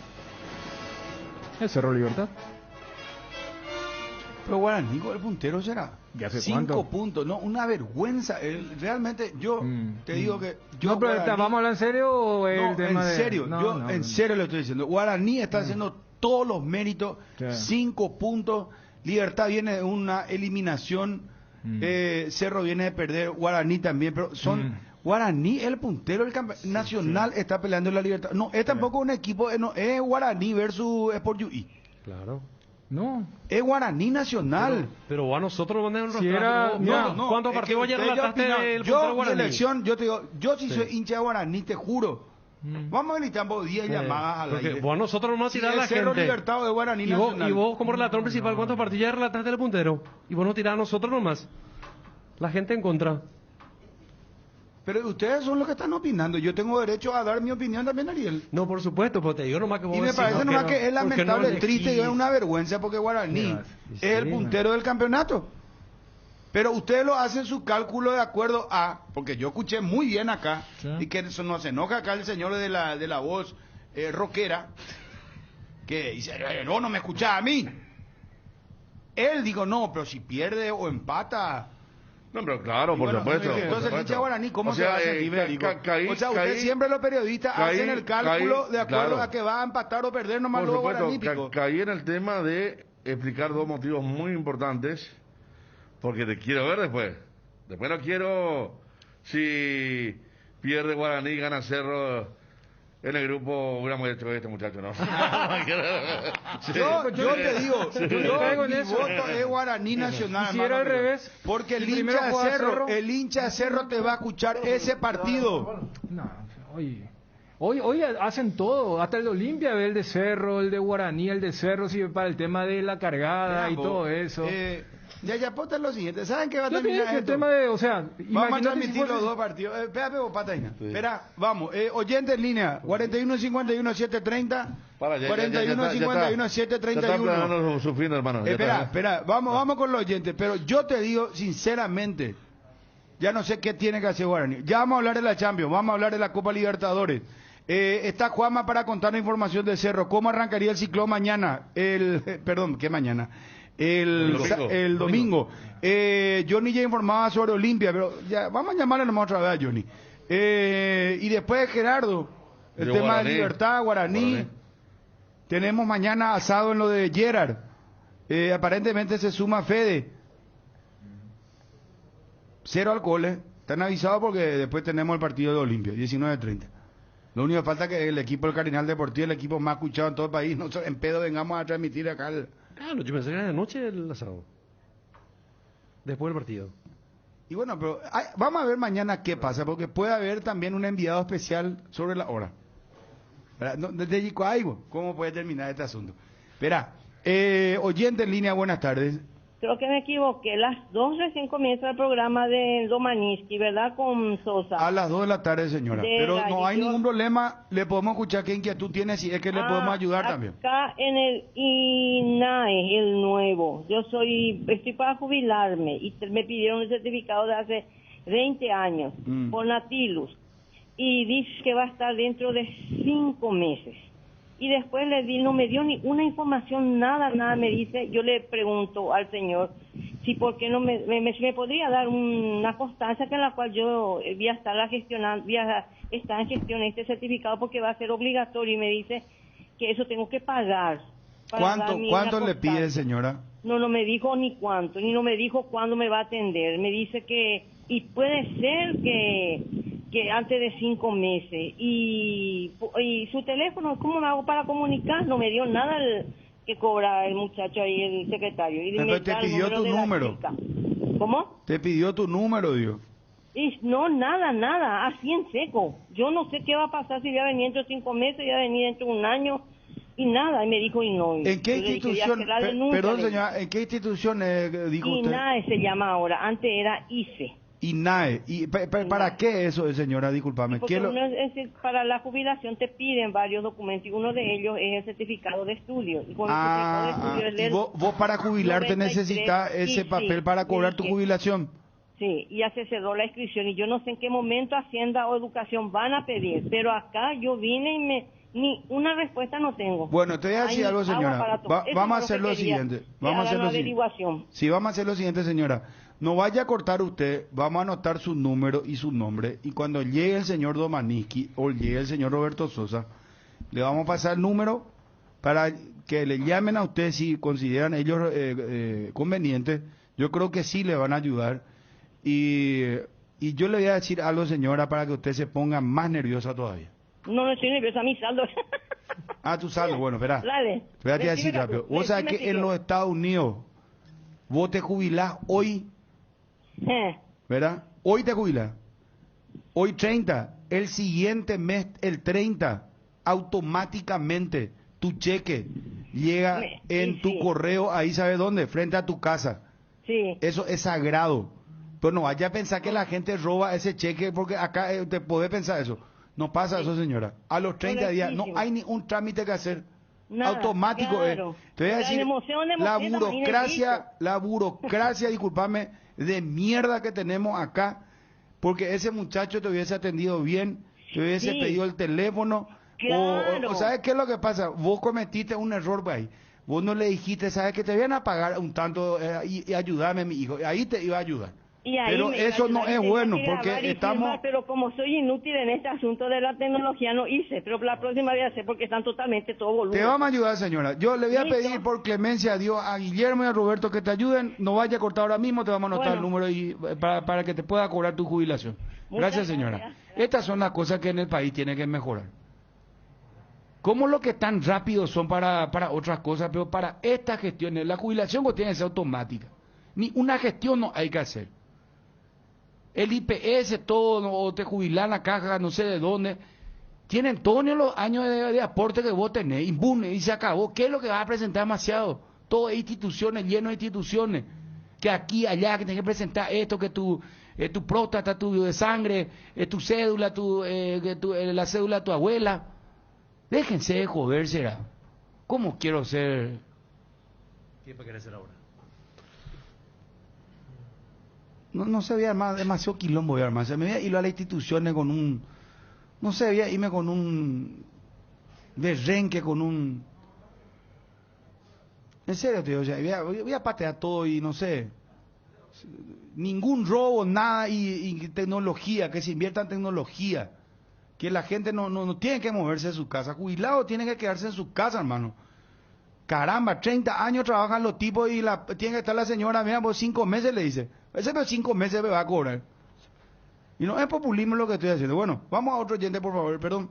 ¿El Cerro Libertad? Pero Guaraní con el puntero será. ¿Ya hace 5 cuánto? puntos, no, una vergüenza. Realmente yo te digo que yo No, pero Guaraní, ¿vamos a hablar en serio o el no, tema en serio, No, en serio le estoy diciendo. Guaraní está haciendo todos los méritos, 5 puntos. Libertad viene de una eliminación, Cerro viene de perder, Guaraní también, pero son Guaraní el puntero del campeonato nacional, está peleando en la Libertad. No, es tampoco un equipo, no, es Guaraní versus Sport UI. Claro. No. Es Guaraní nacional. Pero a nosotros nos mandan Si era, ¿Cuántos partidos ya relataste del puntero yo, Guaraní? mi elección, yo te digo, yo sí soy hincha de Guaraní, te juro. Vamos a gritar vos 10 llamadas al Porque aire. vos a nosotros nos vamos a tirar la Cerro gente. Libertad de Guaraní Y vos, nacional. como relator principal, ¿cuántos partidos ya relataste del puntero? Y vos no tirás a nosotros nomás. La gente en contra. Pero ustedes son los que están opinando. Yo tengo derecho a dar mi opinión también, Ariel. No, por supuesto, pero te digo nomás que vos Y me decís, parece nomás que es lamentable, no triste y es una vergüenza porque Guaraní es el puntero del campeonato. Pero ustedes lo hacen su cálculo de acuerdo a, porque yo escuché muy bien acá, y que eso no se enoja acá el señor de la voz rockera, que dice, no me escuchás a mí. Él dijo, no, pero si pierde o empata... No, pero claro, por supuesto. Entonces, el hincha Guaraní, ¿cómo se va a sentir? O sea, ustedes siempre los periodistas hacen el cálculo de acuerdo a que va a empatar o perder nomás luego Guaraní. Caí en el tema de explicar dos motivos muy importantes, porque te quiero ver después. Después no quiero, si pierde Guaraní, gana Cerro... En el grupo hubiéramos hecho este muchacho, ¿no? Yo te digo, mi voto es Guaraní Nacional. Si era al revés, porque el hincha de Cerro te va a escuchar ese partido. No, hoy hacen todo, hasta el de Olimpia ve el de Cerro, el de Guaraní, el de Cerro, sí, para el tema de la cargada y todo eso. Ya ponte lo siguiente, ¿saben qué va a terminar esto? El tema de, o sea, vamos a transmitir los dos partidos. Espera, Pataina. Espera, vamos. Oyente en línea, 41-51-730. 41-51-731. Su fin, hermano. Espera, vamos con los oyentes. Pero yo te digo, sinceramente, ya no sé qué tiene que hacer Guaraní. Ya vamos a hablar de la Champions, vamos a hablar de la Copa Libertadores. Está Juanma para contar la información de Cerro. ¿Cómo arrancaría el ciclón mañana? Perdón, ¿qué mañana? El domingo. Johnny ya informaba sobre Olimpia, pero ya vamos a llamarle nomás otra vez a Johnny. Y después Gerardo, el tema de Libertad, Guaraní. Tenemos mañana asado en lo de Gerard. Aparentemente se suma Fede. 0 alcoholes. Están avisados porque después tenemos el partido de Olimpia, 19:30. Lo único que falta es que el equipo del Cardinal Deportivo, el equipo más escuchado en todo el país, nosotros en pedo vengamos a transmitir acá Claro, yo pensé que era de noche el asado. Después del partido. Y bueno, pero vamos a ver mañana qué pasa, porque puede haber también un enviado especial sobre la hora. Desde Yicoaibo, ¿cómo puede terminar este asunto? Espera, oyente en línea, buenas tardes. Creo que me equivoqué. Las 2 recién comienza el programa de Domaniski, ¿verdad? Con Sosa. A las 2 de la tarde, señora. Pero no hay ningún problema. Le podemos escuchar qué inquietud tiene, si es que le podemos ayudar también. Acá en el INAE, el nuevo. Yo estoy para jubilarme y me pidieron un certificado de hace 20 años por Natilus. Y dice que va a estar dentro de 5 meses. Y después no me dio ni una información, nada, me dice. Yo le pregunto al señor si por qué no me podría dar una constancia en la cual yo voy a estar gestionando, está en gestión este certificado porque va a ser obligatorio, y me dice que eso tengo que pagar. ¿Cuánto le pide, señora? No me dijo ni cuánto, ni no me dijo cuándo me va a atender. Me dice que, y puede ser que antes de 5 meses. Y su teléfono, ¿cómo me hago para comunicar? No me dio nada que cobra el muchacho ahí, el secretario. Y pero te pidió tu número. ¿Cómo? Te pidió tu número, Dios. Y no, nada, así en seco. Yo no sé qué va a pasar si voy a venir dentro de 5 meses, voy a venir dentro de un año, y nada. Y me dijo, y no. ¿En qué institución? Perdón, señora, ¿en qué institución dijo usted? INAE se llama ahora, antes era ICE. INAE. ¿Y para qué eso, señora? Discúlpame. Porque para la jubilación te piden varios documentos, y uno de ellos es el certificado de estudio. Y con el certificado de estudio vos para jubilarte necesitas ese papel para cobrar tu jubilación. Sí, y ya se cerró la inscripción y yo no sé en qué momento Hacienda o Educación van a pedir, pero acá yo vine y ni una respuesta no tengo. Bueno, te voy a decir algo, señora. Vamos a hacer lo siguiente. Vamos a hacer lo siguiente. Sí, vamos a hacer lo siguiente, señora. No vaya a cortar usted, vamos a anotar su número y su nombre, y cuando llegue el señor Domaniski o llegue el señor Roberto Sosa, le vamos a pasar el número para que le llamen a usted si consideran ellos conveniente. Yo creo que sí le van a ayudar. Y yo le voy a decir algo, señora, para que usted se ponga más nerviosa todavía. No estoy nerviosa, mi saldo. Tu saldo, bueno, espera. Dale. Espérate así rápido. Vos sabés que en los Estados Unidos, vos te jubilás hoy, ¿verdad? Hoy te jubilás. Hoy 30. El siguiente mes, el 30, automáticamente tu cheque llega en tu correo, ahí ¿sabes dónde? Frente a tu casa. Sí. Eso es sagrado. Pero no vaya a pensar que la gente roba ese cheque, porque acá te podés pensar eso. No pasa eso, señora. A los 30 días no hay ni un trámite que hacer. Nada, automático. Claro. Te voy a decir, la burocracia, discúlpame, de mierda que tenemos acá, porque ese muchacho te hubiese atendido bien, te hubiese pedido el teléfono. Claro. O ¿sabes qué es lo que pasa? Vos cometiste un error ahí. Vos no le dijiste, ¿sabes que te vienen a pagar un tanto y ayúdame, mi hijo? Ahí te iba a ayudar. Pero eso no es bueno, porque estamos... Pero como soy inútil en este asunto de la tecnología, no hice, pero la próxima voy a hacer porque están totalmente todo volumen. Te vamos a ayudar, señora. Yo le voy a pedir por clemencia a Dios, a Guillermo y a Roberto que te ayuden. No vaya a cortar ahora mismo, te vamos a anotar el número para que te pueda cobrar tu jubilación. Gracias, señora. Gracias. Estas son las cosas que en el país tiene que mejorar. ¿Cómo lo que tan rápidos son para otras cosas, pero para estas gestiones, la jubilación tiene que ser automática. Ni una gestión no hay que hacer. El IPS, todo, o te jubilan la caja, no sé de dónde, tienen todos los años de aporte que vos tenés, y se acabó. ¿Qué es lo que vas a presentar demasiado? Todas instituciones, llenos de instituciones, que aquí, allá, que tenés que presentar esto, que tu próstata, tu de sangre, tu cédula, la cédula de tu abuela. Déjense de joder, será. ¿Cómo quiero ser? ¿Qué querés ser ahora? No se veía armar, demasiado quilombo voy a armar. Se me veía ir a las instituciones con un... No sé, veía irme con un... berrenque, con un... En serio, tío, o sea, voy a patear todo y no sé... Ningún robo, nada, y tecnología, que se invierta en tecnología. Que la gente no tiene que moverse de su casa. Jubilado tiene que quedarse en su casa, hermano. Caramba, 30 años trabajan los tipos y tiene que estar la señora, mira, pues 5 meses le dice. Ese pero 5 meses me va a cobrar. Y no es populismo lo que estoy haciendo. Bueno, vamos a otro oyente, por favor, perdón.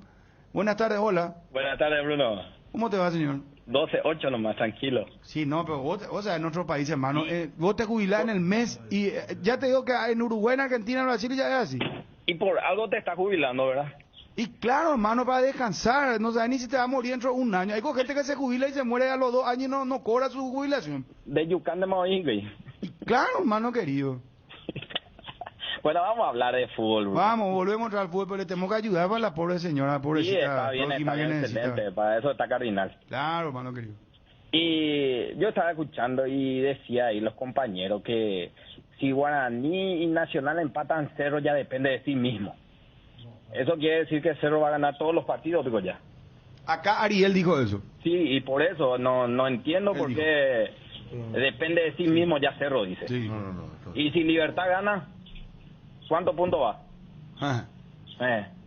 Buenas tardes, hola. Buenas tardes, Bruno. ¿Cómo te va, señor? 12-8 nomás, tranquilo. Sí, no, pero vos, o sea, en otro país, hermano, vos te jubilás en el mes y ya te digo que en Uruguay, en Argentina, en Brasil ya es así. Y por algo te estás jubilando, ¿verdad? Y claro, hermano, para descansar, no sabes ni si te va a morir dentro de un año. Hay gente que se jubila y se muere a los 2 años y no cobra su jubilación. De Yucán de Maoingüey. Claro, hermano querido. Bueno, vamos a hablar de fútbol, Bruno. Vamos, volvemos al fútbol, pero le tenemos que ayudar para la pobre señora, pobrecita. Sí, está bien, excelente, para eso está Cardinal. Claro, hermano querido. Y yo estaba escuchando y decía ahí los compañeros que si Guaraní y Nacional empatan 0 ya depende de sí mismo. Eso quiere decir que Cerro va a ganar todos los partidos, digo ya. Acá Ariel dijo eso. Sí, y por eso no entiendo por qué depende de sí mismo ya Cerro, dice. Sí. Y si Libertad gana, ¿cuántos puntos va?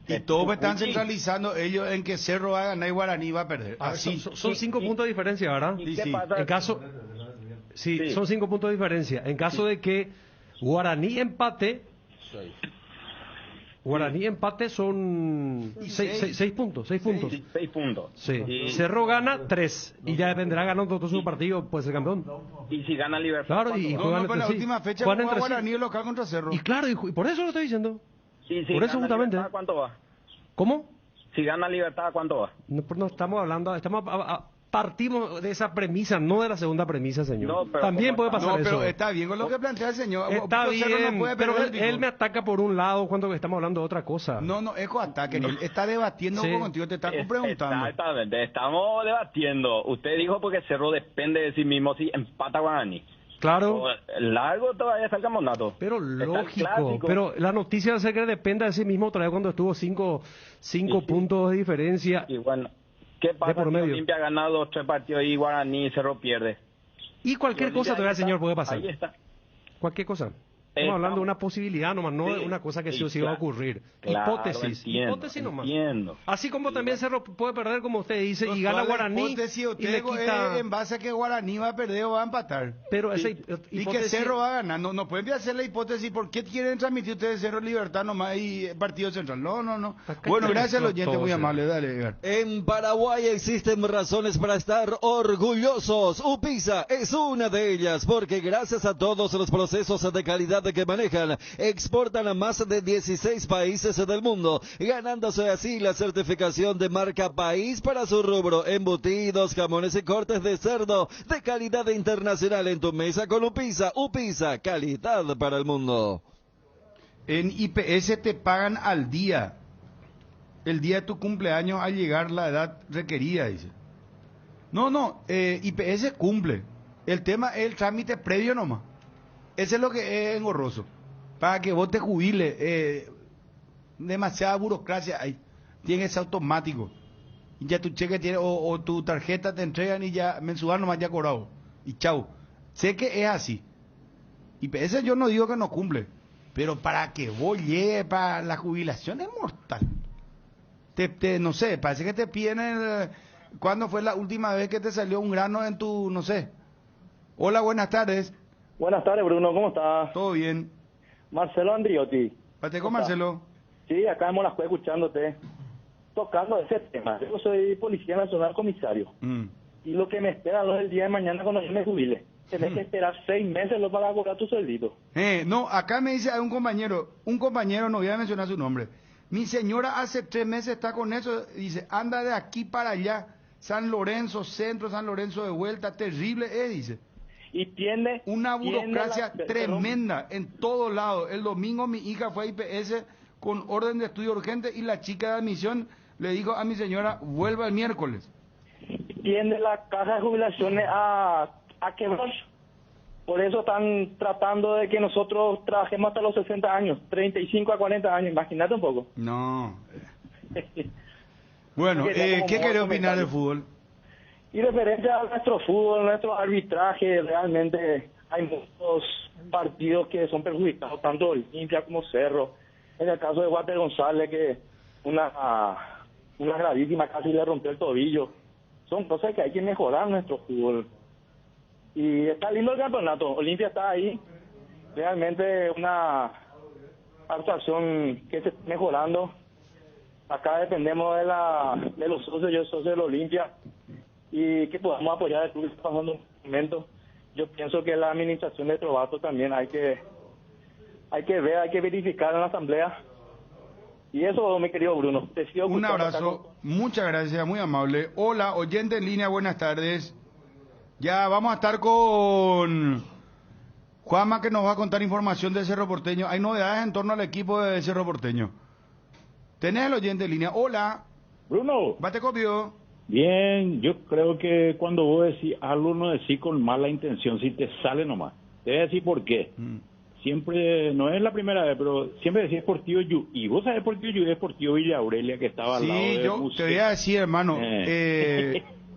Y todos están centralizando ellos en que Cerro va a ganar y Guaraní va a perder. Así. Son 5 puntos de diferencia, ¿verdad? Sí. En caso... Sí, son 5 puntos de diferencia. En caso de que Guaraní empate... Guaraní empate son 6 puntos. 6 puntos. 6 puntos. Sí. Cerro gana 3 y ya dependerá ganando todo su partido, puede ser campeón. Y si gana Libertad. Claro, y juegan la última fecha juegan jugó Guaraní local contra Cerro. Y claro, y por eso lo estoy diciendo. Sí, por eso justamente. Libertad, ¿cuánto va? ¿Cómo? Si gana Libertad, ¿cuánto va? No estamos hablando, partimos de esa premisa, no de la segunda premisa, señor. No, pero también puede pasar eso. Pero está bien con lo que plantea el señor. Está bien, no puede pero perder, él me ataca por un lado cuando estamos hablando de otra cosa. No, es ataque. Él está debatiendo contigo, te está preguntando. Exactamente, estamos debatiendo. Usted dijo porque Cerro depende de sí mismo si empata Guaraní. Claro. Largo todavía está el campeonato. Pero lógico. Pero la noticia de que depende de sí mismo otra vez cuando estuvo 5 puntos de diferencia. Y bueno, ¿qué pasa si Olimpia ha ganado 3 partidos y Guaraní y Cerro pierde? Y cualquier cosa todavía, señor, puede pasar. Ahí está. Cualquier cosa. Estamos hablando de una posibilidad nomás, no de una cosa que sí o sí va a ocurrir. Claro, Hipótesis. Hipótesis nomás. Entiendo. Así como también Cerro puede perder, como usted dice, y gana Guaraní. Y le quita... en base a que Guaraní va a perder o va a empatar. Pero esa y que Cerro va a ganar. No pueden hacer la hipótesis. ¿Por qué quieren transmitir ustedes Cerro Libertad nomás y Partido Central? No. Bueno, gracias al oyente, muy amable. Dale, Edgar. En Paraguay existen razones para estar orgullosos. UPISA es una de ellas, porque gracias a todos los procesos de calidad que manejan, exportan a más de 16 países del mundo, ganándose así la certificación de marca país para su rubro, embutidos, jamones y cortes de cerdo de calidad internacional en tu mesa con UPISA. UPISA, calidad para el mundo. En IPS te pagan al día, el día de tu cumpleaños al llegar la edad requerida, dice. IPS cumple. El tema es el trámite previo nomás. Ese es lo que es engorroso. Para que vos te jubiles, demasiada burocracia hay. Tienes automático. Y ya tu cheque tiene, o tu tarjeta te entregan y ya mensual nomás ya cobrado. Y chau. Sé que es así. IPS yo no digo que no cumple. Pero para que vos llegues para la jubilación es mortal. No sé, parece que te piden ¿cuándo fue la última vez que te salió un grano en tu, no sé? Hola, buenas tardes. Buenas tardes, Bruno, ¿cómo estás? Todo bien. Marcelo Andriotti. ¿Pate con Marcelo? Sí, acá en Molasco escuchándote, tocando ese tema. Yo soy policía nacional comisario. Y lo que me espera es el día de mañana cuando yo me jubile. Tenés que esperar 6 meses para cobrar tu sueldito. No, acá me dice un compañero, no voy a mencionar su nombre. Mi señora hace 3 meses está con eso, dice, anda de aquí para allá, San Lorenzo Centro, San Lorenzo de vuelta, terrible dice. Y tiene una burocracia tremenda en todos lados. El domingo mi hija fue a IPS con orden de estudio urgente y la chica de admisión le dijo a mi señora, vuelva el miércoles. Tiene la caja de jubilaciones a quebrar. Por eso están tratando de que nosotros trabajemos hasta los 60 años, 35 a 40 años, imagínate un poco. No. Bueno, ¿qué querés opinar del fútbol? Y referente a nuestro fútbol, nuestro arbitraje, realmente hay muchos partidos que son perjudicados, tanto Olimpia como Cerro. En el caso de Walter González, que una gravísima casi le rompió el tobillo. Son cosas que hay que mejorar en nuestro fútbol. Y está lindo el campeonato. Olimpia está ahí. Realmente una actuación que está mejorando. Acá dependemos de los socios, yo soy de la Olimpia. Y que podamos apoyar el club que está pasando un momento. Yo pienso que la administración de Trovato también hay que ver, hay que verificar en la asamblea. Y eso, mi querido Bruno. Un abrazo, muchas gracias, muy amable. Hola, oyente en línea, buenas tardes. Ya vamos a estar con Juanma, que nos va a contar información de Cerro Porteño. Hay novedades en torno al equipo de Cerro Porteño. Tenés el oyente en línea. Hola. Bruno. ¿Bate copio? Bien, yo creo que cuando vos decís algo no decís con mala intención, si te sale nomás. Te voy a decir por qué. Siempre, no es la primera vez, pero siempre decís Sportivo Yu. Y vos sabés Sportivo Yu es Sportivo Villa Aurelia, que estaba al lado de yo te voy a decir, hermano,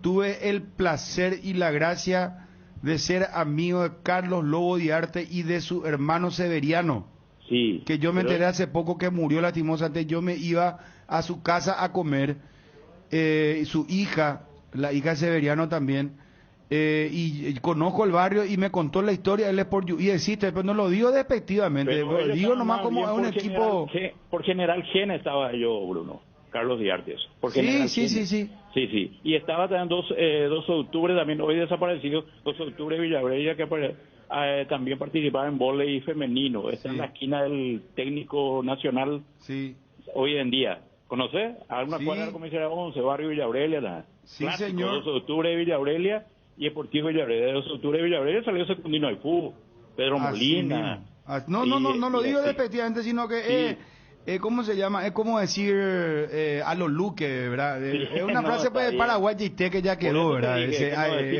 tuve el placer y la gracia de ser amigo de Carlos Lobo Diarte y de su hermano Severiano. Sí. Que yo me enteré hace poco que murió lastimosamente. Yo me iba a su casa a comer. Su hija, la hija de Severiano también, y conozco el barrio y me contó la historia del Sport UI, existe, pero no lo digo despectivamente, digo nomás como es un equipo... Por General Gen estaba yo, Bruno, Carlos Diartes. Sí. Y estaba también 2 de octubre, también hoy desaparecido, 2 de octubre Villabrella, que también participaba en vóley femenino. Está en la esquina del técnico nacional hoy en día. ¿Conoces? A una cuadra del comisario 11, barrio Villabrella. Clásico, señor. 2 de octubre de Villabrella y Deportivo Villabrella. 2 de octubre de Villabrella salió Secundino del fútbol. Pedro Molina. No lo digo despectivamente, sino que ¿cómo se llama? Es como decir a los Luque, ¿verdad? Es una frase de Paraguay que ya quedó, ¿verdad?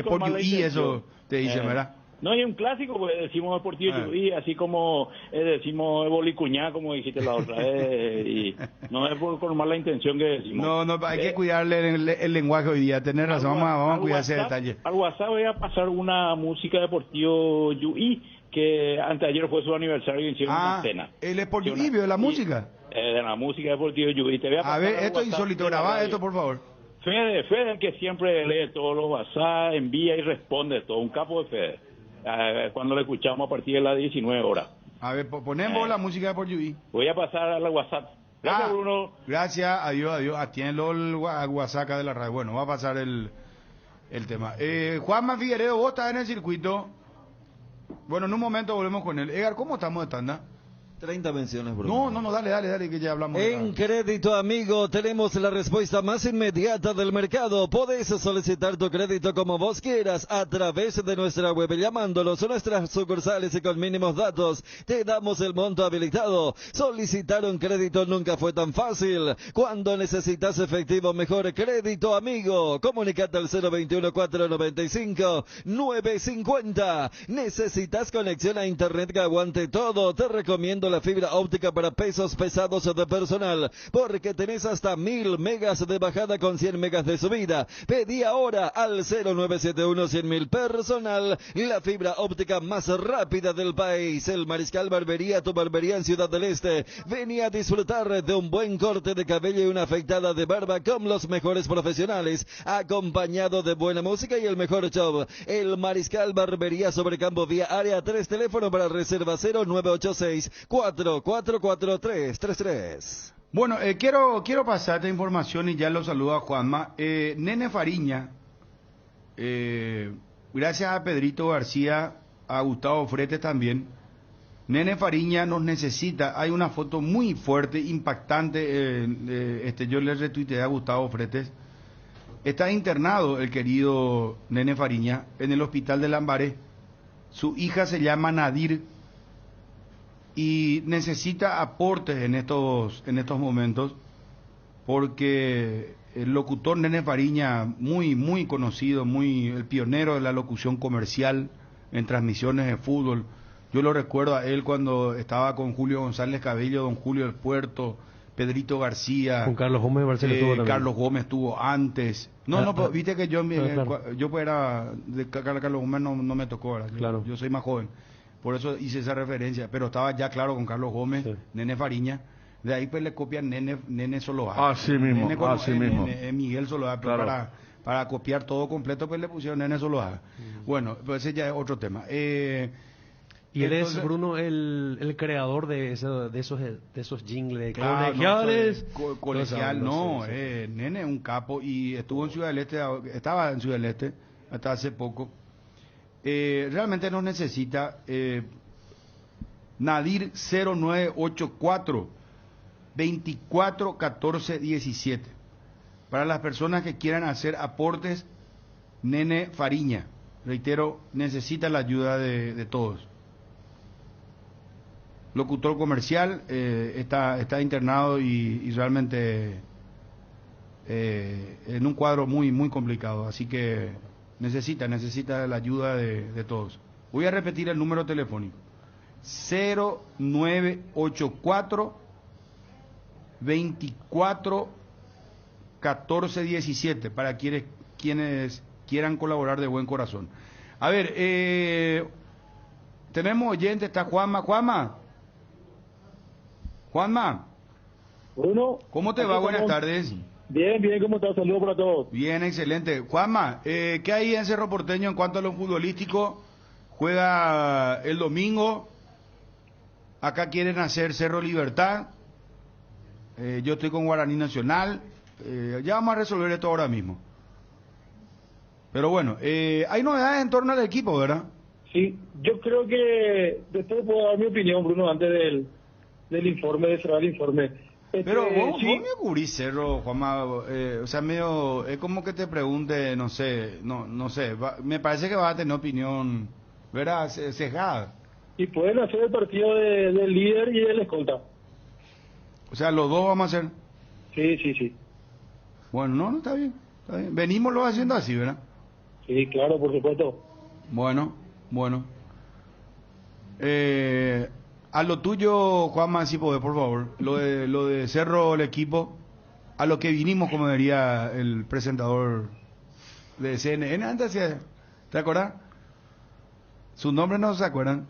Por UI eso te dicen, ¿verdad? No, hay un clásico, pues decimos Deportivo Yuí, así como decimos Bolicuñá, como dijiste la otra vez, y no es por mala intención que decimos. No, hay que cuidarle el lenguaje hoy día, tenés razón, vamos a cuidar ese detalle. Al WhatsApp voy a pasar una música Deportivo Yuí, que anteayer fue su aniversario y hicieron una cena. ¿El Deportivo Yuí vio la música? De la música Deportivo Yuí. Te voy a ver, esto es insólito, grabá esto, por favor. Fede, el que siempre lee todos los WhatsApp, envía y responde todo, un capo de Fede. Cuando lo escuchamos a partir de las 19 horas. A ver, ponemos la música de por UI. Voy a pasar a la WhatsApp. Gracias, Bruno. Gracias, adiós. Atiéndelo el WhatsApp de la radio. Bueno, va a pasar el tema. Juanma Figueredo, vos estás en el circuito. Bueno, en un momento volvemos con él. Edgar, ¿cómo estamos de tanda? 30 menciones, Bruno. No, dale, que ya hablamos. En Crédito Amigo tenemos la respuesta más inmediata del mercado. Podés solicitar tu crédito como vos quieras a través de nuestra web, llamándolos a nuestras sucursales y con mínimos datos. Te damos el monto habilitado. Solicitar un crédito nunca fue tan fácil. Cuando necesitas efectivo, mejor Crédito Amigo. Comunicate al 021-495-950. Necesitas conexión a internet que aguante todo. Te recomiendo la fibra óptica para pesos pesados de personal, porque tenés hasta 1000 megas de bajada con 100 megas de subida. Pedí ahora al 0971-100.000 personal, la fibra óptica más rápida del país. El Mariscal Barbería, tu barbería en Ciudad del Este. Vení a disfrutar de un buen corte de cabello y una afeitada de barba con los mejores profesionales, acompañado de buena música y el mejor show. El Mariscal Barbería sobre Campo Vía Área 3, teléfono para reserva 0986-444-333. Bueno, quiero pasar esta información y ya lo saludo a Juanma. Nene Fariña, gracias a Pedrito García, a Gustavo Fretes también. Nene Fariña nos necesita. Hay una foto muy fuerte, impactante. Yo le retuiteé a Gustavo Fretes. Está internado el querido Nene Fariña en el hospital de Lambaré. Su hija se llama Nadir y necesita aportes en estos momentos, porque el locutor Nene Fariña, muy conocido, el pionero de la locución comercial en transmisiones de fútbol. Yo lo recuerdo a él cuando estaba con Julio González Cabello, don Julio del Puerto, Pedrito García. Con Carlos Gómez Barcelona estuvo también. Carlos Gómez estuvo antes. Pero viste que yo era de Carlos Gómez, no me tocó, ¿verdad? Claro. Yo soy más joven. Por eso hice esa referencia, pero estaba ya claro con Carlos Gómez, Nene Fariña. De ahí pues le copian Nene Soloa. Así mismo. Miguel Soloa, pero claro. para copiar todo completo pues le pusieron Nene Soloa. Bueno, pues ese ya es otro tema. Y él es, Bruno, el creador de esos jingles colegiales. Colegial, Nene es un capo y estuvo en Ciudad del Este, estaba en Ciudad del Este hasta hace poco. Realmente nos necesita. Nadir 0984 24 14 17. Para las personas que quieran hacer aportes, Nene Fariña, reitero, necesita la ayuda de todos. Locutor comercial, está internado y realmente en un cuadro muy complicado, así que necesita la ayuda de todos. Voy a repetir el número telefónico: 0984 24 14 17 para quienes quieran colaborar de buen corazón. A ver, tenemos oyente, está Juanma. Bruno, ¿Cómo te va? Buenas tardes. Bien, bien, ¿cómo estás? Saludos para todos. Bien, excelente. Juanma, ¿qué hay en Cerro Porteño en cuanto a lo futbolístico? Juega el domingo. Acá quieren hacer Cerro Libertad. Yo estoy con Guaraní Nacional. Ya vamos a resolver esto ahora mismo. Pero bueno, hay novedades en torno al equipo, ¿verdad? Sí, yo creo que después puedo dar mi opinión, Bruno, antes del informe, de cerrar el informe. Pero vos sí. me cubrís Cerro, Juanma, o sea, medio, es como que te pregunte, no sé, me parece que vas a tener opinión, ¿verdad? Sesgada. Y pueden hacer el partido del líder y del escolta. O sea, los dos vamos a hacer. Sí. Bueno, no, está bien. Venimos lo haciendo así, ¿verdad? Sí, claro, por supuesto. Bueno. A lo tuyo, Juanma, si podés, por favor. Lo de Cerro, el equipo, a lo que vinimos, como diría el presentador de CNN antes, ¿te acuerdas? ¿Su nombre no se acuerdan?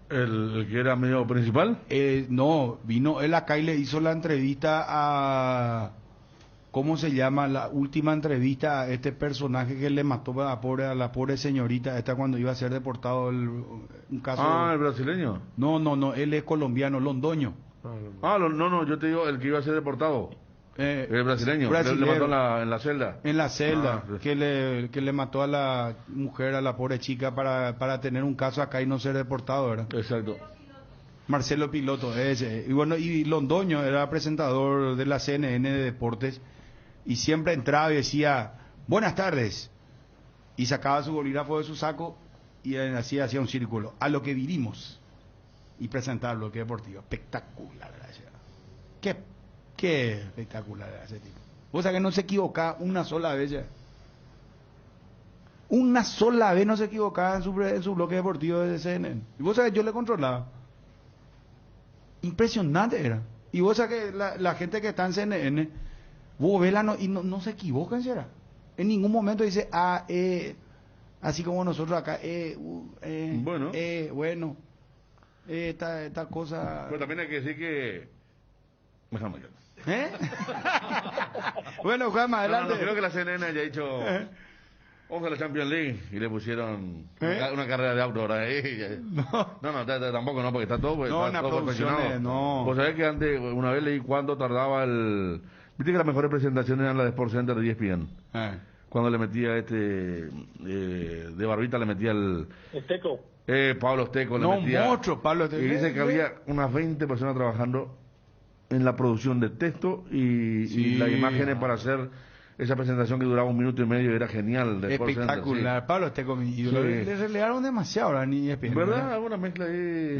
¿El que era medio principal? No, vino él acá y le hizo la entrevista a... ¿Cómo se llama? La última entrevista a este personaje que le mató a la pobre señorita esta cuando iba a ser deportado, un caso... Ah, ¿el brasileño? No, él es colombiano, Londoño. No, yo te digo el que iba a ser deportado. El brasileño, le mató en la celda. En la celda, que le mató a la mujer, a la pobre chica para tener un caso acá y no ser deportado, ¿verdad? Exacto. Marcelo Piloto, ese. Y bueno, y Londoño era presentador de la CNN de deportes y siempre entraba y decía, buenas tardes, y sacaba su bolígrafo de su saco y así hacía un círculo, a lo que vinimos, y presentar lo que deportivo. Espectacular, gracias. Qué espectacular era ese tipo. O sea que no se equivocaba una sola vez ya. Una sola vez no se equivocaba en su bloque deportivo de CNN. Y vos sabés, yo le controlaba. Impresionante era. Y vos sabés que la gente que está en CNN, vos vela y no se equivocan, ¿será? En ningún momento dice, así como nosotros acá, bueno, esta cosa... Pero también hay que decir que... Mejor. Bueno, Juanma, adelante. No, creo que la CNN haya dicho... Vamos a la Champions League y le pusieron una carrera de auto ahora. Tampoco no, porque está todo, está todo perfeccionado. No. Vos sabés que antes, una vez leí cuánto tardaba viste que las mejores presentaciones eran las de Sport Center de ESPN. Cuando le metía de barbita le metía el... Esteco. Pablo Esteco le metía... Mucho, Pablo Esteco. Y dice que había unas 20 personas trabajando en la producción de texto y las imágenes para hacer esa presentación que duraba 1 minuto y medio. Era genial. Espectacular. Sí. Pablo Esteco, mi ídolo. Le relegaron demasiado ahora ni ESPN. ¿Verdad? Alguna mezcla ahí.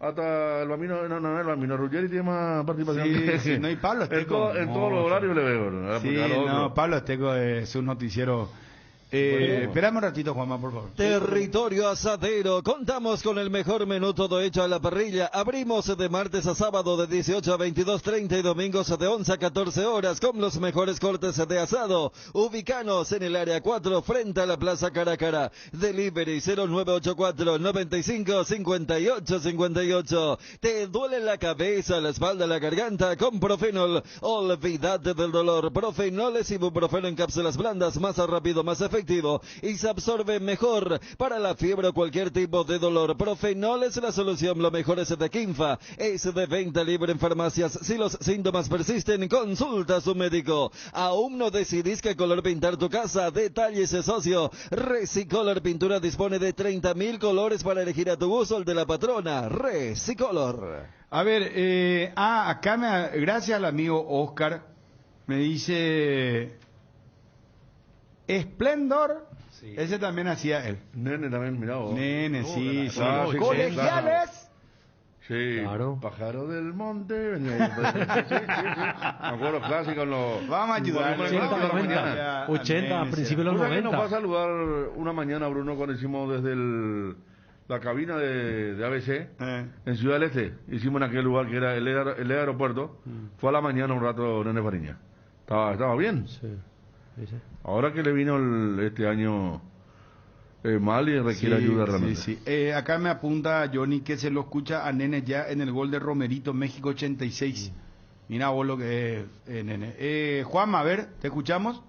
Hasta el Bambino Ruggeri tiene más participación. Sí, no, y Pablo Esteco. En todos los horarios le veo. Sí, Pablo Esteco es un noticiero. Espérame un ratito, Juanma, por favor. Territorio Asadero. Contamos con el mejor menú, todo hecho a la parrilla. Abrimos de martes a sábado de 18 a 22:30 y domingos de 11 a 14 horas con los mejores cortes de asado. Ubicanos en el área 4 frente a la Plaza Caracara. Delivery 0984 95 58 58. ¿Te duele la cabeza, la espalda, la garganta? Con Profenol. Olvídate del dolor. Profenol es ibuprofeno en cápsulas blandas, más rápido, más efectivo y se absorbe mejor para la fiebre o cualquier tipo de dolor. Profenol es la solución. Lo mejor es de Quinfa. Es de venta libre en farmacias. Si los síntomas persisten, consulta a su médico. ¿Aún no decidís qué color pintar tu casa? Detalles, socio. Resicolor Pintura dispone de 30.000 colores para elegir a tu gusto el de la patrona. Resicolor. A ver, acá gracias al amigo Oscar, me dice... Esplendor, sí. Ese también hacía él. Nene también, mirá vos. Nene, sí. Colegiales. Sí, claro. Pájaro del monte. Me acuerdo clásico. Vamos a ayudar. 80, a principios de los 90. Nos va a saludar una mañana, Bruno, cuando hicimos desde la cabina de ABC en Ciudad del Este. Hicimos en aquel lugar que era el aeropuerto. Fue a la mañana un rato Nene Fariña. Estaba bien. Sí. Ahora que le vino este año mal y requiere ayuda realmente. Sí. Acá me apunta Johnny que se lo escucha a Nene ya en el gol de Romerito, México 86. Mira vos lo que es, nene. Juanma, a ver, ¿te escuchamos?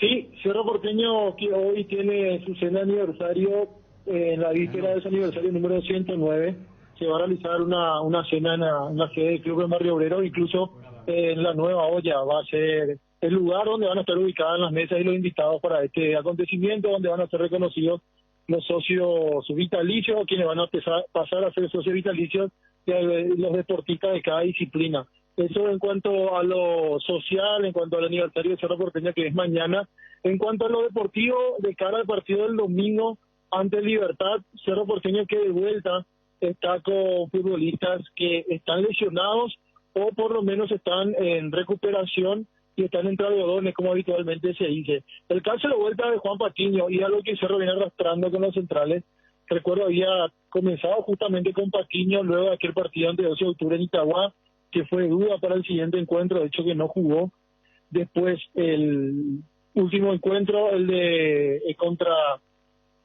Sí, Cerro Porteño que hoy tiene su cena de aniversario, en la víspera de su aniversario número 109, se va a realizar una cena en la sede del Club de Barrio Obrero, incluso en la Nueva Olla va a ser el lugar donde van a estar ubicadas las mesas y los invitados para este acontecimiento, donde van a ser reconocidos los socios vitalicios, quienes van a pasar a ser socios vitalicios de los deportistas de cada disciplina. Eso en cuanto a lo social, en cuanto al aniversario de Cerro Porteño, que es mañana. En cuanto a lo deportivo, de cara al partido del domingo ante Libertad, Cerro Porteño que de vuelta está con futbolistas que están lesionados o por lo menos están en recuperación y están entre algodones, como habitualmente se dice. El caso de la vuelta de Juan Patiño y algo que Cerro viene arrastrando con los centrales, recuerdo había comenzado justamente con Patiño luego de aquel partido ante 12 de octubre en Itagua, que fue duda para el siguiente encuentro, de hecho que no jugó. Después el último encuentro, el de contra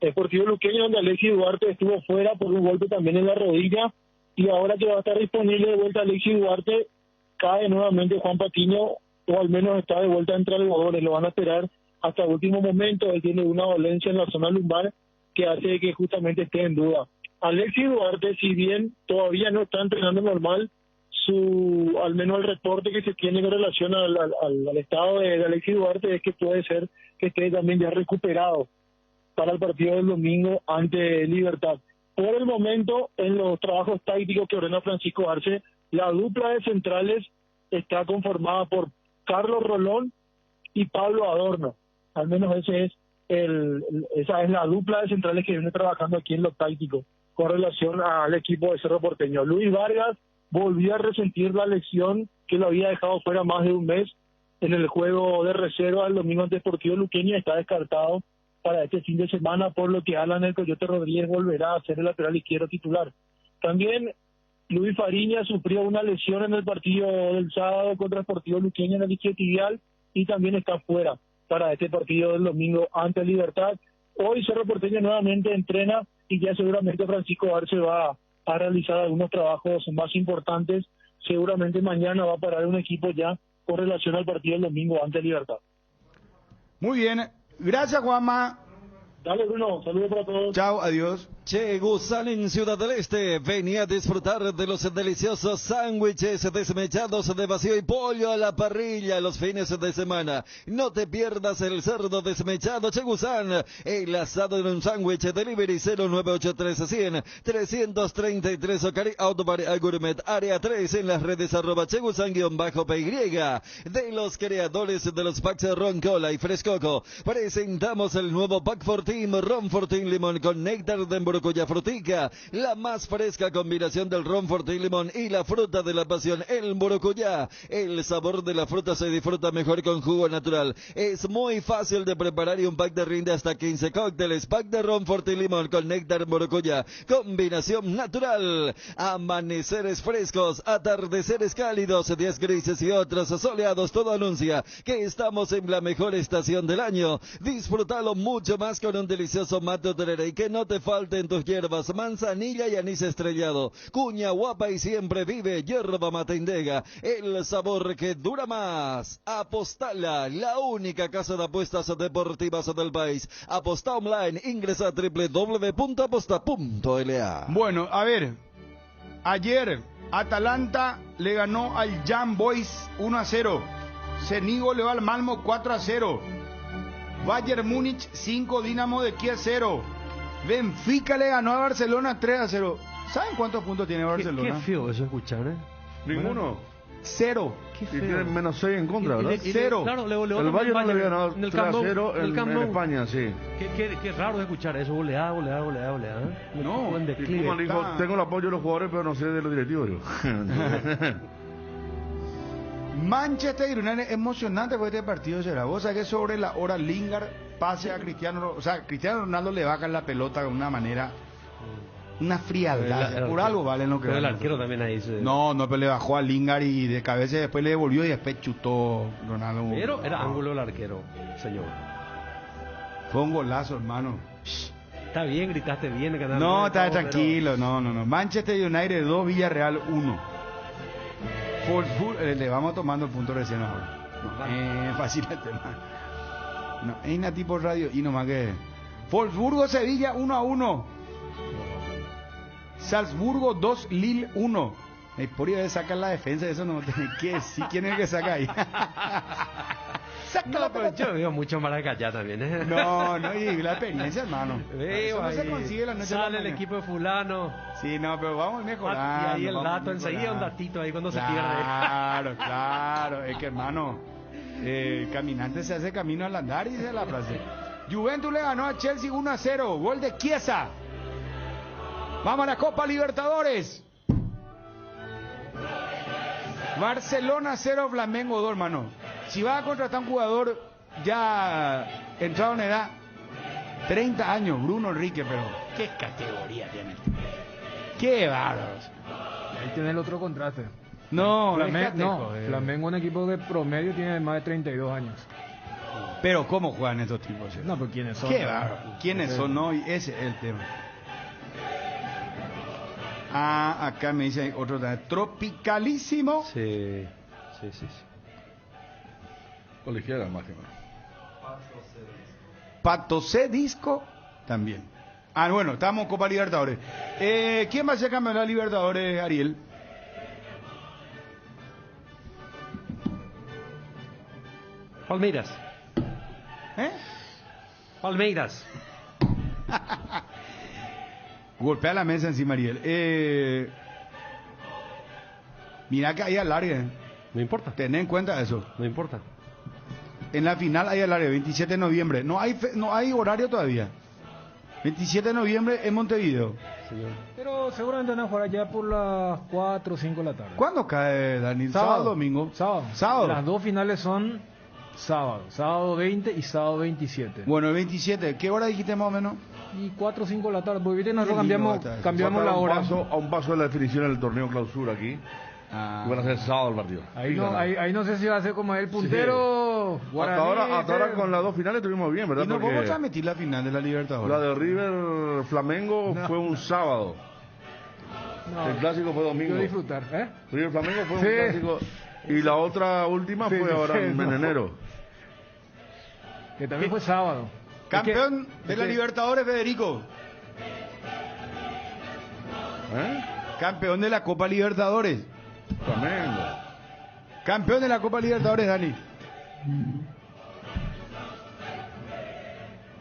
Sportivo Luqueño, donde Alexis Duarte estuvo fuera por un golpe también en la rodilla, y ahora que va a estar disponible de vuelta Alexis Duarte, cae nuevamente Juan Patiño, o al menos está de vuelta entre algodones, lo van a esperar hasta el último momento. Él tiene una dolencia en la zona lumbar que hace que justamente esté en duda. Alexis Duarte, si bien todavía no está entrenando normal, al menos el reporte que se tiene en relación al estado de Alexis Duarte es que puede ser que esté también ya recuperado para el partido del domingo ante Libertad. Por el momento, en los trabajos tácticos que ordena Francisco Arce, la dupla de centrales está conformada por Carlos Rolón y Pablo Adorno. Al menos esa es la dupla de centrales que viene trabajando aquí en lo táctico con relación al equipo de Cerro Porteño. Luis Vargas volvió a resentir la lesión que lo había dejado fuera más de un mes en el juego de reserva del domingo ante Sportivo Luqueño. Está descartado para este fin de semana, por lo que Alan el Coyote Rodríguez volverá a ser el lateral izquierdo titular. También Luis Fariña sufrió una lesión en el partido del sábado contra Sportivo Luqueño en el isquiotibial y también está fuera para este partido del domingo ante Libertad. Hoy Cerro Porteño nuevamente entrena y ya seguramente Francisco Arce va a realizar algunos trabajos más importantes. Seguramente mañana va a parar un equipo ya con relación al partido del domingo ante Libertad. Muy bien, gracias Juanma. Dale Bruno, saludos para todos. Chao, adiós. Che Gusán en Ciudad del Este, venía a disfrutar de los deliciosos sándwiches desmechados de vacío y pollo a la parrilla los fines de semana. No te pierdas el cerdo desmechado Che Gusán, el asado en un sándwich. Delivery 0983 333 Ocari Autobar Gourmet Área 3 en las redes @Che Gusán_PY. De los creadores de los packs Ron Cola y Frescoco, presentamos el nuevo Pack Fortín Ron Fortín Limón con néctar de Morocuya Frutica, la más fresca combinación del ron Fortín Limón y la fruta de la pasión, el Morocuya. El sabor de la fruta se disfruta mejor con jugo natural. Es muy fácil de preparar y un pack de rinde hasta 15 cócteles. Pack de ron Fortín Limón con néctar Morocuya, combinación natural. Amaneceres frescos, atardeceres cálidos, días grises y otros soleados, todo anuncia que estamos en la mejor estación del año. Disfrútalo mucho más con un delicioso mate tereré y que no te falten tus hierbas, manzanilla y anís estrellado. Cuña guapa y siempre vive, yerba mate Indega, el sabor que dura más. Apostala, la única casa de apuestas deportivas del país. Aposta online, ingresa a www.aposta.la. Bueno, a ver, ayer Atalanta le ganó al Young Boys 1-0. Cenigo le va al Malmo 4-0. Bayern Múnich 5, Dinamo de Kiev 0. Benfica le ganó a Barcelona 3-0. ¿Saben cuántos puntos tiene Barcelona? Qué feo eso escuchar, ¿eh? Ninguno. 0. Y tiene menos 6 en contra, ¿verdad? 0. Claro, el Bayern no le había ganado 3-0 en España, sí. Qué raro escuchar eso, goleada. No, dijo, tengo el apoyo de los jugadores, pero no sé de los directivos. Manchester United, emocionante por este partido será. Vos sabés que sobre la hora Lingard pase a Cristiano, o sea, Cristiano Ronaldo le baja la pelota de una manera, una frialdad, por algo valen lo que pero el arquero también ahí se... No, pero le bajó a Lingard y de cabeza después le devolvió y después chutó Ronaldo. Pero era ángulo el arquero, señor. Fue un golazo, hermano. Está bien, gritaste bien. No, está tranquilo, pero... no. Manchester United 2, Villarreal 1. Le vamos tomando el punto recién ahora. No, fácil el tema. No, es una tipo radio y nomás que... Wolfsburgo-Sevilla 1-1. Salzburgo 2, Lille 1. Por ahí sacar la defensa, eso no tiene que decir. ¿Quién es el que saca ahí? No, pero yo veo mucho Maracayá también, ¿eh? No, y la experiencia, hermano. Veo, no se consigue la noche. Sale el equipo de fulano. Sí, no, pero vamos mejorando. Y ahí el dato, enseguida un datito ahí cuando se pierde. Claro. Es que, hermano, caminante se hace camino al andar y dice la frase. Juventus le ganó a Chelsea 1-0. Gol de Chiesa. Vamos a la Copa Libertadores. Barcelona 0, Flamengo 2, hermano. Si vas a contratar un jugador ya entrado en edad, 30 años, Bruno Enrique, pero qué categoría tiene. Qué bárbaros. Ahí tiene el otro contraste. No, Flamengo, un equipo de promedio, tiene más de 32 años. Pero ¿cómo juegan estos tipos? No, pero ¿quiénes son? Qué bárbaro. ¿Quiénes son? No, y ese es el tema. Acá me dice otro tropicalísimo. Sí. Colegiala máxima. Pato C Disco también. Bueno, estamos en Copa Libertadores. ¿Quién va a ser campeón de la Libertadores, Ariel? Palmeiras. Palmeiras. Golpea la mesa encima, Ariel. Mira que hay alargue. No importa. Ten en cuenta eso. No importa. En la final hay alargue, 27 de noviembre. No hay horario todavía. 27 de noviembre en Montevideo. Señor. Pero seguramente van a jugar allá por las 4 o 5 de la tarde. ¿Cuándo cae, Dani? ¿Sábado o domingo? Sábado. Las dos finales son sábado 20 y sábado 27. Bueno, el 27, ¿qué hora dijiste más o menos? Y 4 o 5 de la tarde, porque viste, nosotros cambiamos la hora. A un paso de la definición del torneo clausura aquí. Y van a ser sábado el partido. Ahí no sé si va a ser como el puntero. Sí. Hasta ahora con las dos finales estuvimos bien, ¿verdad? Y no vamos a meter la final de la Libertadores. La de River Flamengo fue un sábado. El clásico fue domingo. Quiero disfrutar, River Flamengo fue un clásico. Y la otra última fue ahora en enero. Que también fue sábado. Campeón de la Libertadores, Federico. Campeón de la Copa Libertadores. Flamengo. Campeón de la Copa Libertadores, Dani.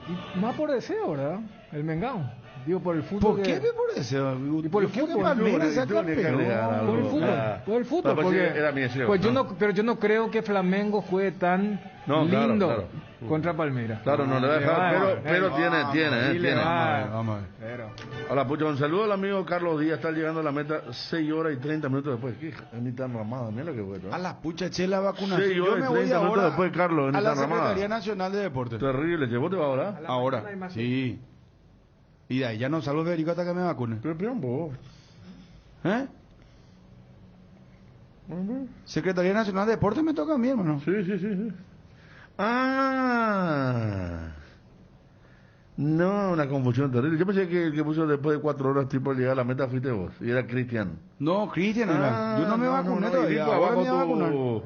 Y más por deseo, ¿verdad? El Mengao. Digo, por el fútbol. ¿Por qué por deseo? Y por el fútbol. Por el fútbol. Porque yo no creo que Flamengo juegue tan lindo contra Palmeiras. Claro, no le va a dejar, pero tiene. Vamos a ver. Hola, pucha, un saludo al amigo Carlos Díaz. Está llegando a la meta 6 horas y 30 minutos después. ¿Qué? Ni tan ramada, mira lo que bueno. A la pucha, che, la vacunación. 6 horas y 30 minutos después, Carlos. A la Secretaría Nacional de Deportes. Terrible, ¿vos te vas ahora? Ahora, sí. Y de ahí ya no salgo Federico hasta que me vacune. Pero vos. Secretaría Nacional de Deportes me toca a mí, hermano. Sí. No, una confusión terrible. Yo pensé que el que puso después de 4 horas tipo llegar a la meta fuiste vos. Y era Cristian. No, Cristian era. Yo no me vacuné todavía. Ahora me voy a vacunar. Vos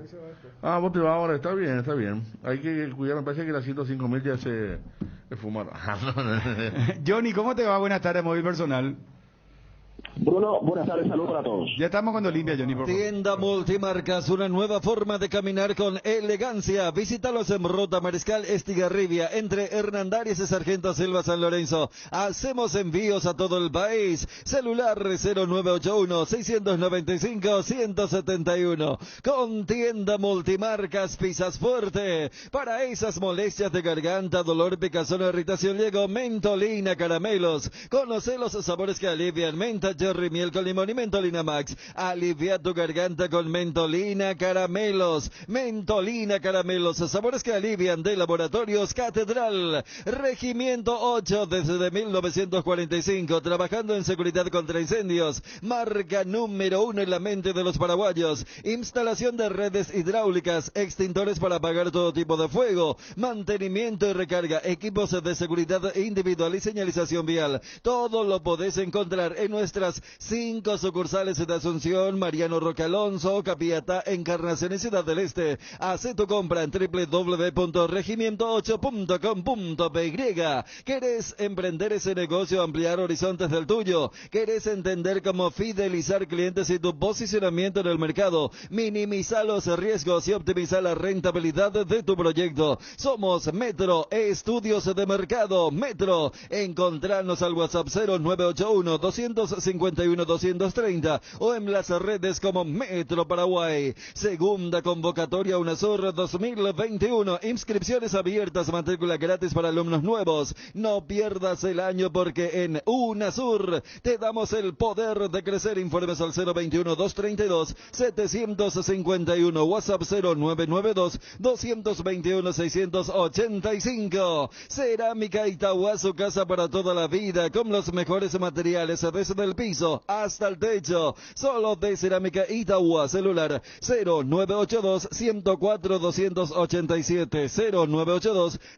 te vas ahora. Está bien. Hay que cuidar. Me parece que las 105.000 ya se fumaron. Johnny, ¿cómo te va? Buenas tardes, móvil personal. Bruno, buenas tardes, saludos para todos. Ya estamos cuando limpia, Johnny, por favor. Tienda Multimarcas, una nueva forma de caminar con elegancia. Visítalos en Ruta Mariscal Estigarribia, entre Hernandarias y Sargento Silva San Lorenzo. Hacemos envíos a todo el país. Celular 0981-695-171. Con Tienda Multimarcas, pisas fuerte. Para esas molestias de garganta, dolor, picazón, irritación, llegó Mentolina Caramelos. Conoce los sabores que alivian: menta, cherry, miel con limón y Mentolina Max. Alivia tu garganta con Mentolina Caramelos. Mentolina Caramelos, sabores que alivian, de Laboratorios Catedral. Regimiento 8 desde 1945, trabajando en seguridad contra incendios. Marca número 1 en la mente de los paraguayos. Instalación de redes hidráulicas, extintores para apagar todo tipo de fuego, mantenimiento y recarga, equipos de seguridad individual y señalización vial. Todo lo podés encontrar en nuestra nuestras 5 sucursales de Asunción, Mariano Roque Alonso, Capiatá, Encarnación y Ciudad del Este. Haz tu compra en www.regimiento8.com.py. ¿Querés emprender ese negocio, ampliar horizontes del tuyo? ¿Querés entender cómo fidelizar clientes y tu posicionamiento en el mercado? Minimizar los riesgos y optimizar la rentabilidad de tu proyecto. Somos Metro Estudios de Mercado. Metro, encontrarnos al WhatsApp 0981-251-230 o en las redes como Metro Paraguay. Segunda convocatoria UNASUR 2021. Inscripciones abiertas, matrícula gratis para alumnos nuevos. No pierdas el año porque en UNASUR te damos el poder de crecer. Informes al 021-232-751. WhatsApp 0992-221-685. Cerámica Itagua, su casa para toda la vida, con los mejores materiales desde el piso hasta el techo. Solo de Cerámica Itagua. Celular 0982-104-287,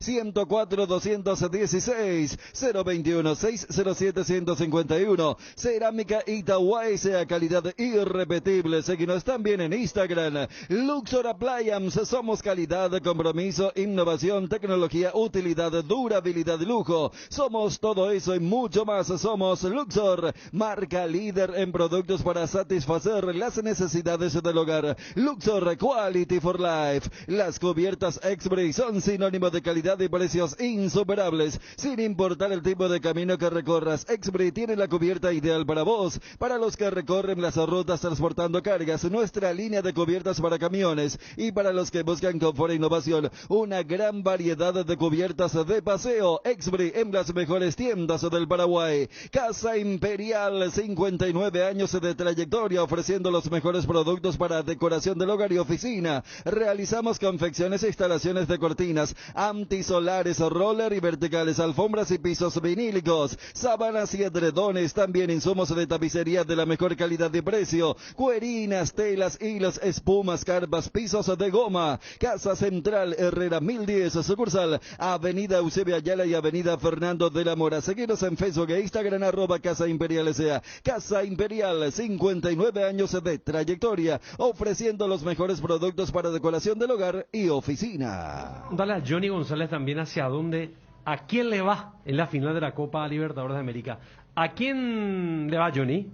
0982-104-216, 021-607-151. Cerámica Itagua, esa calidad irrepetible. Seguinos también en Instagram. Luxor Appliance, somos calidad, compromiso, innovación, tecnología, utilidad, durabilidad, lujo. Somos todo eso y mucho más. Somos Luxor, marca líder en productos para satisfacer las necesidades del hogar. Luxor, Quality for Life. Las cubiertas X-Bray son sinónimo de calidad y precios insuperables. Sin importar el tipo de camino que recorras, X-Bray tiene la cubierta ideal para vos. Para los que recorren las rutas transportando cargas, nuestra línea de cubiertas para camiones. Y para los que buscan confort e innovación, una gran variedad de cubiertas de paseo. X-Bray en las mejores tiendas del Paraguay. Casa Imperial, 59 años de trayectoria, ofreciendo los mejores productos para decoración del hogar y oficina. Realizamos confecciones e instalaciones de cortinas, antisolares, roller y verticales, alfombras y pisos vinílicos, sábanas y edredones, también insumos de tapicería de la mejor calidad y precio, cuerinas, telas, hilos, espumas, carpas, pisos de goma. Casa Central Herrera 1010, sucursal Avenida Eusebio Ayala y Avenida Fernando de la Mora. Seguinos en Facebook e Instagram @Casa Imperial S.A. Casa Imperial, 59 años de trayectoria, ofreciendo los mejores productos para decoración del hogar y oficina. Dale a Johnny González también hacia dónde, a quién le va en la final de la Copa Libertadores de América. ¿A quién le va, Johnny?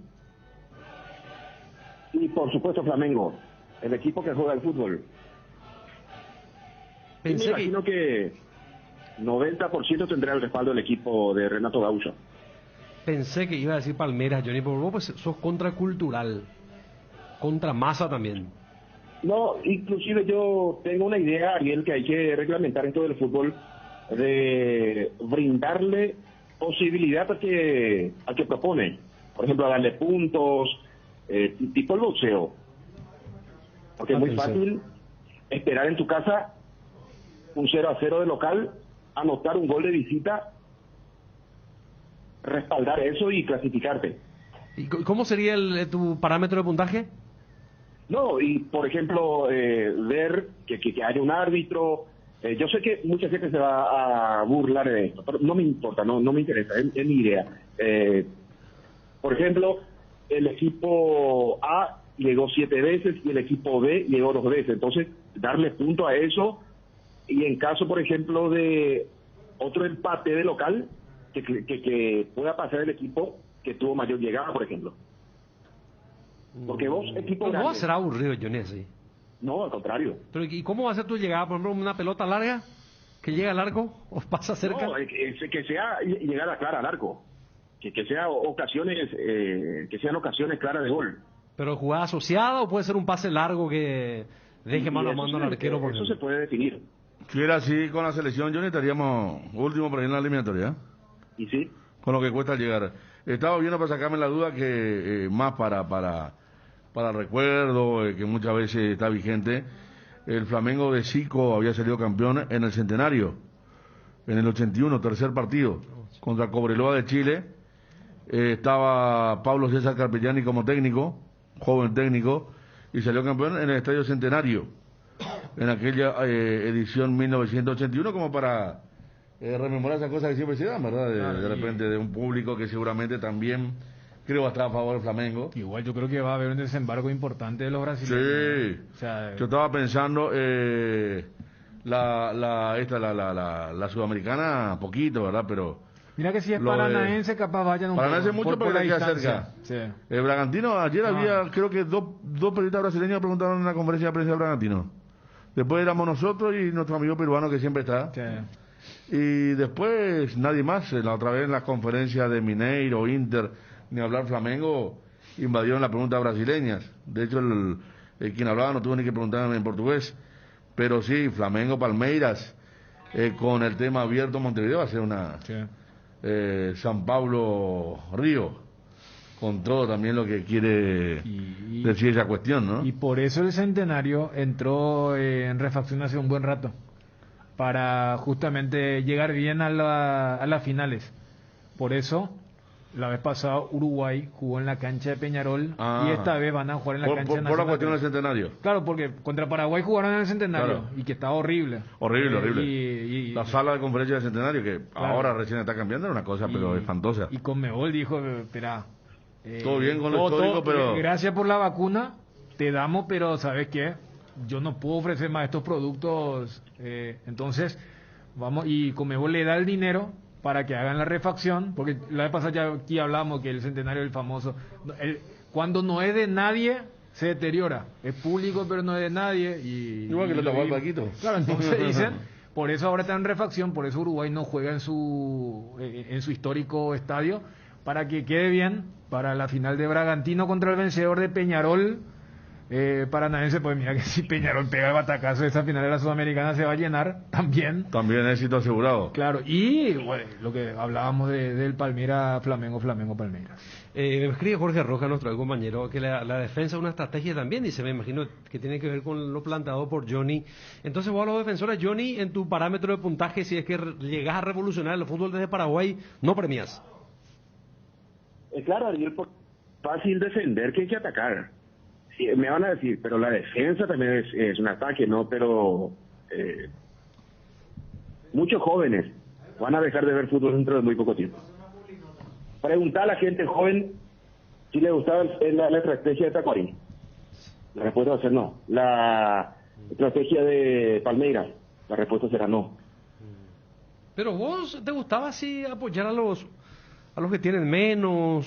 Y por supuesto Flamengo, el equipo que juega el fútbol. Me imagino que 90% tendrá el respaldo del equipo de Renato Gaúcho. Pensé que iba a decir Palmeiras, Johnny, pero vos pues sos contracultural, contra masa también. No, inclusive yo tengo una idea, Ariel, que hay que reglamentar en todo el fútbol, de brindarle posibilidad al que propone. Por ejemplo, a darle puntos, tipo el boxeo. Porque es muy fácil esperar en tu casa un 0-0 de local, anotar un gol de visita, respaldar eso y clasificarte. ¿Y cómo sería tu parámetro de puntaje? No, y por ejemplo, ver que haya un árbitro. Yo sé que mucha gente se va a burlar de esto, pero no me importa, no me interesa, es mi idea. Por ejemplo, el equipo A llegó 7 veces y el equipo B llegó 2 veces. Entonces, darle punto a eso, y en caso, por ejemplo, de otro empate de local, que pueda pasar el equipo que tuvo mayor llegada, por ejemplo. Porque vos, equipo grande... No va a ser aburrido, Johnny, así. No, al contrario. Pero ¿y cómo va a ser tu llegada? Por ejemplo, una pelota larga que llega al arco o pasa cerca. No, que sea llegada clara al arco. Que sean ocasiones claras de gol. Pero jugada asociada o puede ser un pase largo que deje mano a mano al arquero. Eso se puede definir. Si era así con la selección, Johnny, estaríamos último para ir en la eliminatoria. ¿Y sí? Con lo que cuesta llegar. Estaba viendo para sacarme la duda que más para recuerdo, que muchas veces está vigente, el Flamengo de Zico había salido campeón en el Centenario, en el 81, tercer partido, contra Cobreloa de Chile. Estaba Pablo César Carpellani como técnico, joven técnico, y salió campeón en el Estadio Centenario, en aquella edición 1981, como para rememorar esas cosas que siempre se dan, ¿verdad? De repente de un público que seguramente también creo que va a estar a favor del Flamengo. Igual yo creo que va a haber un desembarco importante de los brasileños. Sí, o sea, yo estaba pensando la sudamericana poquito, ¿verdad? Pero mira que si es paranaense capaz vayan un poco. Paranaense mucho porque le queda cerca. Sí. El Bragantino, ayer había creo que dos periodistas brasileños preguntaron en la conferencia de prensa del Bragantino. Después éramos nosotros y nuestro amigo peruano que siempre está. Sí. Y después nadie más. La otra vez en las conferencias de Mineiro, Inter, ni hablar Flamengo, invadieron las preguntas brasileñas. De hecho, quien hablaba no tuvo ni que preguntarme en portugués. Pero sí, Flamengo, Palmeiras, con el tema abierto Montevideo va a ser una San Pablo Río, con todo también lo que quiere decir esa cuestión, ¿no? Y por eso el Centenario entró en refacción hace un buen rato, para justamente llegar bien a las finales. Por eso, la vez pasada Uruguay jugó en la cancha de Peñarol y esta vez van a jugar en la cancha nacional. Por la cuestión del Centenario. Claro, porque contra Paraguay jugaron en el Centenario y que estaba horrible. Horrible. La sala de conferencia del Centenario, que ahora recién está cambiando, era una cosa pero espantosa. Y Conmebol dijo, espera... todo bien con lo histórico, pero... Gracias por la vacuna, te damos, pero ¿sabes qué? Yo no puedo ofrecer más estos productos, entonces vamos, y Conmebol le da el dinero para que hagan la refacción, porque la vez pasada ya aquí hablamos que el Centenario del famoso, cuando no es de nadie se deteriora, es público pero no es de nadie, igual que lo tapó el Paquito. Claro, entonces dicen, por eso ahora está en refacción, por eso Uruguay no juega en su histórico estadio, para que quede bien para la final de Bragantino contra el vencedor de Peñarol. Paranaense, pues mira que si Peñarol pega el batacazo de esa final de la Sudamericana se va a llenar también. También éxito asegurado. Claro, y bueno, lo que hablábamos del Palmeiras, Flamengo, Palmeiras. Me escribe Jorge Roja, nuestro compañero, que la defensa es una estrategia también, dice, me imagino que tiene que ver con lo planteado por Johnny. Entonces vos a los defensores, Johnny, en tu parámetro de puntaje, si es que llegas a revolucionar el fútbol desde Paraguay, no premias. Claro, Ariel, fácil defender que hay que atacar. Sí, me van a decir, pero la defensa también es un ataque, ¿no? Pero muchos jóvenes van a dejar de ver fútbol dentro de muy poco tiempo. Preguntar a la gente joven si le gustaba la estrategia de Tacuarín. La respuesta va a ser no. La estrategia de Palmeiras, la respuesta será no. Pero vos, ¿te gustaba así apoyar a los que tienen menos,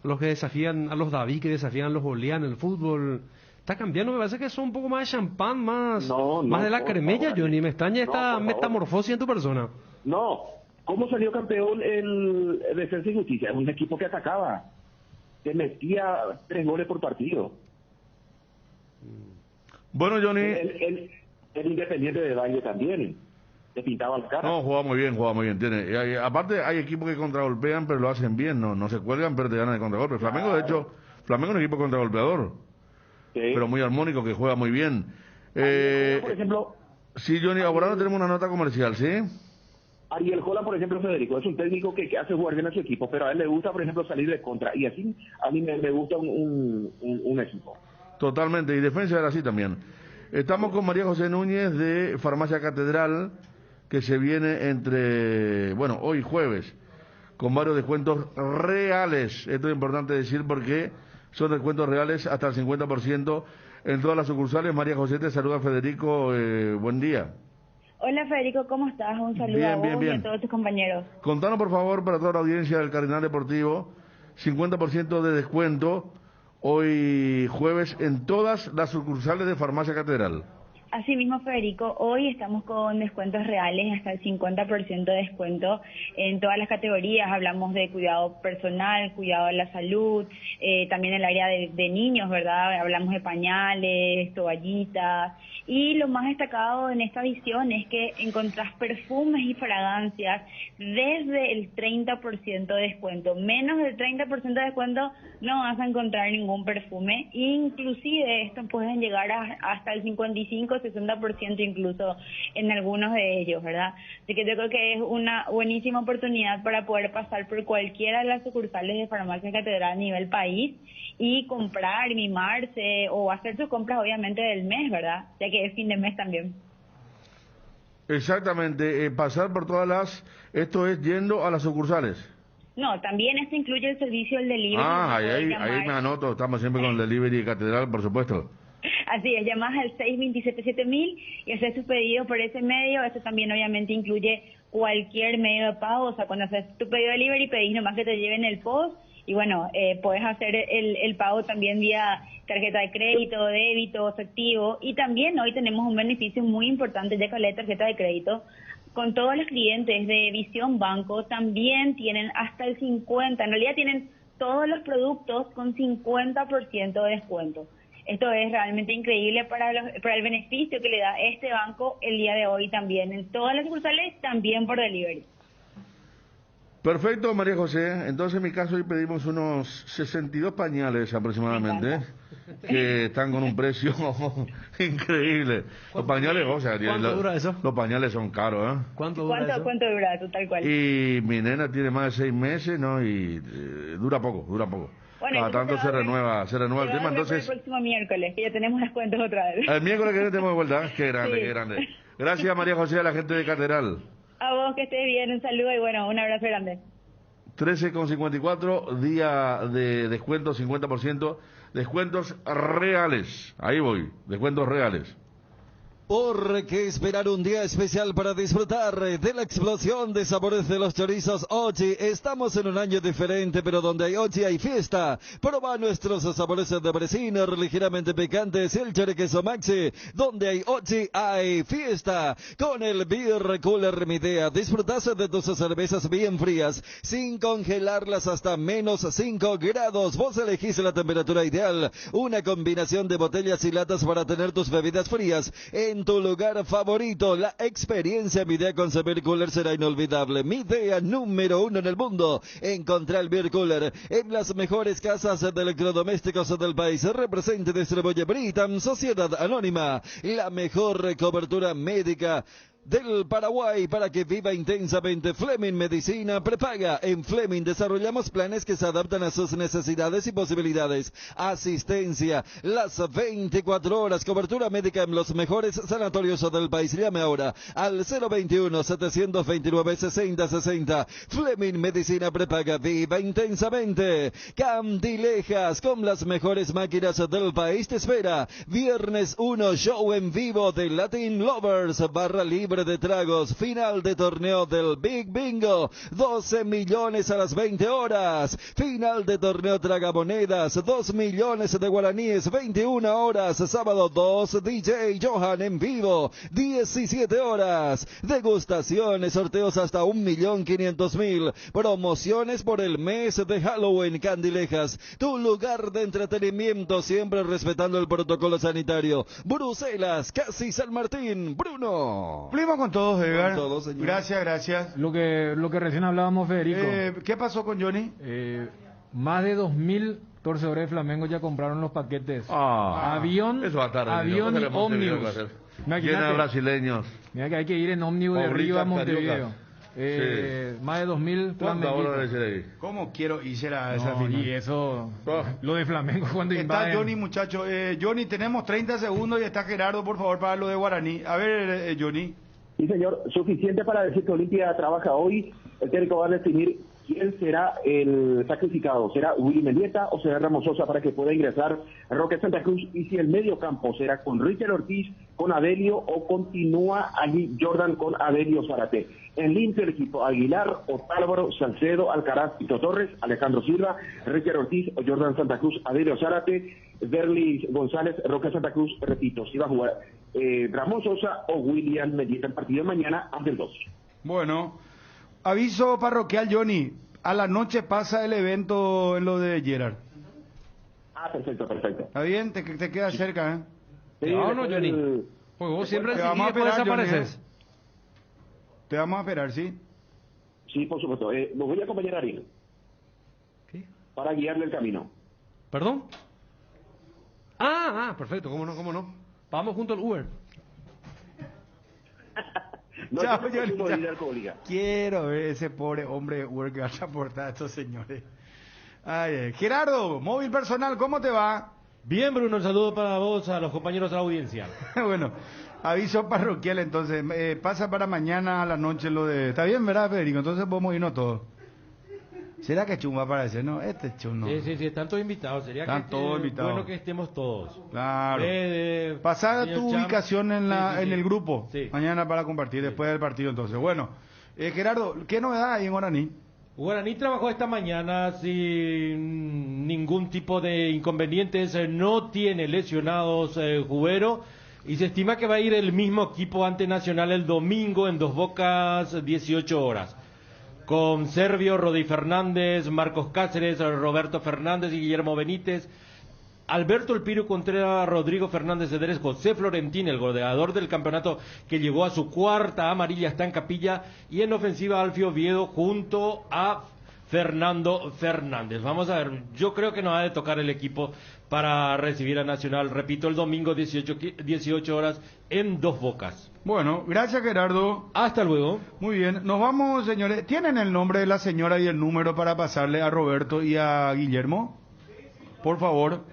a los que desafían, a los David que desafían a los Goliat en el fútbol? Está cambiando, me parece que son un poco más de champán, más de la cremella, Johnny. Me extraña esta metamorfosis en tu persona. No, ¿cómo salió campeón el Defensa y Justicia? Es un equipo que atacaba, que metía 3 goles por partido. Bueno, Johnny... El Independiente de Valle también. Le pintaba la cara. No, juega muy bien. Aparte hay equipos que contragolpean, pero lo hacen bien, no se cuelgan, pero te ganan de contragolpe. Flamengo, de hecho, Flamengo es un equipo contragolpeador, pero muy armónico, que juega muy bien. Por ejemplo... Sí, Johnny, ahora tenemos una nota comercial, ¿sí? Ariel Holland, por ejemplo, Federico, es un técnico que hace jugar bien a su equipo, pero a él le gusta, por ejemplo, salir de contra, y así a mí me gusta un equipo. Totalmente, y defensa era así también. Estamos con María José Núñez de Farmacia Catedral, que se viene hoy jueves, con varios descuentos reales. Esto es importante decir porque son descuentos reales hasta el 50% en todas las sucursales. María José, te saluda Federico, buen día. Hola Federico, ¿cómo estás? Un saludo a vos y a todos tus compañeros. Contanos por favor para toda la audiencia del Cardenal Deportivo, 50% de descuento hoy jueves en todas las sucursales de Farmacia Catedral. Así mismo, Federico, hoy estamos con descuentos reales, hasta el 50% de descuento en todas las categorías. Hablamos de cuidado personal, cuidado de la salud, también el área de niños, ¿verdad? Hablamos de pañales, toallitas. Y lo más destacado en esta visión es que encontrás perfumes y fragancias desde el 30% de descuento. Menos del 30% de descuento no vas a encontrar ningún perfume. Inclusive esto pueden llegar hasta el 55-60% incluso en algunos de ellos, ¿verdad? Así que yo creo que es una buenísima oportunidad para poder pasar por cualquiera de las sucursales de Farmacia Catedral a nivel país y comprar, mimarse o hacer sus compras obviamente del mes, ¿verdad? Ya que es fin de mes también. Exactamente, pasar por todas esto es yendo a las sucursales. No, también esto incluye el servicio del delivery. Ahí me anoto, estamos siempre con el delivery de Catedral, por supuesto. Así es, llamás al 627-7000 y haces tu pedido por ese medio. Eso también obviamente incluye cualquier medio de pago. O sea, cuando haces tu pedido de delivery, pedís nomás que te lleven el post. Y bueno, puedes hacer el pago también vía tarjeta de crédito, débito, efectivo. Y también hoy tenemos un beneficio muy importante ya con la tarjeta de crédito. Con todos los clientes de Visión Banco también tienen hasta el 50%. En realidad tienen todos los productos con 50% de descuento. Esto es realmente increíble para el beneficio que le da este banco el día de hoy también. En todas las sucursales, también por delivery. Perfecto, María José. Entonces, en mi caso, hoy pedimos unos 62 pañales aproximadamente, que están con un precio increíble. Los pañales, o sea, ¿cuánto dura eso? Los pañales son caros, ¿eh? ¿Cuánto dura eso? ¿Cuánto dura eso, tal cual? Y mi nena tiene más de 6 meses, ¿no? Y dura poco. Bueno, cada tanto se renueva el tema, entonces... El próximo miércoles, que ya tenemos las cuentas otra vez. El miércoles que viene tenemos de vuelta. Qué grande, sí. Qué grande. Gracias, María José, a la gente de Catedral. A vos, que estés bien, un saludo y bueno, un abrazo grande. 13,54, día de descuento, 50%, descuentos reales. Ahí voy, descuentos reales. ¿Por qué esperar un día especial para disfrutar de la explosión de sabores de los chorizos Ochi? Estamos en un año diferente, pero donde hay Ochi hay fiesta. Proba nuestros sabores de brecina ligeramente picantes, el choriqueso maxi. Donde hay Ochi hay fiesta. Con el Beer Cooler Mi Idea, disfrutas de tus cervezas bien frías, sin congelarlas hasta menos 5 grados. Vos elegís la temperatura ideal. Una combinación de botellas y latas para tener tus bebidas frías en tu lugar favorito. La experiencia Mi Idea con Beer Cooler será inolvidable. Mi Idea número 1 en el mundo. Encontrá el Beer Cooler en las mejores casas de electrodomésticos del país. Represente y distribuye Britam, Sociedad Anónima. La mejor cobertura médica del Paraguay para que viva intensamente. Fleming Medicina Prepaga. En Fleming desarrollamos planes que se adaptan a sus necesidades y posibilidades. Asistencia las 24 horas. Cobertura médica en los mejores sanatorios del país. Llame ahora al 021-729-6060. Fleming Medicina Prepaga. Viva intensamente. Candilejas, con las mejores máquinas del país, te espera. Viernes 1, show en vivo de Latin Lovers, barra libre de tragos, final de torneo del Big Bingo, 12 millones a las 20 horas, final de torneo tragamonedas, 2 millones de guaraníes, 21 horas, sábado 2, DJ Johan en vivo, 17 horas, degustaciones, sorteos hasta 1.500.000, promociones por el mes de Halloween. Candilejas, tu lugar de entretenimiento, siempre respetando el protocolo sanitario. Bruselas, casi San Martín. Bruno. Con todos, Edgar. Con todos, señor. Gracias. Lo que recién hablábamos, Federico. ¿Qué pasó con Johnny? Más de 2.000 torcedores de Flamengo ya compraron los paquetes. Avión y ómnibus. Llena de brasileños. Mira que hay que ir en ómnibus de arriba a Montevideo. Más de 2.000 flamenguitos. ¿Cómo quiero ir a esa final? Y eso, lo de Flamengo cuando está Johnny, muchacho. Johnny, tenemos 30 segundos y está Gerardo, por favor, para lo de Guaraní. A ver, Johnny. Sí, señor. Suficiente para decir que Olimpia trabaja hoy. El técnico va a definir quién será el sacrificado. ¿Será Willy Mendieta o será Ramos Sosa para que pueda ingresar Roque Santa Cruz? Y si el medio campo será con Richard Ortiz, con Adelio, o continúa allí Jordan con Adelio Zárate. En línea el equipo: Aguilar, Otálvaro, Salcedo, Alcaraz, Tito Torres, Alejandro Silva, Richard Ortiz, Jordan Santa Cruz, Adelio Zárate, Berlis González, Roque Santa Cruz. Repito, si va a jugar Ramos Sosa o William Mendieta el partido de mañana ante el 2. Bueno, aviso parroquial, Johnny. A la noche pasa el evento en lo de Gerard. Perfecto. ¿Está bien? ¿Te quedas cerca, eh? Sí, no, Johnny. Pues vos siempre te vamos a esperar, desapareces. Johnny. Te vamos a esperar, ¿sí? Sí, por supuesto. Lo voy a acompañar a Ariel. ¿Qué? Para guiarle el camino. ¿Perdón? Perfecto, cómo no. Vamos junto al Uber. No, chao, Johnny. Quiero ver ese pobre hombre Uber que va a transportar a estos señores. Gerardo, móvil personal, ¿cómo te va? Bien, Bruno, un saludo para vos, a los compañeros de la audiencia. Bueno, aviso parroquial entonces, pasa para mañana a la noche lo de... Está bien, ¿verdad, Federico? Entonces podemos irnos todos. ¿Será que Chum va a aparecer? No, este Chum no. Sí, están todos invitados. Sería están todos invitados. Bueno que estemos todos. Claro. Pasar tu ubicación en el grupo mañana para compartir después del partido entonces. Bueno, Gerardo, ¿qué novedad hay en Guaraní? Guaraní trabajó esta mañana sin ningún tipo de inconvenientes, no tiene lesionados Jubero, y se estima que va a ir el mismo equipo ante Nacional el domingo en Dos Bocas, 18 horas. Con Servio, Rodi Fernández, Marcos Cáceres, Roberto Fernández y Guillermo Benítez, Alberto El Piru Contreras, Rodrigo Fernández Cedrés, José Florentín, el goleador del campeonato que llegó a su cuarta amarilla, está en Capilla, y en ofensiva Alfio Oviedo junto a Fernando Fernández. Vamos a ver, yo creo que nos ha de tocar el equipo para recibir a Nacional, repito, el domingo 18 horas en Dos Bocas. Bueno, gracias Gerardo. Hasta luego. Muy bien, nos vamos señores. ¿Tienen el nombre de la señora y el número para pasarle a Roberto y a Guillermo? Por favor.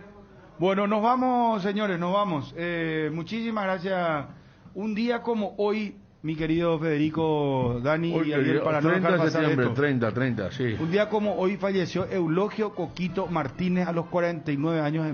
Bueno, nos vamos señores, nos vamos. Muchísimas gracias. Un día como hoy, mi querido Federico, Dani y Ariel, para no dejar pasar esto. 30, sí. Un día como hoy falleció Eulogio Coquito Martínez a los 49 años.